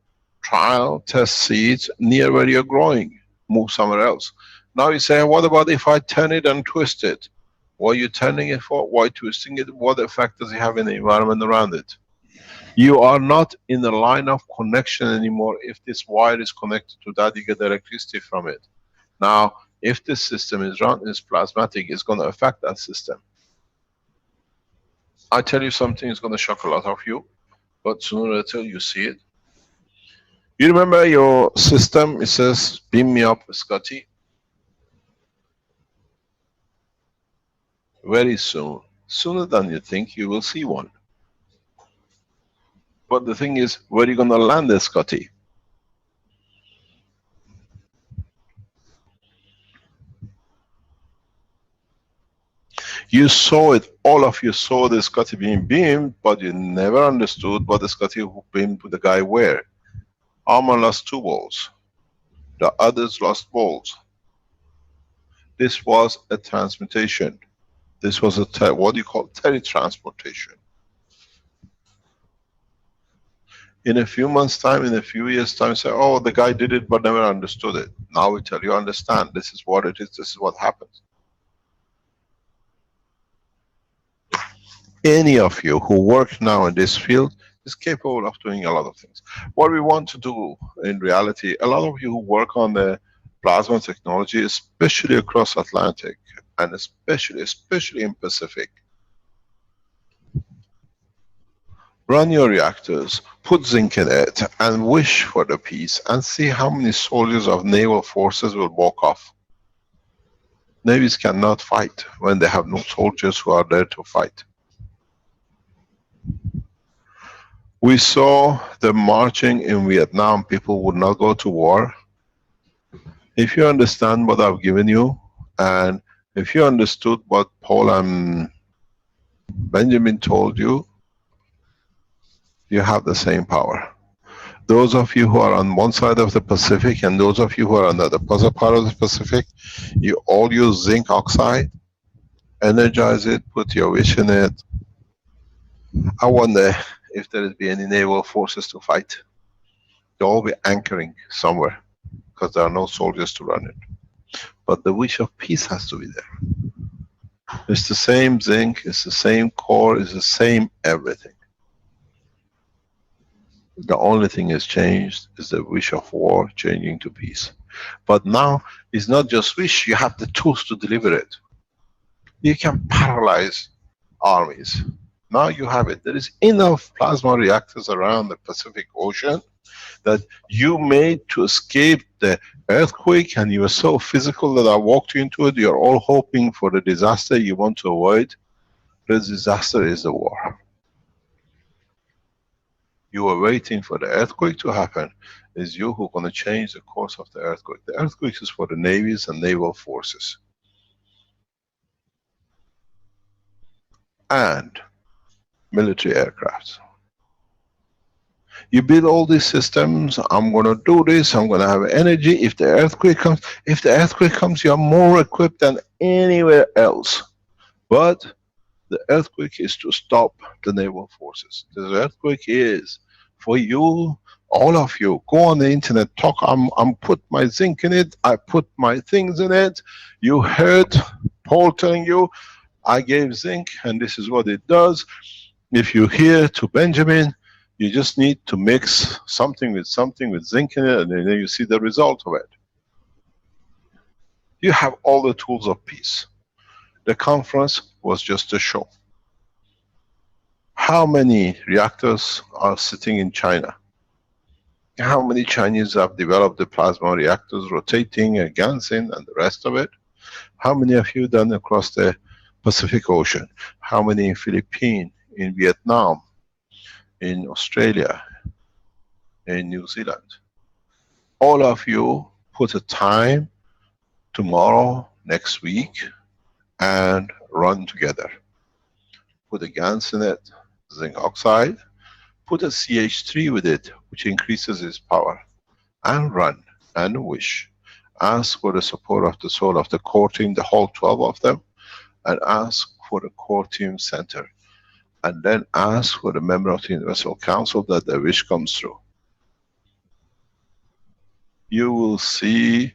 trial test seeds near where you're growing. Move somewhere else. Now you say, what about if I turn it and twist it? What are you turning it for? Why twisting it? What effect does it have in the environment around it? You are not in the line of connection anymore. If this wire is connected to that, you get electricity from it. Now, if this system is run, is plasmatic, it's going to affect that system. I tell you something is going to shock a lot of you, but sooner or later you see it. You remember your system, it says, beam me up, Scotty. Very soon, sooner than you think, you will see one. But the thing is, where are you going to land it, Scotty? You saw it, all of you saw the Scotty being beamed, but you never understood what the Scotty who beamed the guy were. Armor lost 2 balls. The others lost balls. This was a transmutation. This was a, what do you call, teletransportation. In a few months' time, in a few years' time, say, oh, the guy did it but never understood it. Now we tell you, understand, this is what it is, this is what happens. Any of you who work now in this field is capable of doing a lot of things. What we want to do in reality, a lot of you who work on the plasma technology, especially across Atlantic, and especially in Pacific, run your reactors, put zinc in it, and wish for the peace, and see how many soldiers of naval forces will walk off. Navies cannot fight when they have no soldiers who are there to fight. We saw the marching in Vietnam, people would not go to war. If you understand what I've given you, and if you understood what Paul and Benjamin told you, you have the same power. Those of you who are on one side of the Pacific and those of you who are on the other part of the Pacific, you all use zinc oxide, energize it, put your wish in it. I wonder if there will be any naval forces to fight. They'll all be anchoring somewhere because there are no soldiers to run it. But the wish of peace has to be there. It's the same zinc, it's the same core, it's the same everything. The only thing is changed is the wish of war changing to peace. But now it's not just wish, you have the tools to deliver it. You can paralyze armies. Now you have it. There is enough plasma reactors around the Pacific Ocean that you made to escape the earthquake, and you were so physical that I walked you into it. You're all hoping for the disaster you want to avoid. The disaster is the war. You were waiting for the earthquake to happen. It's you who are going to change the course of the earthquake. The earthquake is for the navies and naval forces. And military aircraft. You build all these systems, I'm going to do this, I'm going to have energy. If the earthquake comes, you are more equipped than anywhere else. But the earthquake is to stop the naval forces. The earthquake is for you, all of you, go on the internet, talk, I'm put my zinc in it, I put my things in it. You heard Paul telling you, I gave zinc and this is what it does. If you hear to Benjamin, you just need to mix something with zinc in it, and then you see the result of it. You have all the tools of peace. The conference was just a show. How many reactors are sitting in China? How many Chinese have developed the plasma reactors, rotating, and Gansin, and the rest of it? How many of you done across the Pacific Ocean? How many in Philippines, in Vietnam, in Australia, in New Zealand? All of you put a time tomorrow, next week, and run together. Put a GANS in it, zinc oxide, put a CH3 with it, which increases its power, and run, and wish. Ask for the support of the soul of the core team, the whole 12 of them, and ask for the core team center. And then ask for the member of the Universal Council that the wish comes through. You will see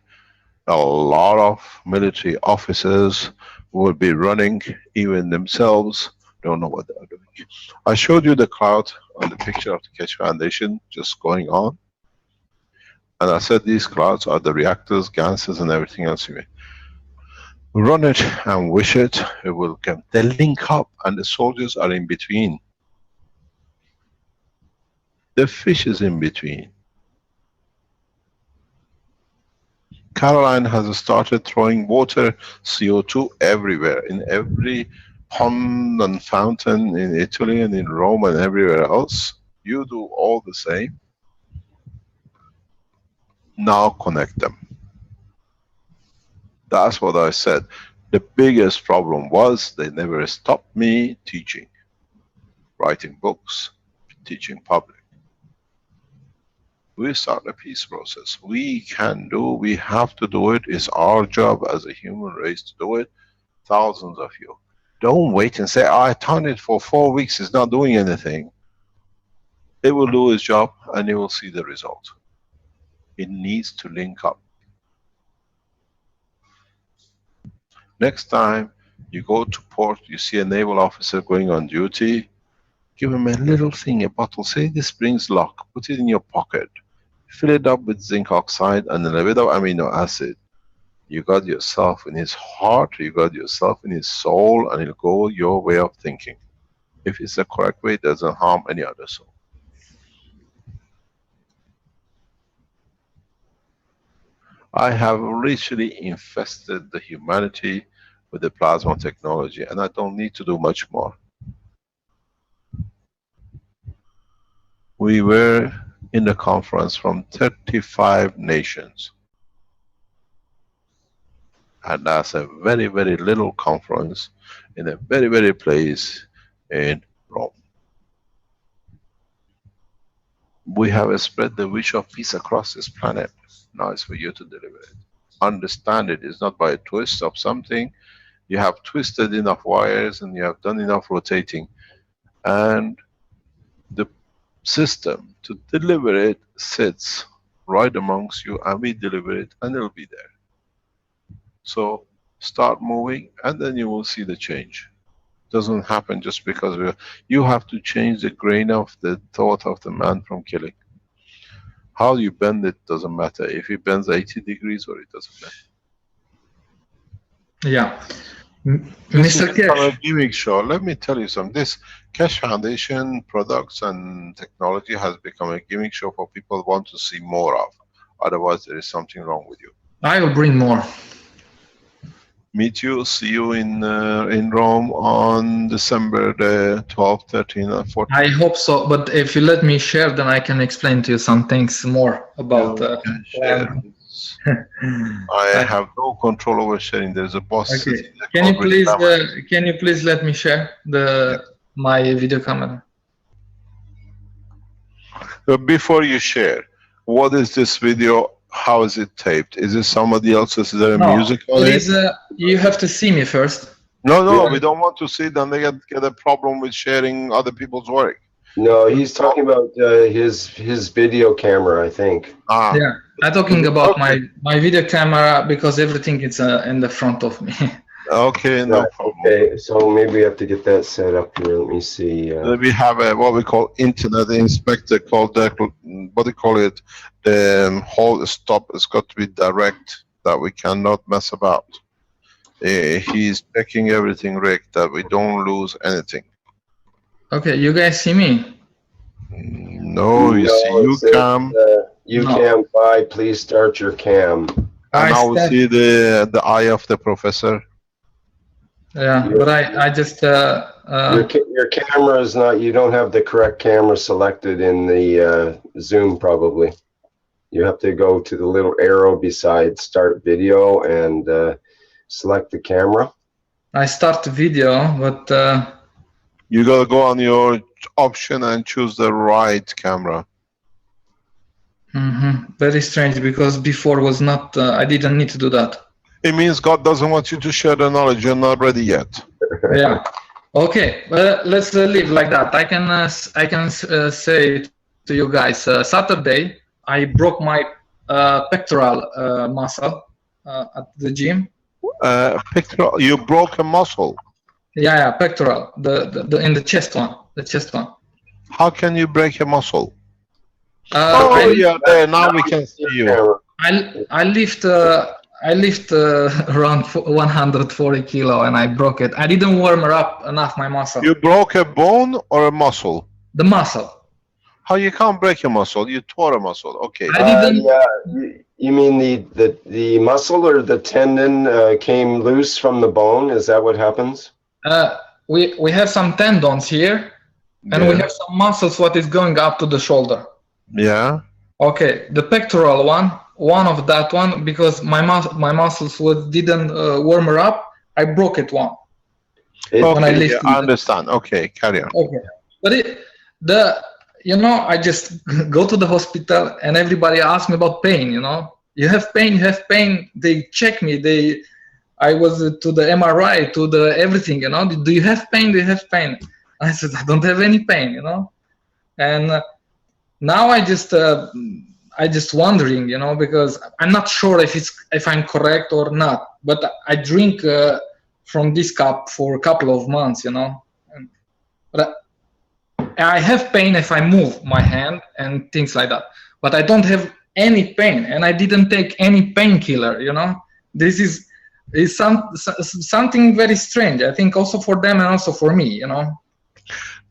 a lot of military officers will be running, even themselves don't know what they are doing. I showed you the cloud on the picture of the Keshe Foundation just going on. And I said these clouds are the reactors, gases, and everything else. Run it and wish it, it will come. They link up and the soldiers are in between. The fish is in between. Caroline has started throwing water, CO2 everywhere, in every pond and fountain in Italy and in Rome and everywhere else. You do all the same. Now connect them. That's what I said. The biggest problem was they never stopped me teaching, writing books, teaching public. We start a peace process. We can do, we have to do it. It's our job as a human race to do it. Thousands of you. Don't wait and say, I taught it for 4 weeks, it's not doing anything. It will do its job and you will see the result. It needs to link up. Next time you go to port, you see a naval officer going on duty, give him a little thing, a bottle, say this brings luck, put it in your pocket, fill it up with zinc oxide and then a bit of amino acid. You got yourself in his heart, you got yourself in his soul, and it'll go your way of thinking. If it's the correct way, it doesn't harm any other soul. I have literally infested the humanity with the plasma technology, and I don't need to do much more. We were in the conference from 35 nations. And that's a very, very little conference in a very, very place in Rome. We have spread the wish of peace across this planet. Now it's for you to deliver it. Understand it is not by a twist of something. You have twisted enough wires and you have done enough rotating. And the system to deliver it sits right amongst you, and we deliver it and it'll be there. So start moving and then you will see the change. It doesn't happen just because you have to change the grain of the thought of the man from killing. How you bend it doesn't matter. If it bends 80 degrees or it doesn't matter. Yeah. This Mr. is Kesh. a gimmick show. Let me tell you something. This Keshe Foundation products and technology has become a gimmick show for people who want to see more of. Otherwise, there is something wrong with you. I will bring more. Meet you, see you in Rome on December the 12th, 13th, and 14th. I hope so, but if you let me share, then I can explain to you some things more about. I have no control over sharing. There's a boss. Okay. Can you please let me share my video camera? Before you share, what is this video? How is it taped? Is it somebody else's? Is there music on it? You have to see me first. No, we don't want to see it, then they get a problem with sharing other people's work. No, he's talking about his video camera, I think. Yeah, I'm talking about my video camera because everything is in the front of me. Okay, no problem. Okay, so maybe we have to get that set up here. Let me see. We have what we call internet inspector called what do you call it? The hold stop. It's got to be direct, that we cannot mess about. He's checking everything, Rick, that we don't lose anything. Okay, you guys see me? No, you see UCam. UCam 5, please start your cam. And now we see the eye of the professor. Yeah, but I just your camera is not. You don't have the correct camera selected in the Zoom. Probably, you have to go to the little arrow beside Start Video and select the camera. I start the video, but you gotta go on your option and choose the right camera. Very strange, because before was not. I didn't need to do that. It means God doesn't want you to share the knowledge. You're not ready yet. Yeah. Okay. Let's leave like that. I can say to you guys. Saturday, I broke my pectoral muscle at the gym. Pectoral? You broke a muscle? Yeah, pectoral. The in the chest one. The chest one. How can you break a muscle? Yeah, there. Now we can see you. I lift around 140 kilo and I broke it. I didn't warm up enough my muscle. You broke a bone or a muscle? The muscle. How you can't break a muscle? You tore a muscle. Okay. I didn't. Yeah, you mean the muscle or the tendon came loose from the bone? Is that what happens? We have some tendons here, and we Yeah. have some muscles. What is going up to the shoulder? Yeah. Okay, the pectoral one of that one, because my muscles didn't warm up. I broke it one when I Okay. Yeah, lifted. I understand. Okay, carry on. Okay, but I just go to the hospital and everybody asks me about pain. You have pain, you have pain. They check me. I was to the MRI, to the everything. Do you have pain? Do you have pain? I said I don't have any pain. And now I just wondering, because I'm not sure if I'm correct or not. But I drink from this cup for a couple of months, But I have pain if I move my hand and things like that. But I don't have any pain, and I didn't take any painkiller. This is something very strange. I think also for them and also for me.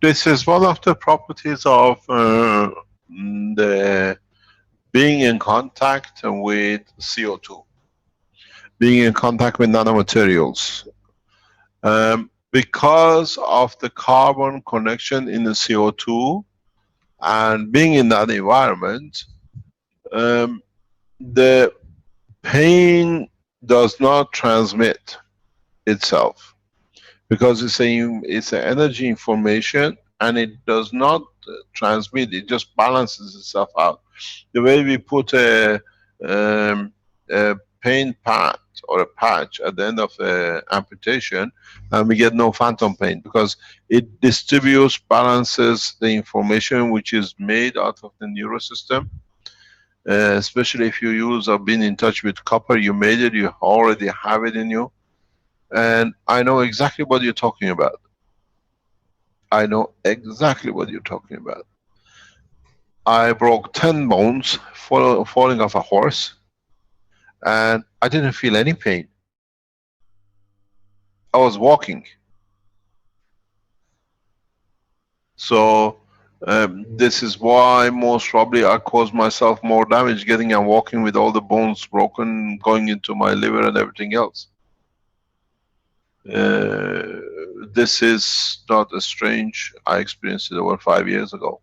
This is one of the properties of the being in contact with CO2, being in contact with nanomaterials. Because of the carbon connection in the CO2 and being in that environment, the pain does not transmit itself, because it's an energy information and it does not transmit, it just balances itself out. The way we put a pain pad or a patch at the end of the amputation, and we get no phantom pain, because it distributes, balances the information which is made out of the neurosystem. Especially if you use or been in touch with copper, you made it, you already have it in you. And I know exactly what you're talking about. I know exactly what you're talking about. I broke 10 bones falling off a horse, and I didn't feel any pain. I was walking. So this is why most probably I caused myself more damage getting and walking with all the bones broken, going into my liver and everything else. This is not a strange. I experienced it over 5 years ago.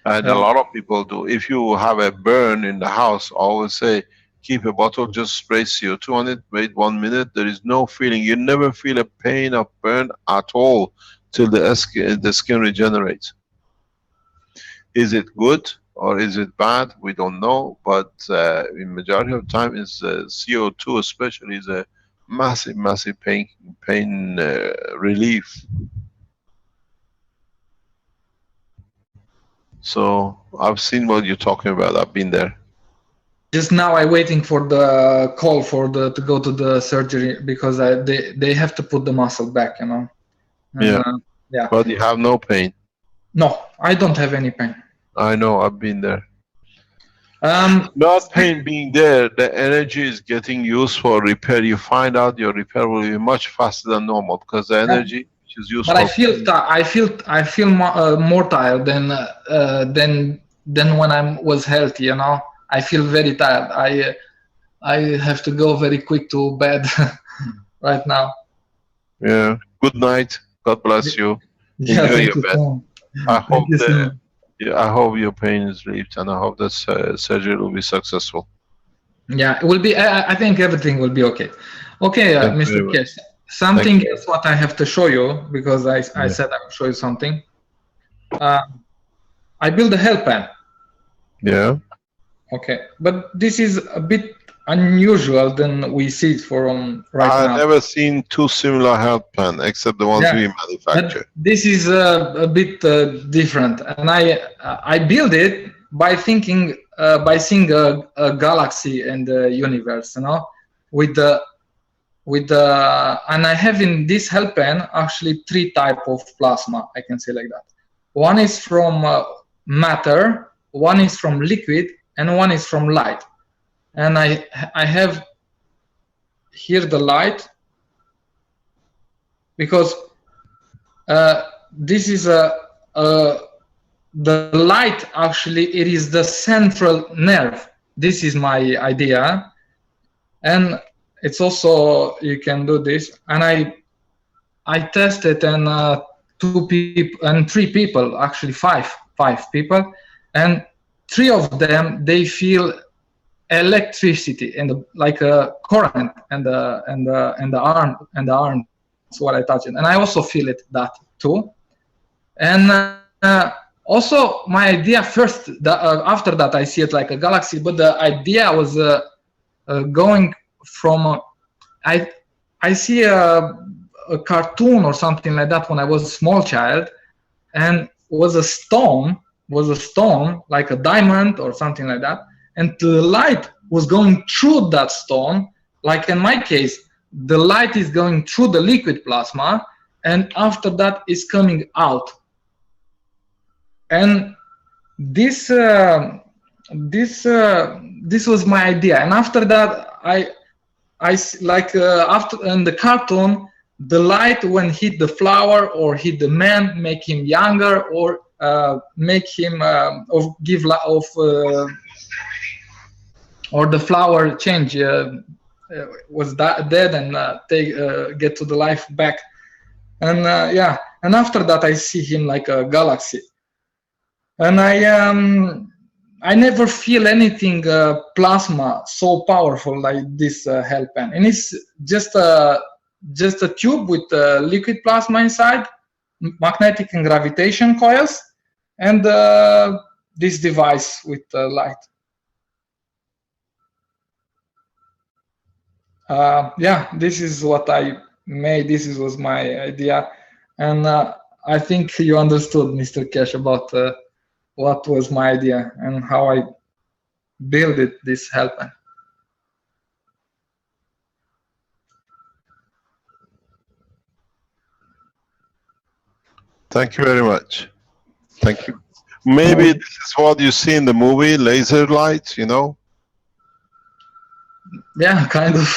And a lot of people do. If you have a burn in the house, I always say, keep a bottle, just spray CO2 on it, wait 1 minute, there is no feeling. You never feel a pain of burn at all till the skin regenerates. Is it good or is it bad? We don't know, but in majority of the time, it's CO2 especially is a massive, massive pain relief. So I've seen what you're talking about. I've been there. Just now I'm waiting for the call to go to the surgery, because they have to put the muscle back, Yeah. Yeah. But you have no pain. No, I don't have any pain. I know, I've been there. Not pain being there, the energy is getting used for repair. You find out your repair will be much faster than normal, because the energy which is used. But I feel more tired than when I was healthy. I feel very tired. I have to go very quick to bed right now. Yeah. Good night. God bless you. Yeah, enjoy your bed. I hope your pain is relieved, and I hope that surgery will be successful. Yeah, it will be. I think everything will be okay. Okay, Mr. Kesh. Something else what I have to show you, because I said I will show you something. I built a health pen. Yeah. Okay, but this is a bit unusual than we see it from right now. I've never seen two similar health pen except the ones we manufacture. But this is a bit different, and I built it by thinking, by seeing a galaxy and the universe, with the and I have in this health pen actually 3 types of plasma, I can say like that. One is from matter, one is from liquid, and one is from light. And I have here the light, because this is the light actually it is the central nerve. This is my idea, and it's also you can do this. And I tested and 3 people, actually five people, and 3 of them they feel electricity and like a current and the arms what I touched, and I also feel it that too. And also my idea first after that I see it like a galaxy, but the idea was going from I see a cartoon or something like that when I was a small child, and was a stone like a diamond or something like that, and the light was going through that stone. Like in my case, the light is going through the liquid plasma, and after that is coming out. And this was my idea. And after that I like after in the cartoon, the light when hit the flower or hit the man make him younger, or make him or give of or the flower change was dead and get to the life back. And yeah, and after that I see him like a galaxy. And I never feel anything plasma so powerful like this hell pen. And it's just a tube with liquid plasma inside, magnetic and gravitation coils, and this device with light. Yeah, this is what I made. This was my idea, and I think you understood, Mr. Cash, about what was my idea and how I built it, this hell pen. Thank you very much. Thank you. Maybe this is what you see in the movie, laser lights, you know? Yeah, kind of.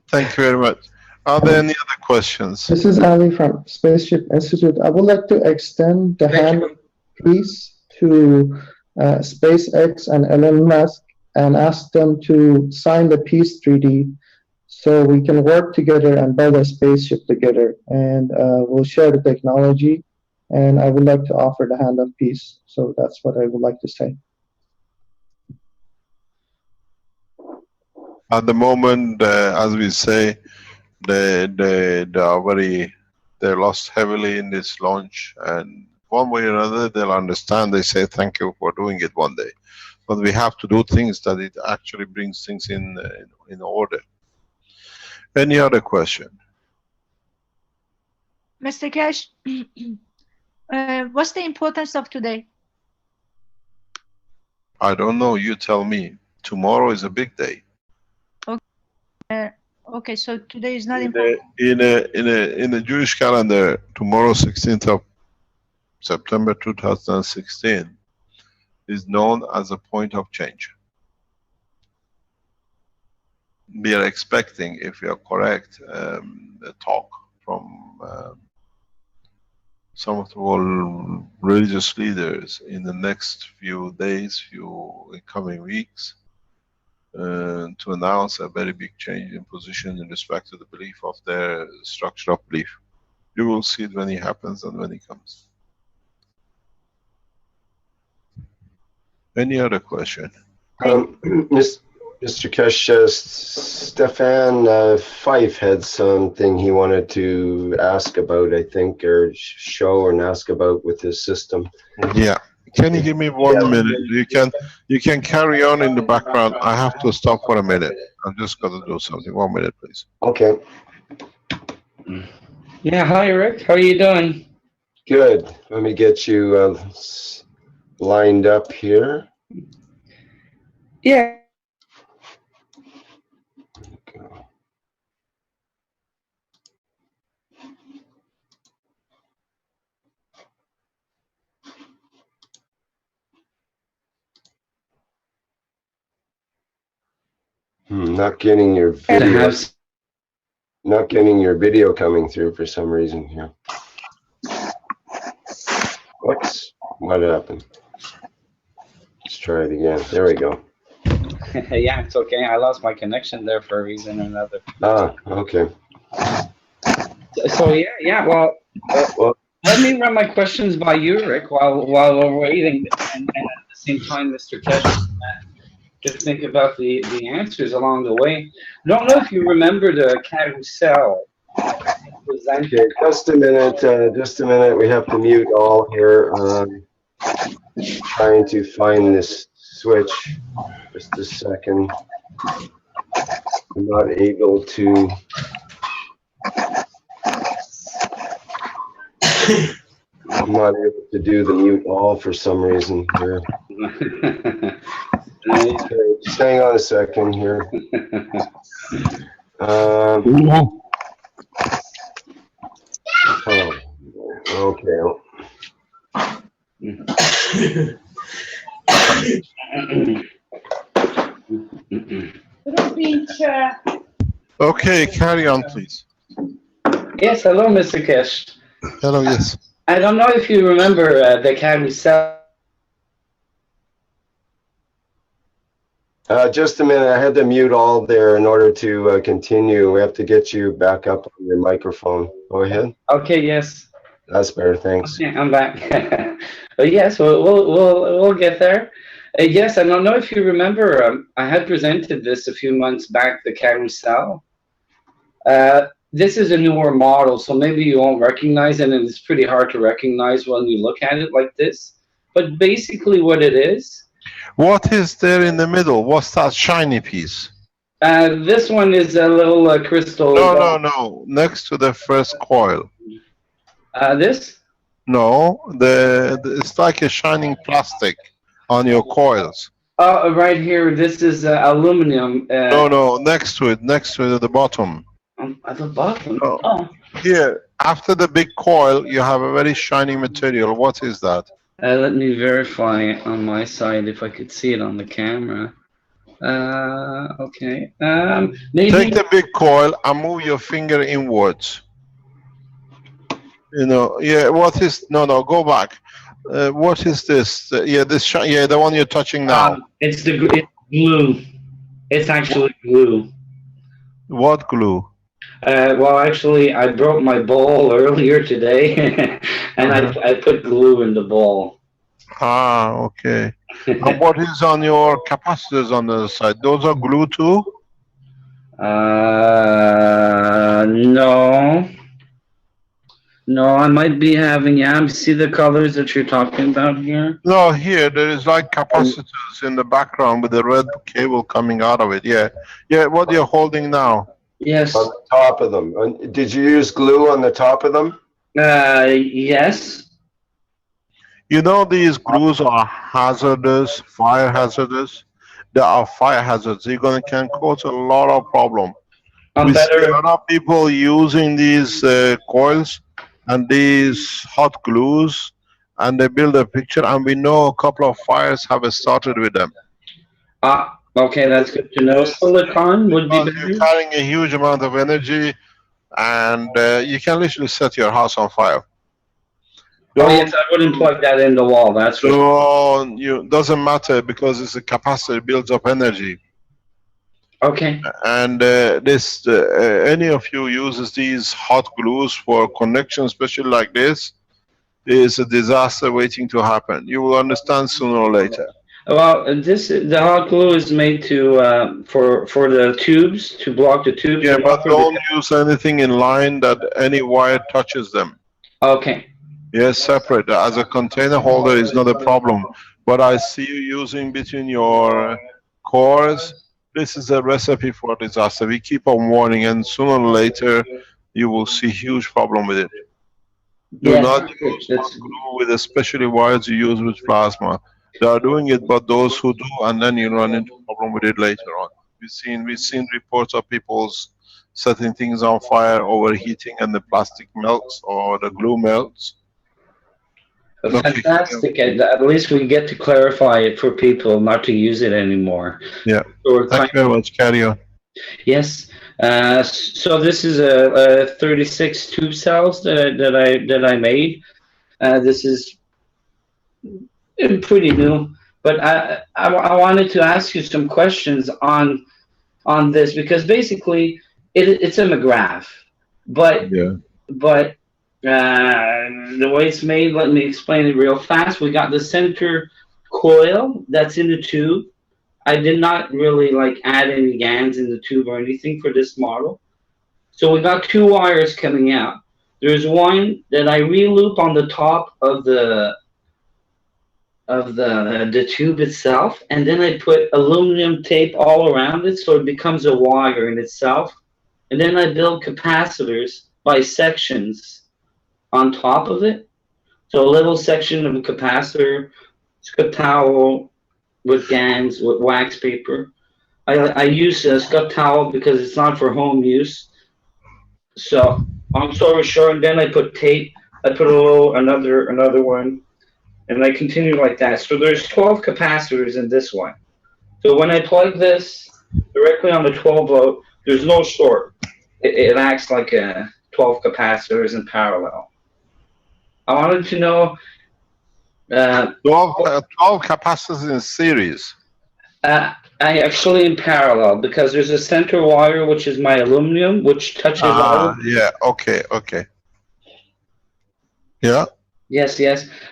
Thank you very much. Are there any other questions? This is Ali from Spaceship Institute. I would like to extend the hand of peace to SpaceX and Elon Musk and ask them to sign the peace treaty so we can work together and build a spaceship together. And we'll share the technology. And I would like to offer the hand of peace. So that's what I would like to say. At the moment, as we say, they lost heavily in this launch, and one way or another they'll understand. They say thank you for doing it one day, but we have to do things that it actually brings things in order. Any other question? Mr. Cash, what's the importance of today? I don't know. You tell me. Tomorrow is a big day. Okay, so today is not important. In the Jewish calendar, tomorrow, 16th of September 2016, is known as a point of change. We are expecting, if we are correct, a talk from some of the world religious leaders in the next few days, coming weeks, to announce a very big change in position in respect to the belief of their structure of belief. You will see it when it happens and when it comes. Any other question? Mr. Kesh, Stefan Fife had something he wanted to ask about, I think, or show and ask about with his system. Yeah. Can you give me 1 minute? You can carry on in the background. I have to stop for a minute. I'm just going to do something. 1 minute, please. Okay. Yeah, hi Rick. How are you doing? Good. Let me get you lined up here. Yeah. Not getting your video. Not getting your video coming through for some reason here. Whoops, what happened? Let's try it again. There we go. Yeah, it's okay. I lost my connection there for a reason or another. Ah, okay. So yeah. Well, let me run my questions by you, Rick, while we're waiting, and at the same time, Mr. Kesh, to think about the answers along the way. Don't know if you remember the carousel. Okay, just a minute. Just a minute. We have to mute all here. Trying to find this switch. Just a second. I'm not able to. I'm not able to do the mute all for some reason here. Okay, just hang on a second here. Oh, okay. Okay, carry on, please. Yes, hello, Mr. Kesh. Hello, yes. I don't know if you remember the carousel. Just a minute. I had to mute all there in order to continue. We have to get you back up on your microphone. Go ahead. Okay, yes. That's better. Thanks. Okay, I'm back. But yes, we'll get there. Yes, I don't know if you remember. I had presented this a few months back, the carousel. This is a newer model, so maybe you won't recognize it, and it's pretty hard to recognize when you look at it like this. But basically, what it is. What is there in the middle? What's that shiny piece? This one is a little crystal. No. Next to the first coil. This? No, it's like a shining plastic on your coils. Oh, right here. This is aluminum. No, next to it at the bottom. At the bottom? No. Oh. Here, after the big coil, you have a very shiny material. What is that? Let me verify on my side if I could see it on the camera. Okay. Maybe. Take the big coil and move your finger inwards. Yeah. What is? No. Go back. What is this? The one you're touching now. It's glue. It's actually glue. What glue? Well, actually, I broke my ball earlier today, and I put glue in the ball. Ah, okay. And what is on your capacitors on the other side? Those are glue too? No. No, I might be having, see the colors that you're talking about here? No, here, there is like capacitors in the background with the red cable coming out of it. Yeah, what you're holding now. Yes. On the top of them. Did you use glue on the top of them? Yes. You know these glues are hazardous, fire hazardous. They are fire hazards. You're can cause a lot of problem. We see a lot of people using these coils and these hot glues, and they build a picture, and we know a couple of fires have started with them. Okay, that's good to know. Silicon would be better. You're carrying a huge amount of energy, and you can literally set your house on fire. Oh yes, I wouldn't plug that in the wall. That's right. So doesn't matter because it's a capacitor, it builds up energy. Okay. And any of you uses these hot glues for connection, especially like this, is a disaster waiting to happen. You will understand sooner or later. Well, the hot glue is made to for the tubes, to block the tubes. Yeah, but don't use anything in line that any wire touches them. Okay. Yes, separate. As a container holder is not a problem. But I see you using between your cores. This is a recipe for disaster. We keep on warning, and sooner or later you will see huge problem with it. Do not use hot glue with especially wires you use with plasma. They are doing it, but those who do, and then you run into problem with it later on. We've seen reports of people setting things on fire, overheating, and the plastic melts or the glue melts. Fantastic. At least we get to clarify it for people not to use it anymore. Yeah. Thank you very much. Carry on. Yes. So this is a 36 tube cells that I made. This is Pretty new. But I wanted to ask you some questions on this because basically it's a McGrath, but Yeah. but the way it's made, let me explain it real fast. We got the center coil that's in the tube. I did not really like add any GANs in the tube or anything for this model. So we got two wires coming out. There's one that I re-loop on the top of the tube itself, and then I put aluminum tape all around it so it becomes a wire in itself. And then I build capacitors by sections on top of it. So a little section of a capacitor, scrap towel with GANs, with wax paper. I use a scrap towel because it's not for home use. So long story short, then I put tape. I put a little another one, and I continue like that. So there's 12 capacitors in this one. So when I plug this directly on the 12 volt, there's no short. It acts like 12 capacitors in parallel. I wanted to know 12 capacitors in series. I actually in parallel because there's a center wire which is my aluminum which touches all. Yeah. Okay. Yeah. Yes.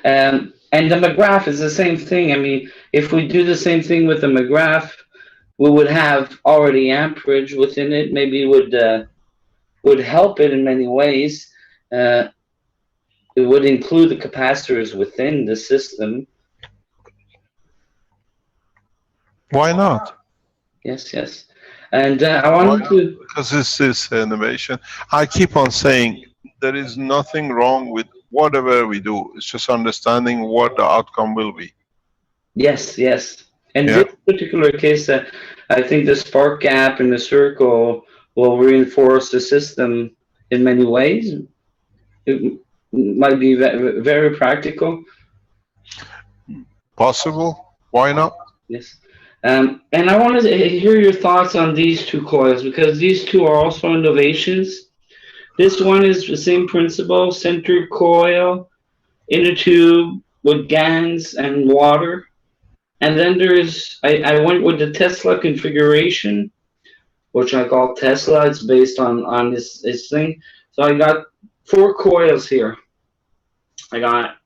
And the McGrath is the same thing. I mean, if we do the same thing with the McGrath, we would have already amperage within it. Maybe it would help it in many ways. It would include the capacitors within the system. Why not? Yes. And I wanted to... Because this is innovation. I keep on saying there is nothing wrong with whatever we do. It's just understanding what the outcome will be. Yes. In this particular case, I think the spark gap in the circle will reinforce the system in many ways. It might be very practical. Possible. Why not? Yes. And I wanted to hear your thoughts on these two coils because these two are also innovations. This one is the same principle, center coil in a tube with GANs and water. And then there's, I went with the Tesla configuration, which I call Tesla. It's based on this thing. So I got 4 coils here. I got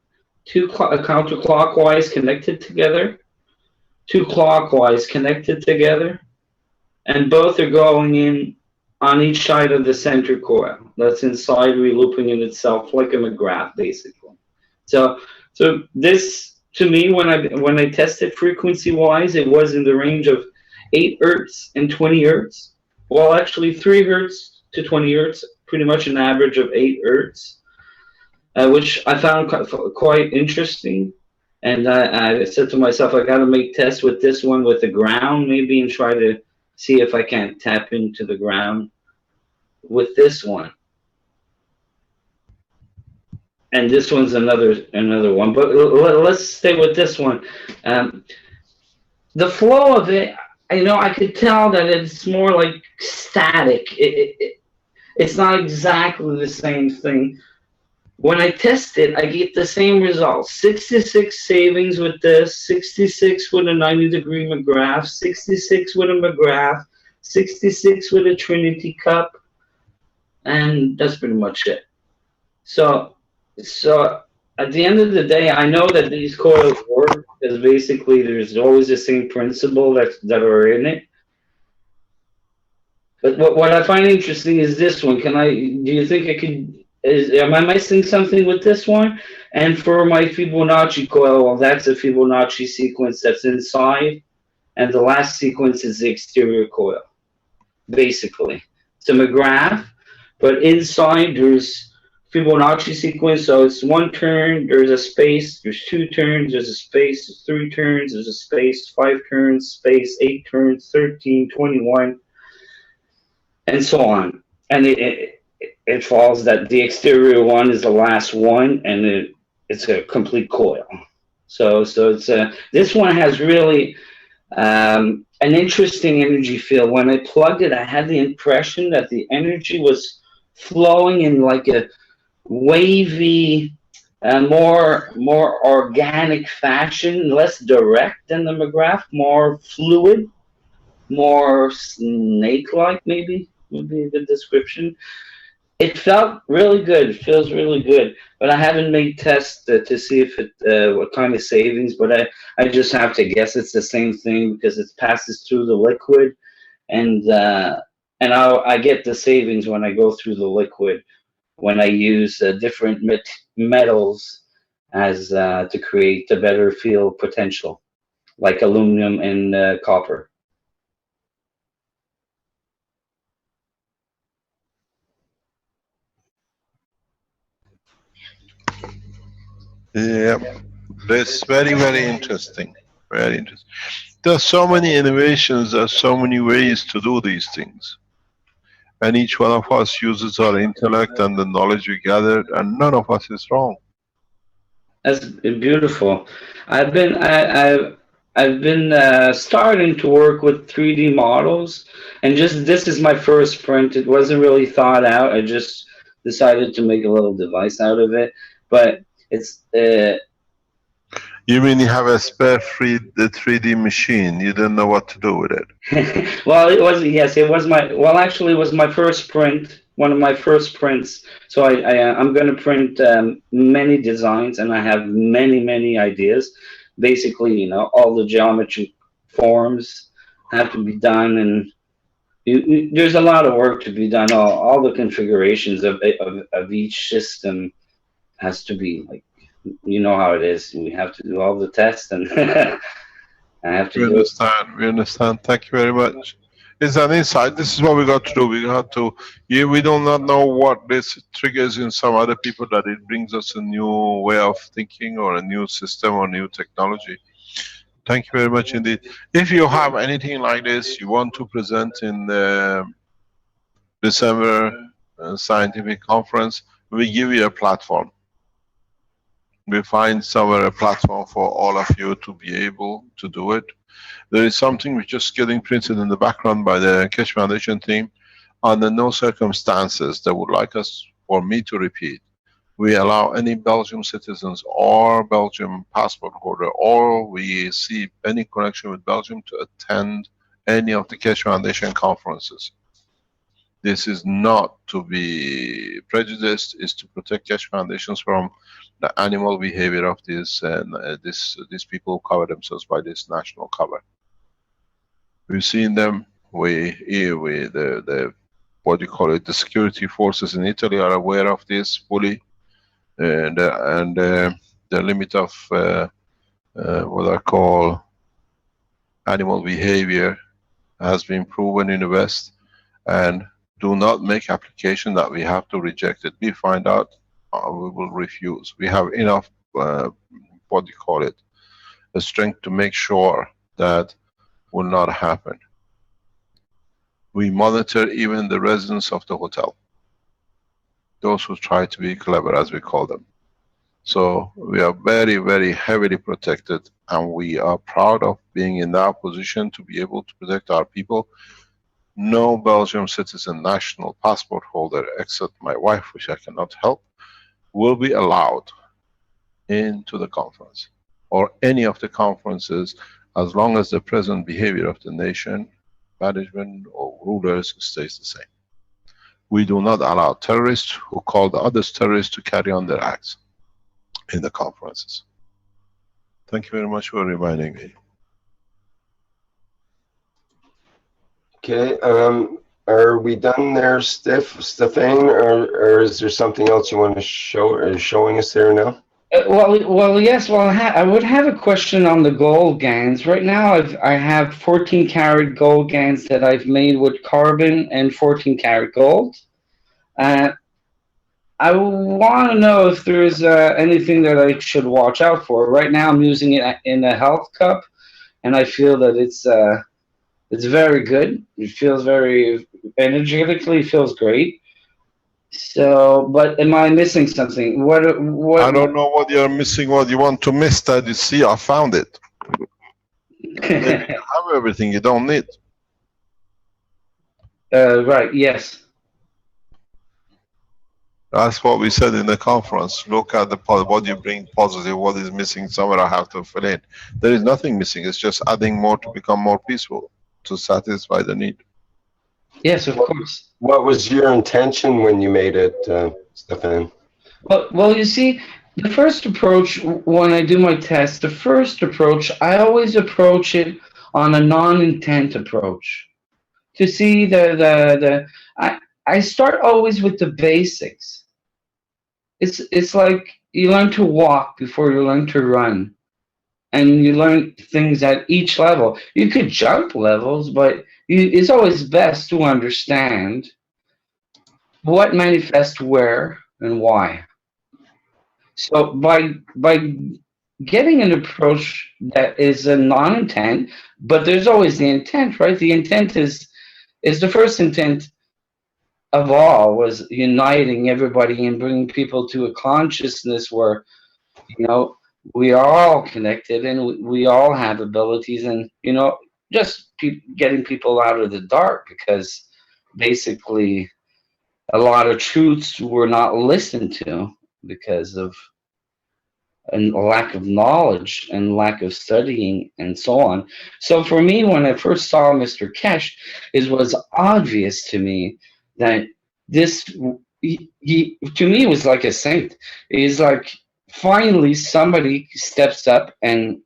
2 counterclockwise connected together, 2 clockwise connected together, and both are going in on each side of the center coil. That's inside relooping in itself like a McGrath, basically. So this, to me, when I tested frequency-wise, it was in the range of 8 Hertz and 20 Hertz. Well, actually 3 Hertz to 20 Hertz, pretty much an average of 8 Hertz, which I found quite interesting. And I said to myself, I got to make tests with this one with the ground maybe and try to see if I can't tap into the ground with this one. And this one's another one. But let's stay with this one. The flow of it, I could tell that it's more like static. It's not exactly the same thing. When I test it, I get the same results. 66 savings with this, 66 with a 90-degree McGrath, 66 with a McGrath, 66 with a Trinity cup, and that's pretty much it. So at the end of the day, I know that these coils work because basically there's always the same principle that are in it. But what I find interesting is this one. Do you think I could... am I missing something with this one? And for my Fibonacci coil, well, that's a Fibonacci sequence that's inside, and the last sequence is the exterior coil, basically. It's a McGrath, but inside there's Fibonacci sequence, so it's 1 turn, there's a space, there's 2 turns, there's a space, there's 3 turns, there's a space, 5 turns, space, 8 turns, 13, 21, and so on. And it falls that the exterior one is the last one, and it's a complete coil. So it's this one has really an interesting energy field. When I plugged it, I had the impression that the energy was flowing in like a wavy more organic fashion, less direct than the McGrath, more fluid, more snake-like, maybe would be the description. It felt really good. It feels really good, but I haven't made tests to see if it what kind of savings. But I just have to guess it's the same thing because it passes through the liquid, and I get the savings when I go through the liquid when I use different metals as to create a better field potential, like aluminum and copper. Yeah, that's very, very interesting. Very interesting. There's so many innovations, there's so many ways to do these things. And each one of us uses our intellect and the knowledge we gathered, and none of us is wrong. That's beautiful. I've been starting to work with 3D models, and just this is my first print. It wasn't really thought out. I just decided to make a little device out of it, but it's You mean you have a spare the 3D machine, you don't know what to do with it? well, it was, yes, it was my, well, actually, it was my first print, one of my first prints. So I'm going to print many designs, and I have many ideas. Basically, you know, all the geometry forms have to be done, and there's a lot of work to be done. All the configurations of each system has to be like, you know how it is. We have to do all the tests, and I have to We do it. understand, we understand. Thank you very much. It's an insight. This is what we got to do. We got to, yeah, we do not know what this triggers in some other people, that it brings us a new way of thinking or a new system or new technology. Thank you very much indeed. If you have anything like this you want to present in the December scientific conference, we give you a platform. We find somewhere a platform for all of you to be able to do it. There is something which is getting printed in the background by the Keshe Foundation team. Under no circumstances they would like us, or me, to repeat. We allow any Belgium citizens or Belgium passport holder, or we see any connection with Belgium, to attend any of the Keshe Foundation conferences. This is not to be prejudiced, is to protect Keshe Foundations from the animal behavior of these these people who cover themselves by this national cover. We've seen them. The what do you call it? The security forces in Italy are aware of this fully, and the limit of what I call animal behavior has been proven in the West, and do not make application that we have to reject it. We find out, we will refuse. We have enough, what do you call it, the strength to make sure that will not happen. We monitor even the residents of the hotel, those who try to be clever, as we call them. So we are very heavily protected, and we are proud of being in that position to be able to protect our people. No Belgium citizen, national passport holder, except my wife, which I cannot help, will be allowed into the conference or any of the conferences, as long as the present behavior of the nation, management or rulers stays the same. We do not allow terrorists who call the others terrorists to carry on their acts in the conferences. Thank you very much for reminding me. Okay, are we done there, Stefan, or is there something else you want to show, or showing us there now? Well, yes. Well, I would have a question on the gold GANs. Right now, I have 14 karat gold GANs that I've made with carbon and 14 karat gold. I want to know if there's anything that I should watch out for. Right now, I'm using it in a health cup, and I feel that it's very good. It feels very energetically. It feels great. So, but am I missing something? What? I don't know what you're missing, what you want to miss that you see. I found it. Maybe you have everything you don't need. Right, yes. That's what we said in the conference. Look at the what you bring positive, what is missing, somewhere I have to fill in. There is nothing missing. It's just adding more to become more peaceful, to satisfy the need. Yes, of course. What was your intention when you made it, Stefan? Well, you see, the first approach when I do my test, the first approach, I always approach it on a non-intent approach. To see I start always with the basics. It's like you learn to walk before you learn to run, and you learn things at each level. You could jump levels, but it's always best to understand what manifests where and why. So by getting an approach that is a non-intent, but there's always the intent, right? The intent is the first intent of all was uniting everybody and bringing people to a consciousness where, you know, we are all connected and we all have abilities, and you know, just getting people out of the dark, because basically a lot of truths were not listened to because of a lack of knowledge and lack of studying and so on. So for me, when I first saw Mr. Kesh, it was obvious to me that this he to me was like a saint. He's like, finally somebody steps up and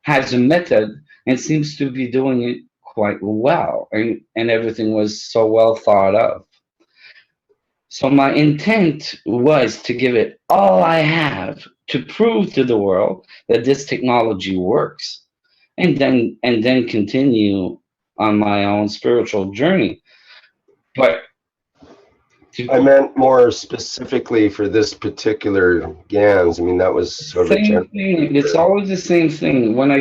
has a method and seems to be doing it quite well, and everything was so well thought of. So my intent was to give it all I have to prove to the world that this technology works, and then continue on my own spiritual journey. But I meant more specifically for this particular GANs. I mean, that was sort of a same thing. It's always the same thing. When I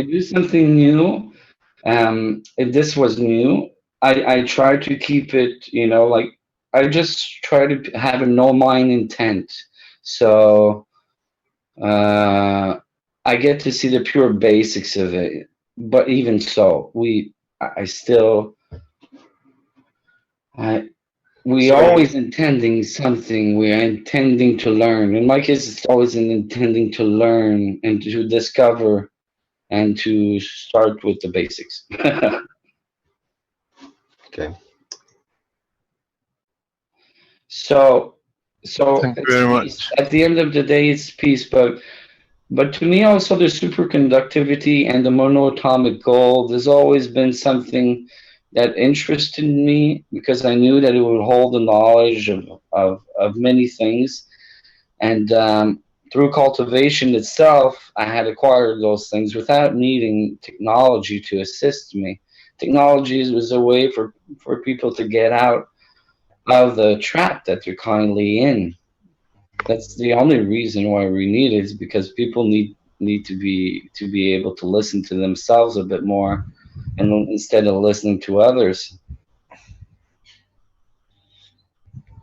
do something new, if this was new, I try to keep it, you know, like I just try to have a no mind intent. So I get to see the pure basics of it. But even so, I still, we So- always intending something. We are intending to learn. In my case, it's always an intending to learn and to discover and to start with the basics. Okay. So Thank you it's very peace. much. At the end of the day, it's peace. But to me, also the superconductivity and the monoatomic gold has always been something that interested me, because I knew that it would hold the knowledge of many things. And through cultivation itself, I had acquired those things without needing technology to assist me. Technology was a way for people to get out of the trap that they're kindly in. That's the only reason why we need it, is because people need to be able to listen to themselves a bit more, and instead of listening to others,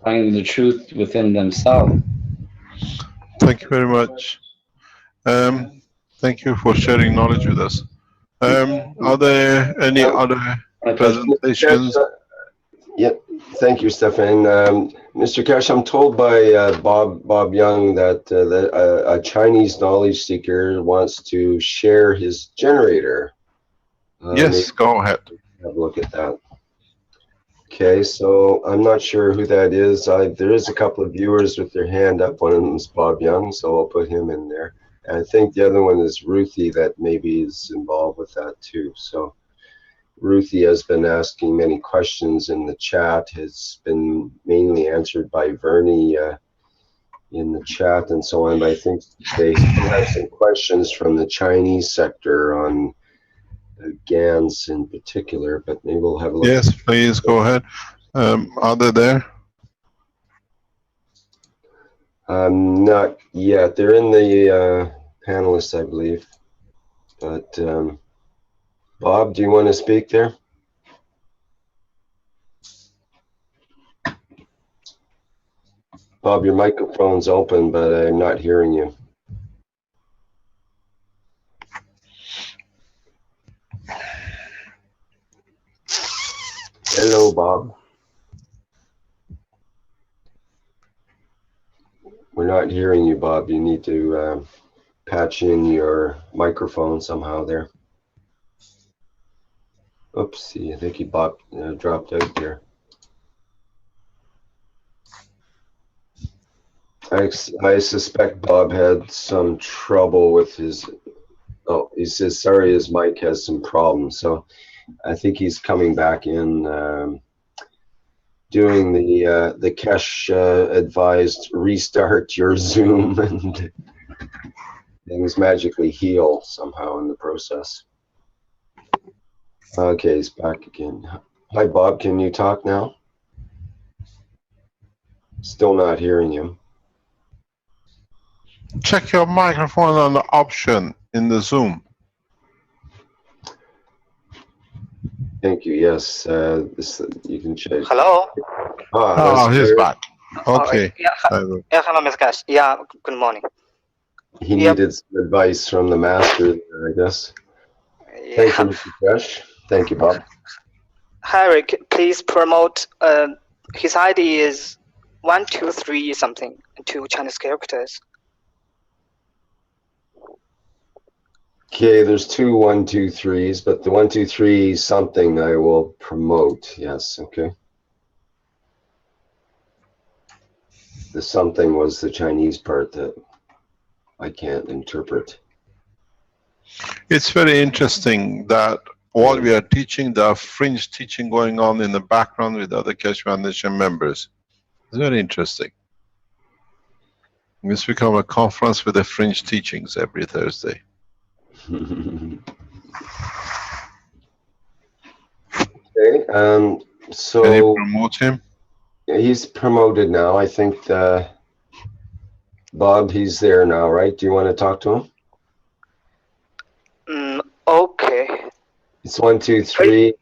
finding the truth within themselves. Thank you very much. Thank you for sharing knowledge with us. Are there any other presentations? Yeah, thank you, Stefan. Mr. Cash, I'm told by Bob Young that a Chinese knowledge seeker wants to share his generator. Yes, go ahead. Have a look at that. Okay, so I'm not sure who that is. There is a couple of viewers with their hand up. One of them is Bob Young, so I'll put him in there. And I think the other one is Ruthie, that maybe is involved with that too. So Ruthie has been asking many questions in the chat. Has been mainly answered by Vernie in the chat and so on. But I think they still have some questions from the Chinese sector on GANs in particular. But maybe we'll have a look. Yes, please go ahead. Are they there? Not yet. They're in the panelists, I believe. But Bob, do you want to speak there? Bob, your microphone's open, but I'm not hearing you. Hello, Bob. We're not hearing you, Bob. You need to patch in your microphone somehow there. Oopsie, I think he dropped out there. I suspect Bob had some trouble with his, oh, he says, sorry, his mic has some problems. So I think he's coming back in, doing the Kesh advised restart your Zoom and things magically heal somehow in the process. Okay, he's back again. Hi, Bob, can you talk now? Still not hearing you. Check your microphone on the option in the Zoom. Thank you. Yes, this you can check. Hello. Oh, he's back. Okay. Yeah, hello, Ms. Cash. Yeah, good morning. He needed some advice from the master there, I guess. Yeah. Thank you, Mr. Fresh. Thank you, Bob. Harry, please promote. His ID is 123 something, 2 Chinese characters. Okay, there's 2 1 2 3s, but the 1 2 3 something I will promote. Yes, okay. The something was the Chinese part that I can't interpret. It's very interesting that while we are teaching, there are fringe teaching going on in the background with other Keshe Foundation members. It's very interesting. It's become a conference with the fringe teachings every Thursday. Okay, so can you promote him? He's promoted now. I think Bob, he's there now, right? Do you want to talk to him? Okay. It's 1 2 3.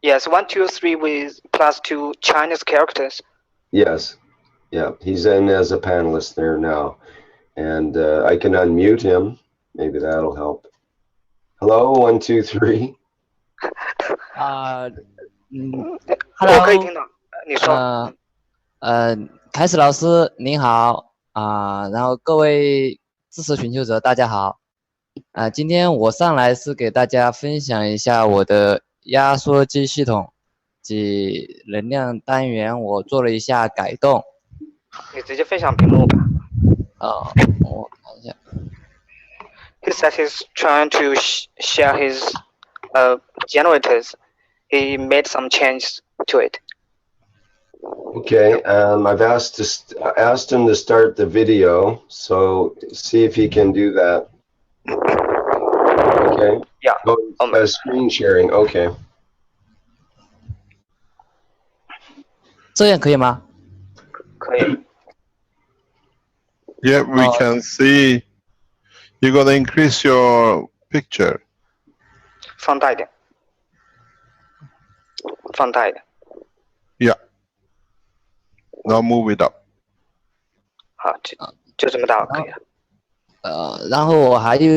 Yes, 1 2 3 with +2 Chinese characters. Yes, yeah, he's in as a panelist there now, and I can unmute him. Maybe that'll help. Hello, 1 2 3. Hello， 可以听到，你说。凯斯老师您好然后各位知识寻求者大家好今天我上来是给大家分享一下我的压缩机系统及能量单元，我做了一下改动。你直接分享屏幕吧。我看一下。He said he's trying to share his generators. He made some changes to it. Okay, I've asked him to start the video, so see if he can do that. Okay. Yeah. Screen sharing. Okay. 这样可以吗？可以。Yeah, we can see. You gotta increase your picture. 放大一点。放大一点。Yeah. Now move it up. 好，就这么大可以了。然后我还有，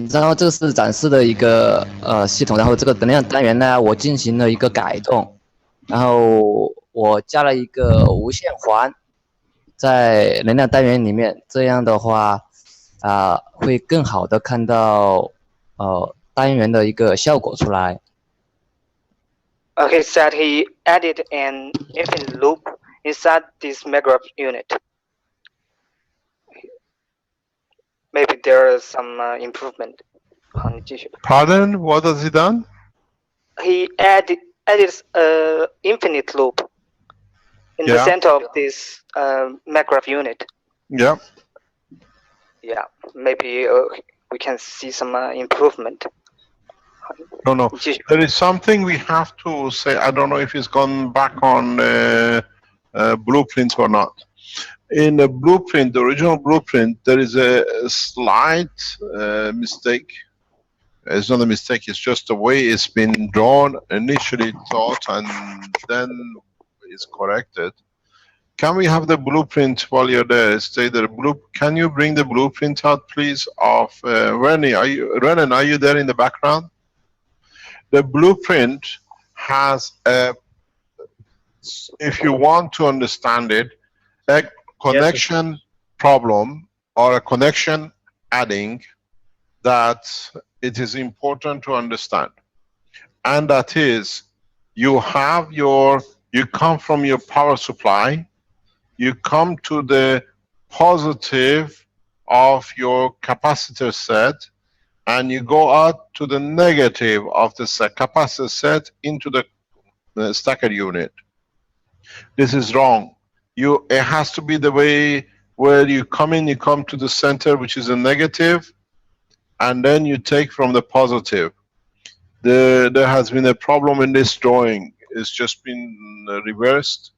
然后这是展示的一个系统，然后这个能量单元呢，我进行了一个改动，然后我加了一个无线环在能量单元里面，这样的话会更好的看到单元的一个效果出来。He said he added an infinite loop inside this megagraph unit. Maybe there is some improvement. Pardon? What has he done? He added infinite loop in the center of this megagraph unit. Yeah. Yeah, maybe we can see some improvement. No. There is something we have to say. I don't know if it's gone back on blueprint or not. In the blueprint, the original blueprint, there is a slight mistake. It's not a mistake, it's just the way it's been drawn, initially thought, and then it's corrected. Can we have the blueprint while you're there? Stay there. Can you bring the blueprint out, please, of Renan, are you there in the background? The blueprint has a, if you want to understand it, connection problem or a connection adding that it is important to understand. And that is, you come from your power supply, you come to the positive of your capacitor set, and you go out to the negative of the capacitor set into the stacker unit. This is wrong. It has to be the way where you come to the center, which is a negative, and then you take from the positive. There has been a problem in this drawing. It's just been reversed.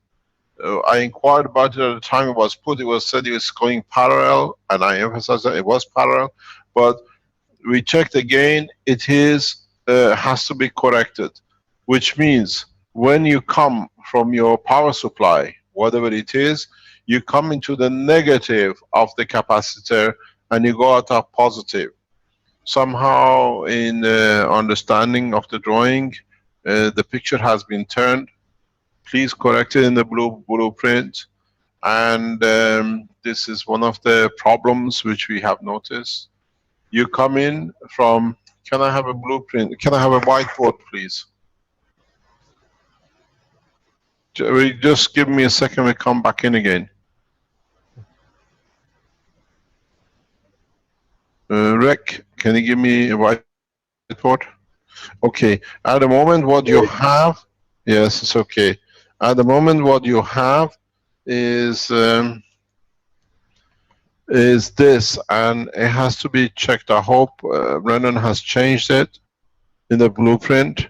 I inquired about it at the time it was put. It was said it was going parallel, and I emphasized that it was parallel. But we checked again. It has to be corrected, which means when you come from your power supply, whatever it is, you come into the negative of the capacitor and you go out of positive. Somehow in understanding of the drawing, the picture has been turned. Please correct it in the blueprint. And this is one of the problems which we have noticed. You come in from, can I have a blueprint? Can I have a whiteboard, please? Just give me a second, we come back in again. Rick, can you give me a whiteboard? Okay, at the moment what you have, yes, it's okay. At the moment what you have is this, and it has to be checked. I hope Brennan has changed it in the blueprint.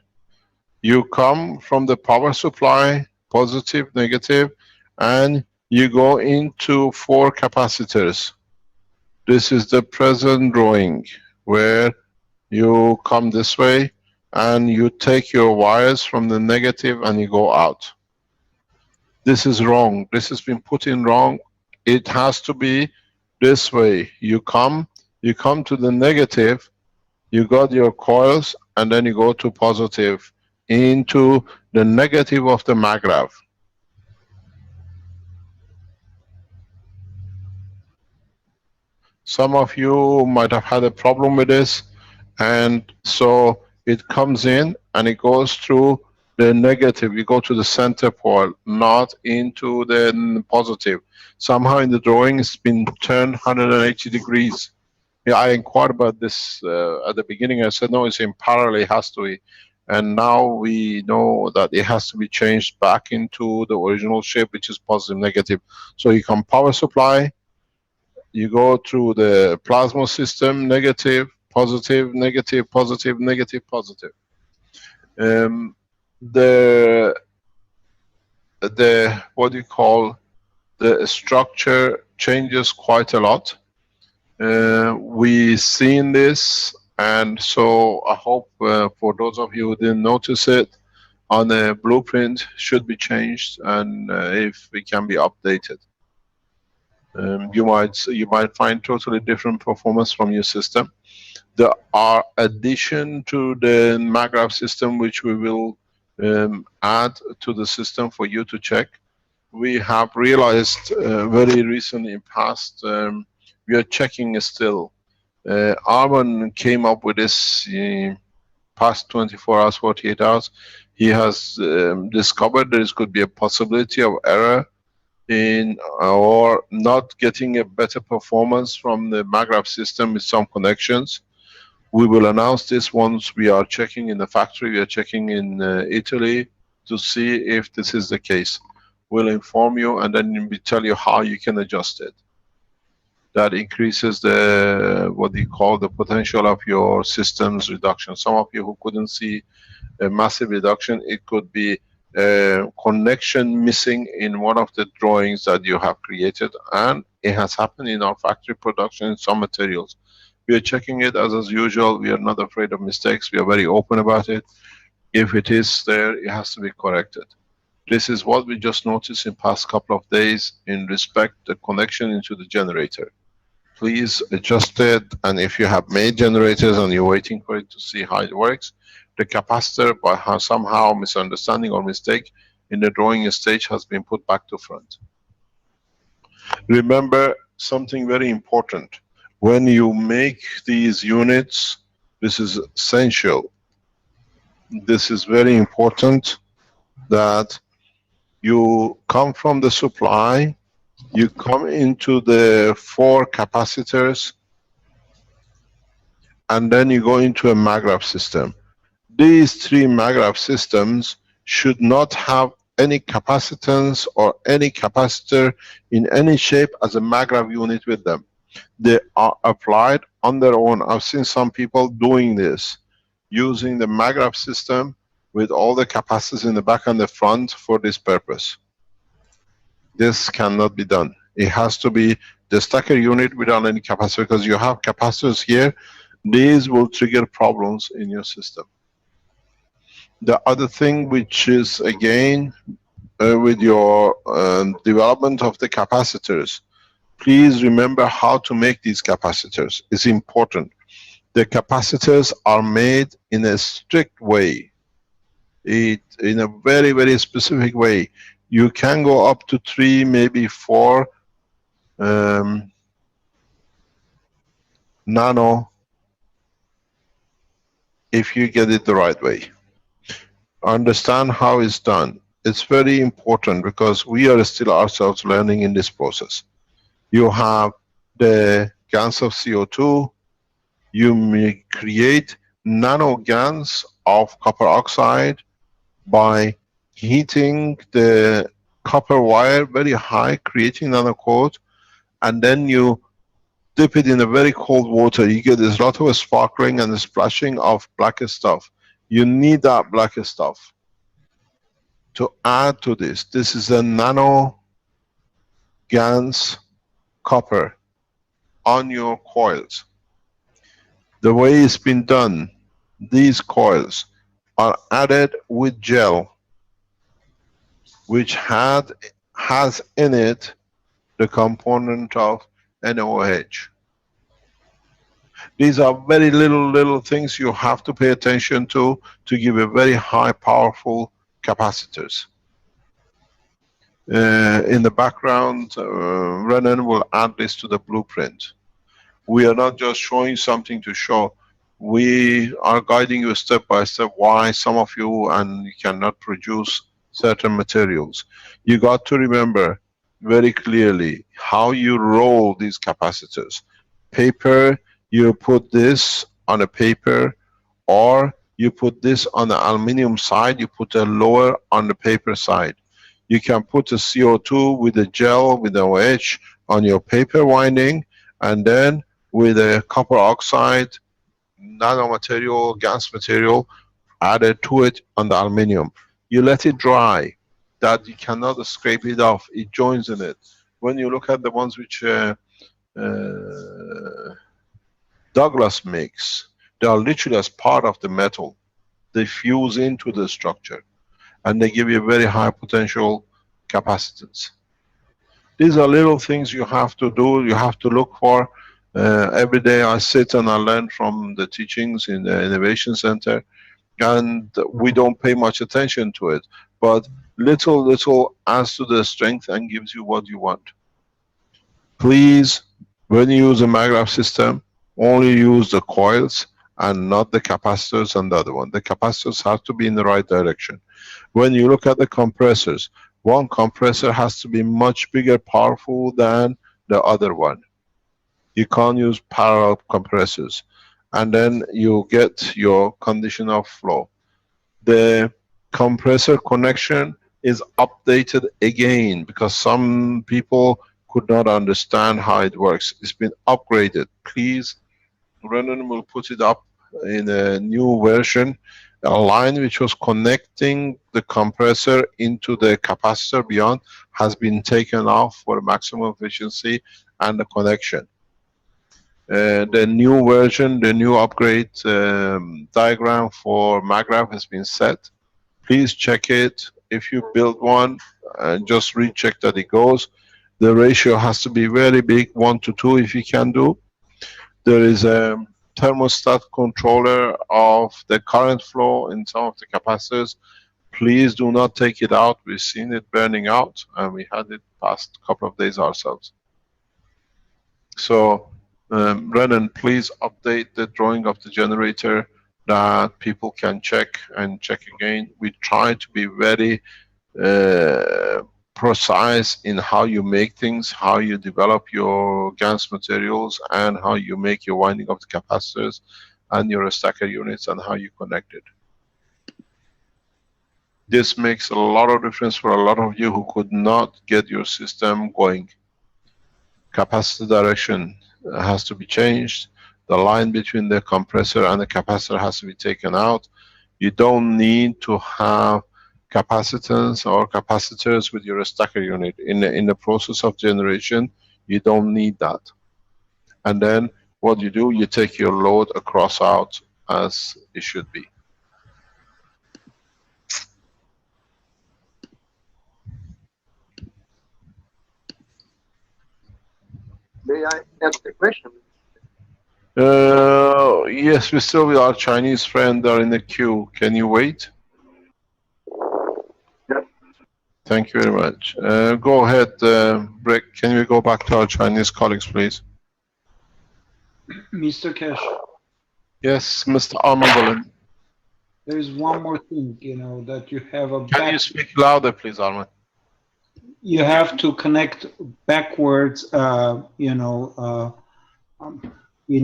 You come from the power supply, positive, negative, and you go into 4 capacitors. This is the present drawing where you come this way and you take your wires from the negative and you go out. This is wrong. This has been put in wrong. It has to be this way. You come to the negative, you got your coils, and then you go to positive into the negative of the maggrav. Some of you might have had a problem with this, and so it comes in and it goes through the negative. You go to the center pole, not into the positive. Somehow in the drawing it's been turned 180 degrees. Yeah, I inquired about this at the beginning. I said, no, it's in parallel, it has to be. And now we know that it has to be changed back into the original shape, which is positive, negative. So you come power supply, you go through the plasma system, negative, positive, negative, positive, negative, positive. The what you call the structure changes quite a lot. We've seen this, and so I hope for those of you who didn't notice it, on the blueprint should be changed, and if it can be updated. You might find totally different performance from your system. There are addition to the maggrav system which we will add to the system for you to check. We have realized very recently in past, we are checking still. Arman came up with this past 24 hours, 48 hours. He has discovered there could be a possibility of error in or not getting a better performance from the maggrav system with some connections. We will announce this once we are checking in the factory. We are checking in Italy to see if this is the case. We'll inform you, and then we tell you how you can adjust it. That increases the what you call the potential of your system's reduction. Some of you who couldn't see a massive reduction, it could be a connection missing in one of the drawings that you have created, and it has happened in our factory production in some materials. We are checking it as usual. We are not afraid of mistakes. We are very open about it. If it is there, it has to be corrected. This is what we just noticed in past couple of days in respect the connection into the generator. Please adjust it, and if you have made generators and you're waiting for it to see how it works, the capacitor by somehow misunderstanding or mistake in the drawing stage has been put back to front. Remember something very important. When you make these units, this is essential. This is very important that you come from the supply, you come into the 4 capacitors, and then you go into a maggrav system. These 3 maggrav systems should not have any capacitance or any capacitor in any shape as a maggrav unit with them. They are applied on their own. I've seen some people doing this, using the maggrav system with all the capacitors in the back and the front for this purpose. This cannot be done. It has to be the stacker unit without any capacitor, because you have capacitors here. These will trigger problems in your system. The other thing, which is again with your development of the capacitors, please remember how to make these capacitors. It's important. The capacitors are made in a strict way, in a very, very specific way. You can go up to 3, maybe 4 nano if you get it the right way. Understand how it's done. It's very important because we are still ourselves learning in this process. You have the GaNs of CO2. You may create nano GaNs of copper oxide by heating the copper wire very high, creating nanocoat, and then you dip it in a very cold water. You get this lot of sparkling and the splashing of black stuff. You need that black stuff to add to this. This is a nano GaNs copper on your coils. The way it's been done, these coils are added with gel, which has in it the component of NOH. These are very little things you have to pay attention to give a very high powerful capacitors. In the background, Renan will add this to the blueprint. We are not just showing something to show. We are guiding you step by step why some of you and you cannot produce certain materials. You got to remember very clearly how you roll these capacitors. Paper, you put this on a paper, or you put this on the aluminum side, you put a lower on the paper side. You can put a CO2 with a gel, with the OH on your paper winding, and then with a copper oxide, nanomaterial, GaNs material added to it on the aluminum. You let it dry, that you cannot scrape it off, it joins in it. When you look at the ones which Douglas makes, they are literally as part of the metal. They fuse into the structure and they give you a very high potential capacitance. These are little things you have to do, you have to look for. Every day I sit and I learn from the teachings in the Innovation Center, and we don't pay much attention to it, but little adds to the strength and gives you what you want. Please, when you use a maggrav system, only use the coils and not the capacitors and the other one. The capacitors have to be in the right direction. When you look at the compressors, one compressor has to be much bigger, powerful than the other one. You can't use parallel compressors. And then you get your condition of flow. The compressor connection is updated again because some people could not understand how it works. It's been upgraded. Please, Renan will put it up in a new version. A line which was connecting the compressor into the capacitor beyond has been taken off for maximum efficiency and the connection. The new version, the new upgrade diagram for maggrav has been set. Please check it. If you build one, just recheck that it goes. The ratio has to be very big, 1 to 2 if you can do. There is a thermostat controller of the current flow in some of the capacitors. Please do not take it out. We've seen it burning out, and we had it past couple of days ourselves. So, Brennan, please update the drawing of the generator that people can check and check again. We try to be very precise in how you make things, how you develop your GaNs materials, and how you make your winding of the capacitors and your stacker units, and how you connect it. This makes a lot of difference for a lot of you who could not get your system going. Capacitor direction has to be changed. The line between the compressor and the capacitor has to be taken out. You don't need to have capacitance or capacitors with your stacker unit. In the process of generation, you don't need that. And then what you do, you take your load across out as it should be. May I ask a question? Yes, we still with our Chinese friend are in the queue. Can you wait? Yep. Thank you very much. Go ahead, Rick. Can we go back to our Chinese colleagues, please? Mr. Cash, Yes, Mr. Armand. there is one more thing, you know, that you have a Can you speak louder, please, Armand? you have to connect backwards, in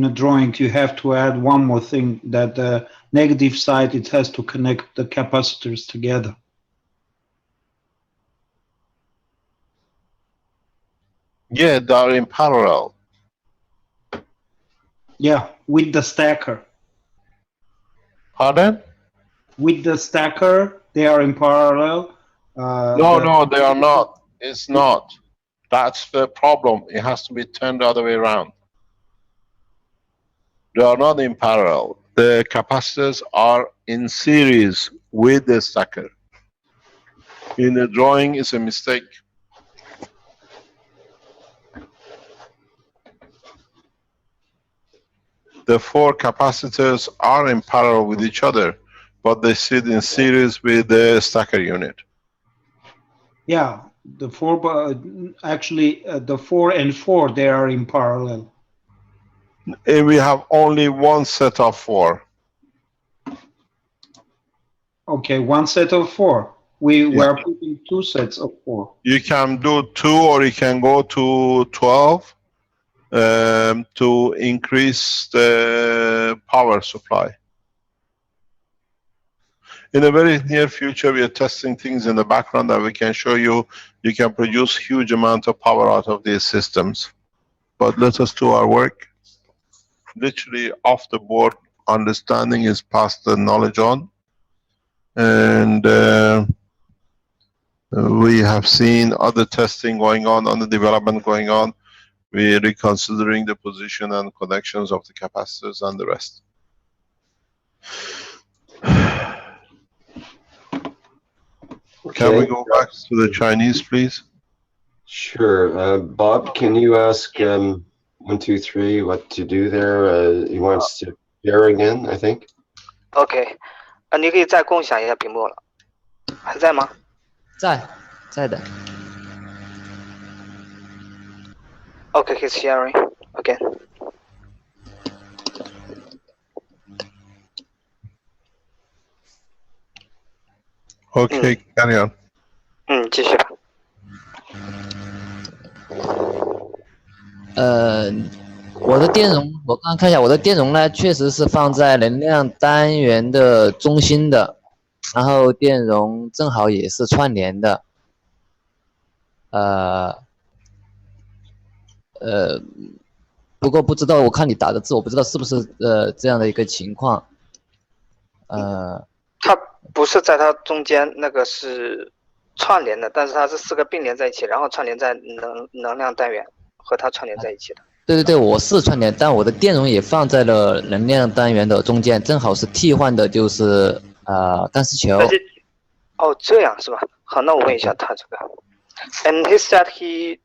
a drawing, you have to add one more thing, that the negative side, it has to connect the capacitors together. Yeah, they are in parallel. Yeah, with the stacker. Pardon? With the stacker, they are in parallel. No, they are not. It's not. That's the problem. It has to be turned the other way around. They are not in parallel. The capacitors are in series with the stacker. In the drawing, it's a mistake. The four capacitors are in parallel with each other, but they sit in series with the stacker unit. Yeah, the four, actually, the 4 and 4, they are in parallel. We have only one set of four. Okay, one set of 4. We were putting 2 sets of 4. You can do 2, or you can go to 12 to increase the power supply. In the very near future, we are testing things in the background that we can show you. You can produce huge amount of power out of these systems. But let us do our work. Literally off the board understanding is passed the knowledge on. And we have seen other testing going on, other development going on. We're reconsidering the position and connections of the capacitors and the rest. Okay. Can we go back to the Chinese, please? Sure. Bob, can you ask 1, 2, 3 what to do there? He wants to share again, I think. OK，你可以再共享一下屏幕了，还在吗？在的。 OK, he's sharing again. Okay, carry on. 继续吧。我的电容，我刚刚看一下，我的电容呢，确实是放在能量单元的中心的，然后电容正好也是串联的。不过不知道，我看你打的字，我不知道是不是这样的一个情况。它不是在它中间，那个是串联的，但是它是4个并联在一起，然后串联在能量单元和它串联在一起的。对，我是串联，但我的电容也放在了能量单元的中间，正好是替换的，就是干丝球。哦，这样是吧？好，那我问一下他这个。And he said he